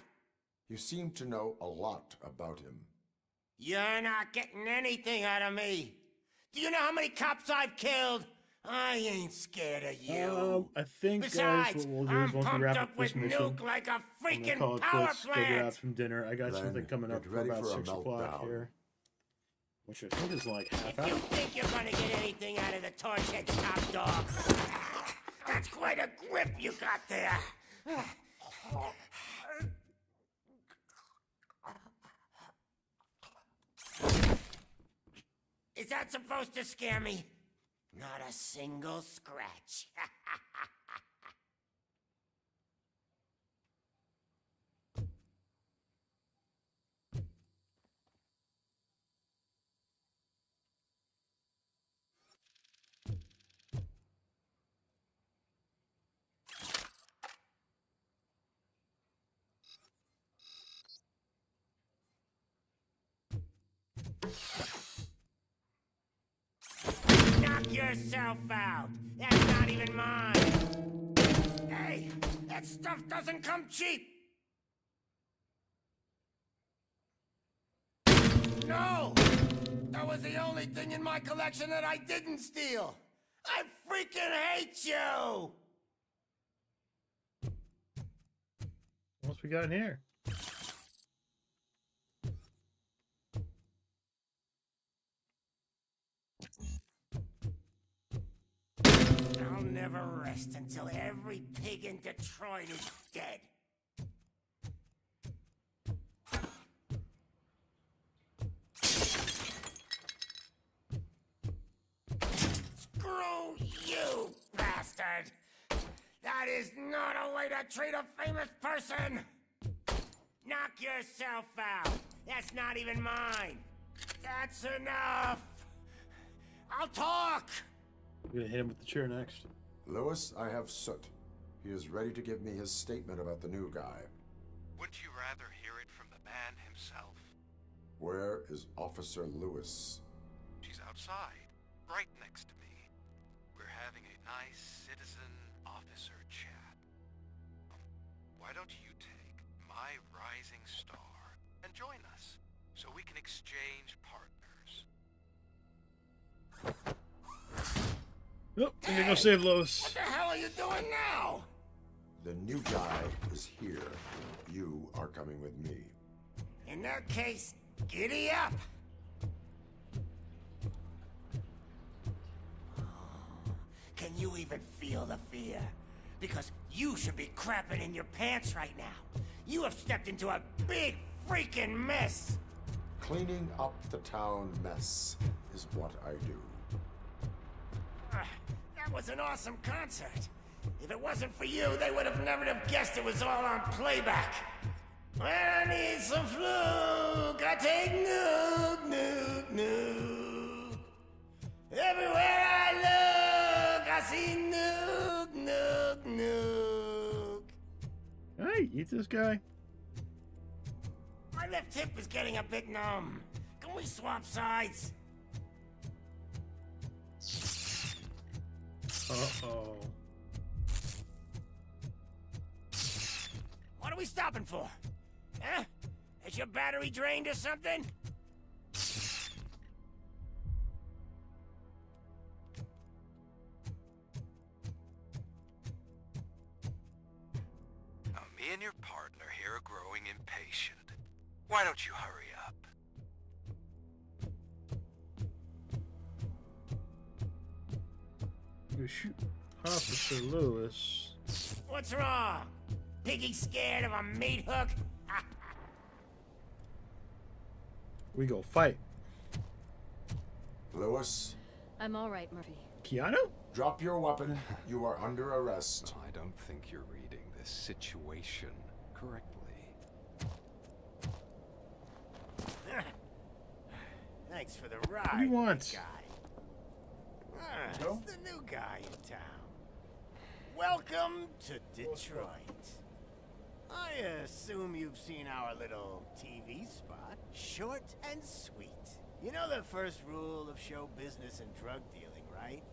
You seem to know a lot about him. You're not getting anything out of me. Do you know how many cops I've killed? I ain't scared of you. I think, Besides, guys, what we'll do is I'm once we pumped wrap up up this with mission, Nuke like a I'm gonna freaking call it power quits, go grab plant. some dinner. I got Then something coming up get for ready about for a 6 o'clock meltdown. here. Which I think is like half If you hour. think you're gonna get anything out of the Torchhead's top dog, that's quite a grip you got there. Is that supposed to scare me? Not a single scratch. Knock yourself out. That's not even mine. Hey, that stuff doesn't come cheap. No! That was the only thing in my collection that I didn't steal. I freaking hate you! What's we got in here? I'll never rest until every pig in Detroit is dead. Screw you, bastard! That is not a way to treat a famous person! Knock yourself out. That's not even mine. That's enough. I'll talk. We're gonna hit him with the chair next. Lewis, I have Soot. He is ready to give me his statement about the new guy. Wouldn't you rather hear it from the man himself? Where is Officer Lewis? She's outside, right next to me. We're having a nice citizen-officer chat. Why don't you take my rising star and join us, so we can exchange partners? Nope, I'm gonna go save Lois. What the hell are you doing now? The new guy is here. You are coming with me. In that case, giddy up. Can you even feel the fear? Because you should be crapping in your pants right now. You have stepped into a big freaking mess. Cleaning up the town mess is what I do. That was an awesome concert. If it wasn't for you, they would have never have guessed it was all on playback. When I need some fluke, I take Nuke, Nuke, Nuke. Everywhere I look, I see Nuke, Nuke, Nuke. Hey, eat this guy. My left hip is getting a bit numb. Can we swap sides? Uh-oh. What are we stopping for? Huh? Is your battery drained or something? Now, me and your partner here are growing impatient. Why don't you hurry up? You shoot Officer Lewis. What's wrong? Piggy scared of a meat hook? We go fight. Lewis? I'm all right, Murphy. Keanu? Drop your weapon. You are under arrest. I don't think you're reading this situation correctly. Thanks for the ride. What do you want? Guy. It's the new guy in town. Welcome to Detroit. I assume you've seen our little TV spot. Short and sweet. You know the first rule of show business and drug dealing, right?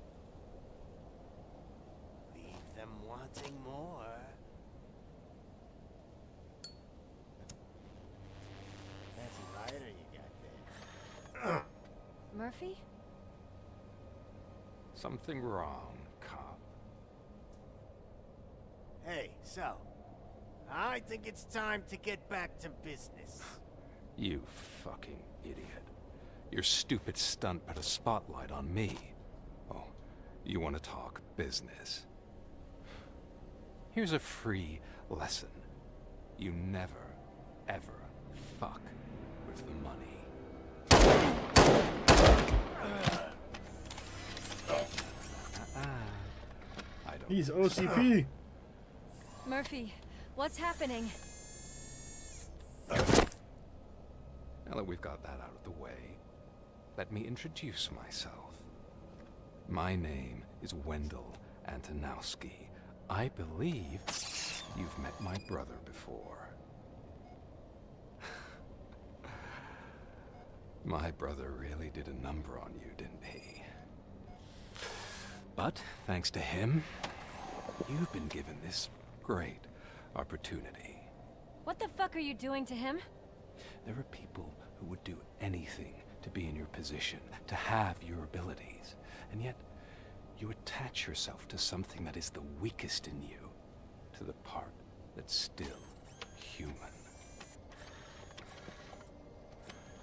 Leave them wanting more. Fancy rider you got there. Murphy? Something wrong, cop. Hey, so, I think it's time to get back to business. You fucking idiot. Your stupid stunt put a spotlight on me. Oh, you want to talk business? Here's a free lesson. You never, ever fuck with the money. I don't. He's OCP. Murphy, what's happening? Now that we've got that out of the way, let me introduce myself. My name is Wendell Antonowski. I believe you've met my brother before. My brother really did a number on you, didn't he? But thanks to him, you've been given this great opportunity. What the fuck are you doing to him? There are people who would do anything to be in your position, to have your abilities, and yet you attach yourself to something that is the weakest in you, to the part that's still human.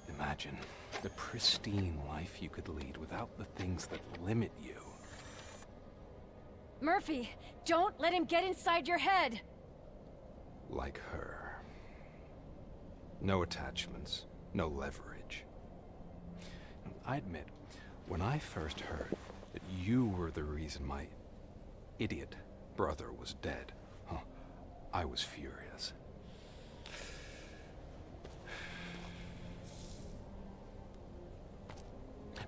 Imagine the pristine life you could lead without the things that limit you. Murphy, don't let him get inside your head! Like her. No attachments, no leverage. I admit, when I first heard that you were the reason my idiot brother was dead, I was furious.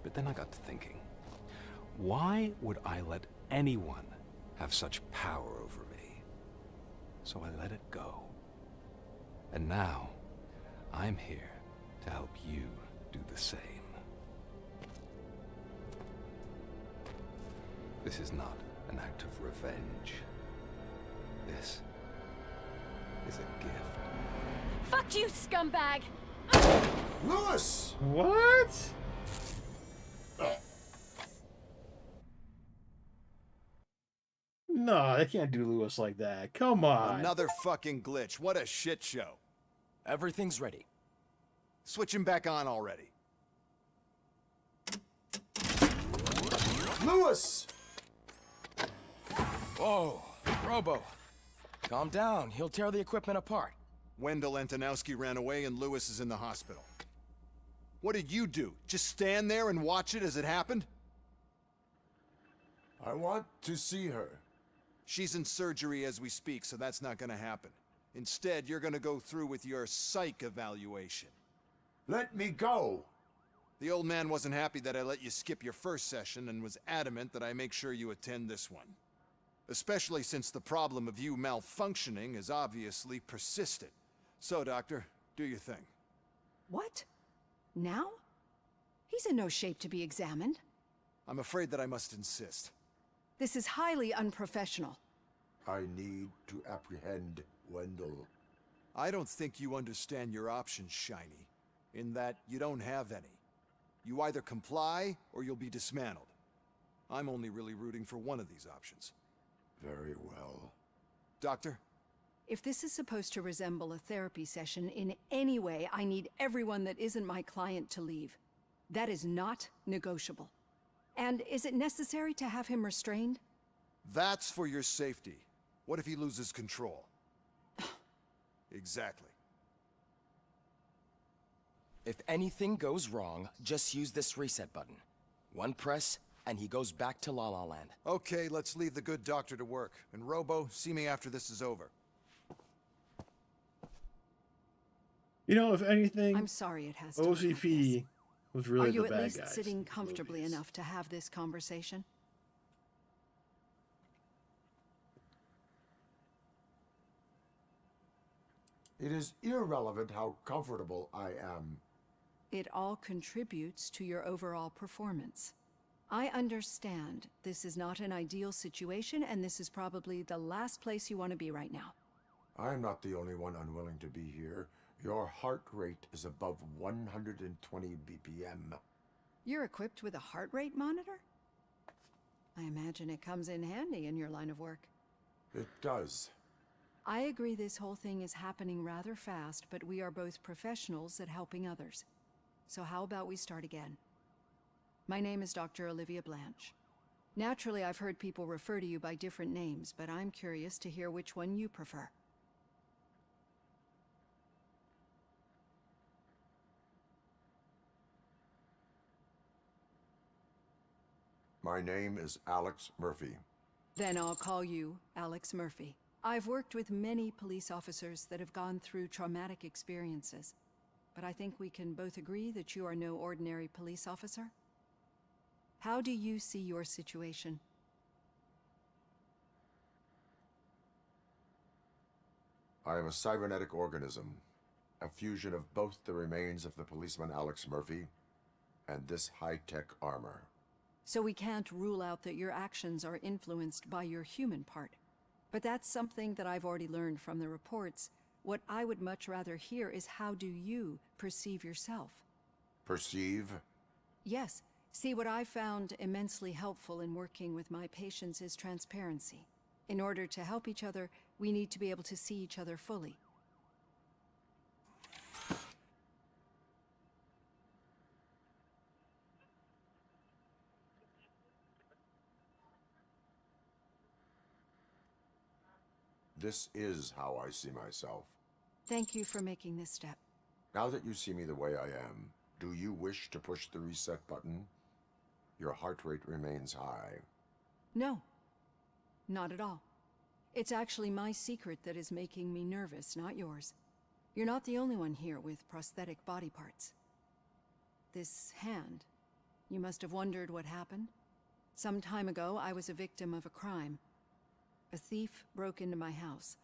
But then I got to thinking, why would I let anyone have such power over me? So I let it go. And now, I'm here to help you do the same. This is not an act of revenge. This is a gift. Fuck you, scumbag! Lewis! What? No, they can't do Lewis like that. Come on. Another fucking glitch. What a shit show. Everything's ready. Switch him back on already. Lewis! Whoa, Robo. Calm down. He'll tear the equipment apart. Wendell Antonowski ran away and Lewis is in the hospital. What did you do? Just stand there and watch it as it happened? I want to see her. She's in surgery as we speak, so that's not gonna happen. Instead, you're gonna go through with your psych evaluation. Let me go! The old man wasn't happy that I let you skip your first session and was adamant that I make sure you attend this one. Especially since the problem of you malfunctioning has obviously persisted. So, Doctor, do your thing. What? Now? He's in no shape to be examined. I'm afraid that I must insist. This is highly unprofessional. I need to apprehend Wendell. I don't think you understand your options, Shiny. In that you don't have any. You either comply or you'll be dismantled. I'm only really rooting for one of these options. Very well. Doctor? If this is supposed to resemble a therapy session in any way, I need everyone that isn't my client to leave. That is not negotiable. And is it necessary to have him restrained? That's for your safety. What if he loses control? Exactly. If anything goes wrong, just use this reset button. One press, and he goes back to La La Land. Okay, let's leave the good doctor to work. And Robo, see me after this is over. You know, if anything, I'm sorry it has to OCP Who's really Are you the at bad least guys sitting in the comfortably movies. enough to have this conversation? It is irrelevant how comfortable I am. It all contributes to your overall performance. I understand this is not an ideal situation, and this is probably the last place you want to be right now. I'm not the only one unwilling to be here. Your heart rate is above 120 BPM. You're equipped with a heart rate monitor? I imagine it comes in handy in your line of work. It does. I agree this whole thing is happening rather fast, but we are both professionals at helping others. So how about we start again? My name is Dr. Olivia Blanche. Naturally, I've heard people refer to you by different names, but I'm curious to hear which one you prefer. My name is Alex Murphy. Then I'll call you Alex Murphy. I've worked with many police officers that have gone through traumatic experiences, but I think we can both agree that you are no ordinary police officer. How do you see your situation? I am a cybernetic organism, a fusion of both the remains of the policeman Alex Murphy and this high-tech armor. So we can't rule out that your actions are influenced by your human part. But that's something that I've already learned from the reports. What I would much rather hear is how do you perceive yourself? Perceive? Yes. See, what I found immensely helpful in working with my patients is transparency. In order to help each other, we need to be able to see each other fully. This is how I see myself. Thank you for making this step. Now that you see me the way I am, do you wish to push the reset button? Your heart rate remains high. No, not at all. It's actually my secret that is making me nervous, not yours. You're not the only one here with prosthetic body parts. This hand, you must have wondered what happened. Some time ago, I was a victim of a crime. A thief broke into my house.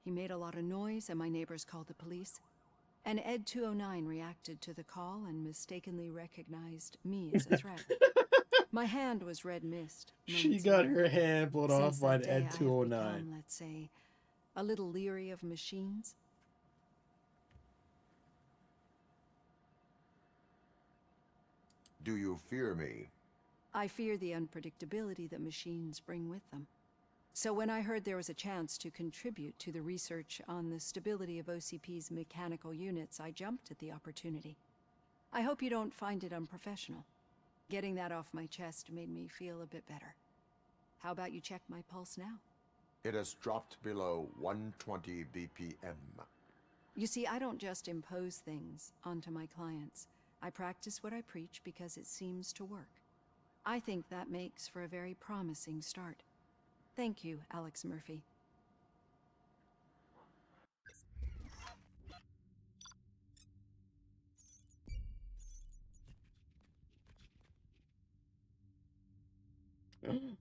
He made a lot of noise and my neighbors called the police. And Ed 209 reacted to the call and mistakenly recognized me as a threat. My hand was red mist. She got her hand pulled off by Since that Ed day, I have 209. become, let's say, a little leery of machines. Do you fear me? I fear the unpredictability that machines bring with them. So when I heard there was a chance to contribute to the research on the stability of OCP's mechanical units, I jumped at the opportunity. I hope you don't find it unprofessional. Getting that off my chest made me feel a bit better. How about you check my pulse now? It has dropped below 120 BPM. You see, I don't just impose things onto my clients. I practice what I preach because it seems to work. I think that makes for a very promising start. Thank you, Alex Murphy.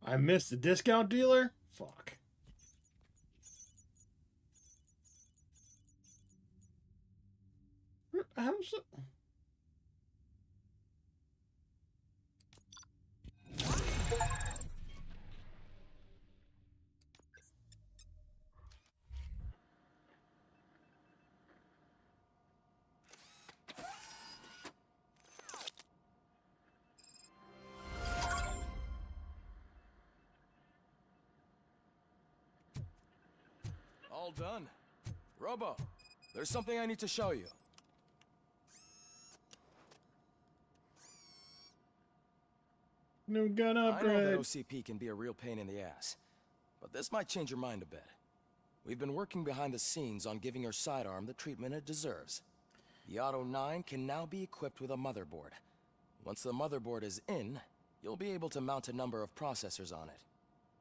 I missed the discount dealer? Fuck. How's it? All done. Robo, there's something I need to show you. New gun I know upgrade. that OCP can be a real pain in the ass, but this might change your mind a bit. We've been working behind the scenes on giving your sidearm the treatment it deserves. The Auto 9 can now be equipped with a motherboard. Once the motherboard is in, you'll be able to mount a number of processors on it.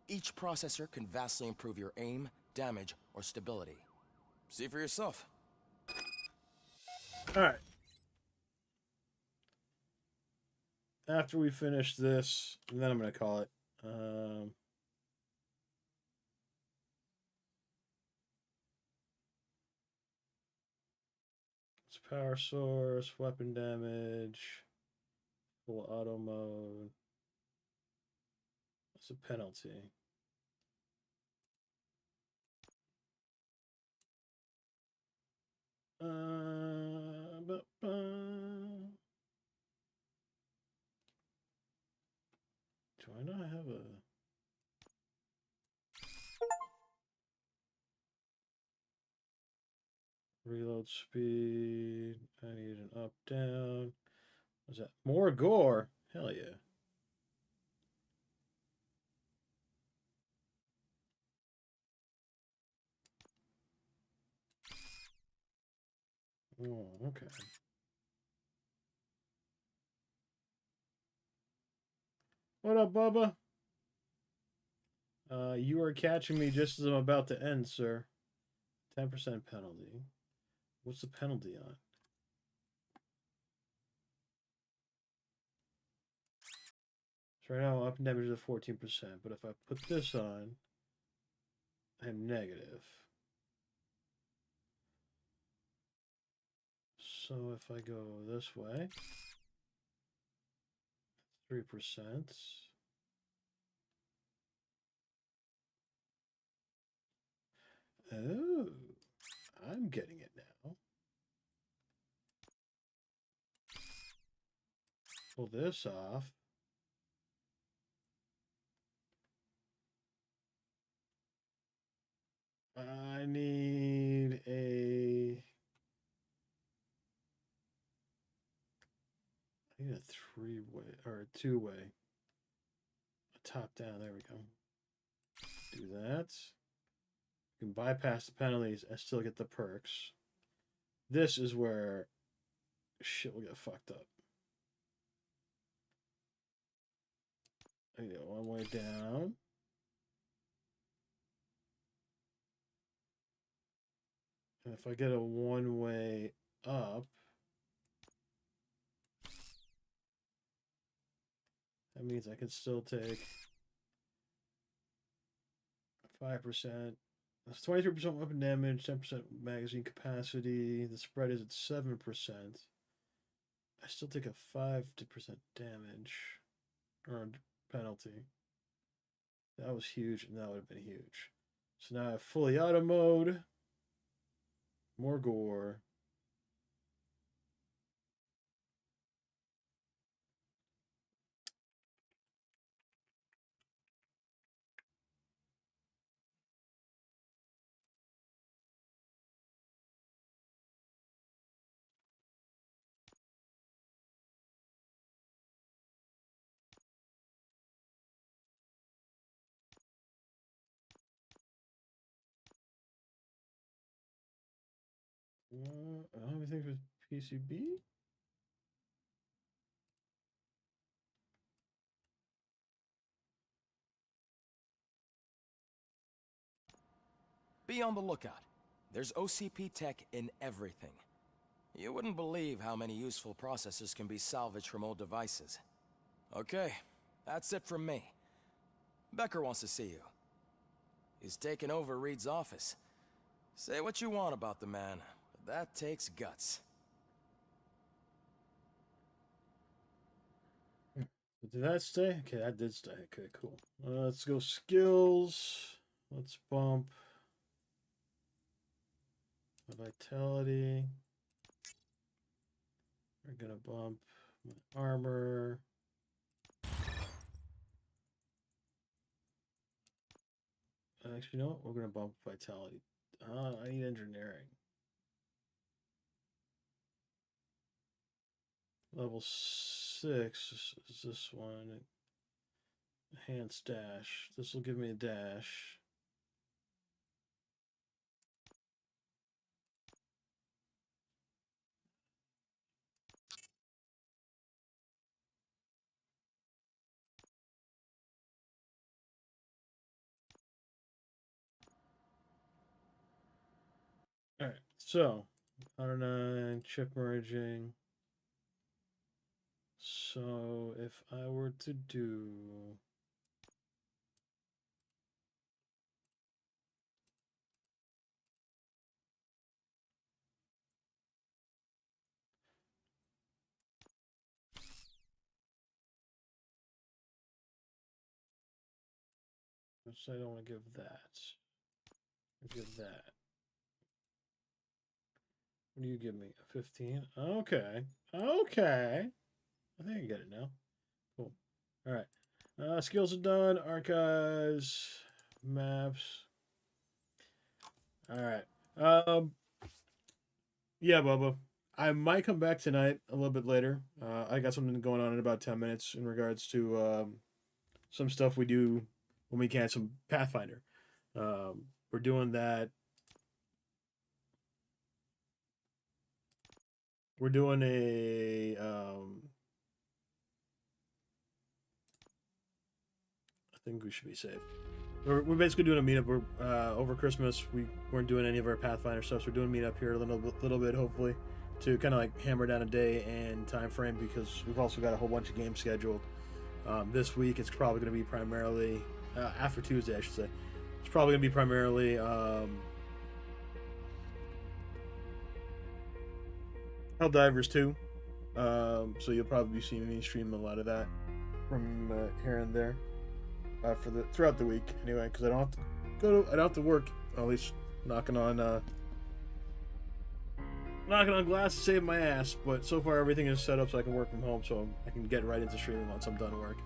Each processor can vastly improve your aim, damage, or stability. See for yourself. Alright. after we finish this, and then I'm going to call it. It's power source, weapon damage, full auto mode. What's the penalty? Do I not have a... Reload speed. I need an up down. What's that? More gore? Hell yeah. Oh, okay. What up, Bubba? You are catching me just as I'm about to end, sir. 10% penalty. What's the penalty on? So right now, up damage is 14%, but if I put this on, I'm negative. So if I go this way, 3%. Oh, I'm getting it now. Pull this off. I need a... I need a three-way, or a two-way. A top-down, there we go. Do that. You can bypass the penalties and still get the perks. This is where shit will get fucked up. I need it one way down. And if I get a one-way up, that means I can still take 5%. That's 23% weapon damage, 10% magazine capacity. The spread is at 7%. I still take a 5% damage or penalty. That was huge, and that would have been huge. So now I have fully auto mode. More gore. I don't have anything for PCB. Be on the lookout. There's OCP tech in everything. You wouldn't believe how many useful processors can be salvaged from old devices. Okay, that's it from me. Becker wants to see you. He's taken over Reed's office. Say what you want about the man, but that takes guts. Did that stay? Okay, that did stay. Okay, cool. Let's go skills. Let's bump vitality. We're gonna bump my armor. Actually, you know what? We're gonna bump vitality. I need engineering. Level 6 is this one. Enhanced dash. This will give me a dash. All right, so 109 chip merging, So if I were to do... So I don't want to give that. I'll give that. What do you give me? A 15? Okay. Okay. I think I get it now. Cool. All right. Skills are done. Archives. Maps. All right. Yeah, Bubba. I might come back tonight a little bit later. I got something going on in about 10 minutes in regards to some stuff we do when we can, some Pathfinder. We're doing that. We're doing a I think we should be safe. We're basically doing a meetup. We're over Christmas. We weren't doing any of our Pathfinder stuff, so we're doing a meetup here a little bit, hopefully, to kind of like hammer down a day and time frame, because we've also got a whole bunch of games scheduled. This week it's probably going to be primarily after Tuesday, I should say. It's probably going to be primarily Helldivers 2. So you'll probably be seeing me stream a lot of that from here and there throughout the week anyway, because I don't have to work, at least knocking on glass to save my ass. But so far everything is set up so I can work from home, so I can get right into streaming once I'm done work.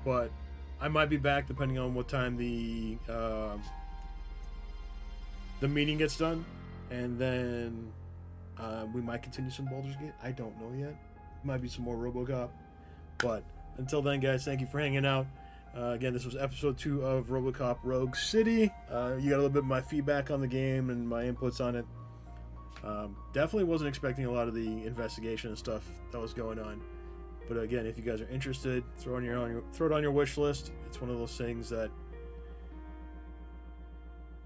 But I might be back depending on what time the meeting gets done, and then we might continue some Baldur's Gate. I don't know yet. Might be some more Robocop. But until then, guys, thank you for hanging out. Again, this was episode 2 of Robocop Rogue City. You got a little bit of my feedback on the game and my inputs on it. Definitely wasn't expecting a lot of the investigation and stuff that was going on. But again, if you guys are interested, throw it on your wish list. It's one of those things that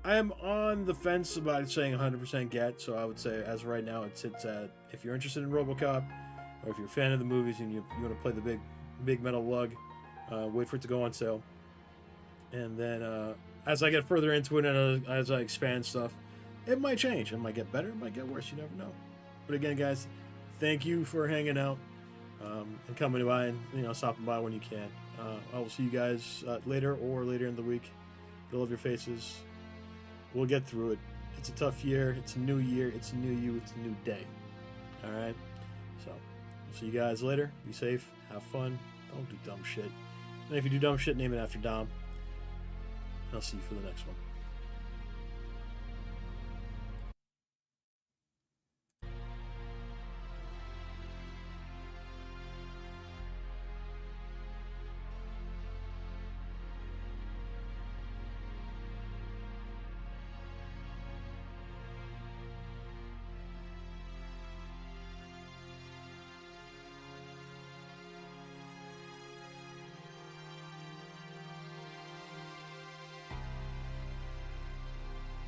I am on the fence about saying 100% get. So I would say, as of right now, it sits at, if you're interested in Robocop, or if you're a fan of the movies and you want to play the big metal lug, wait for it to go on sale. And then as I get further into it and as I expand stuff, it might change. It might get better. It might get worse. You never know. But again, guys, thank you for hanging out and coming by and stopping by when you can. I will see you guys later in the week. I love your faces. We'll get through it. It's a tough year. It's a new year. It's a new you. It's a new day. All right. So we'll see you guys later. Be safe. Have fun. Don't do dumb shit. And if you do dumb shit, name it after Dom. I'll see you for the next one.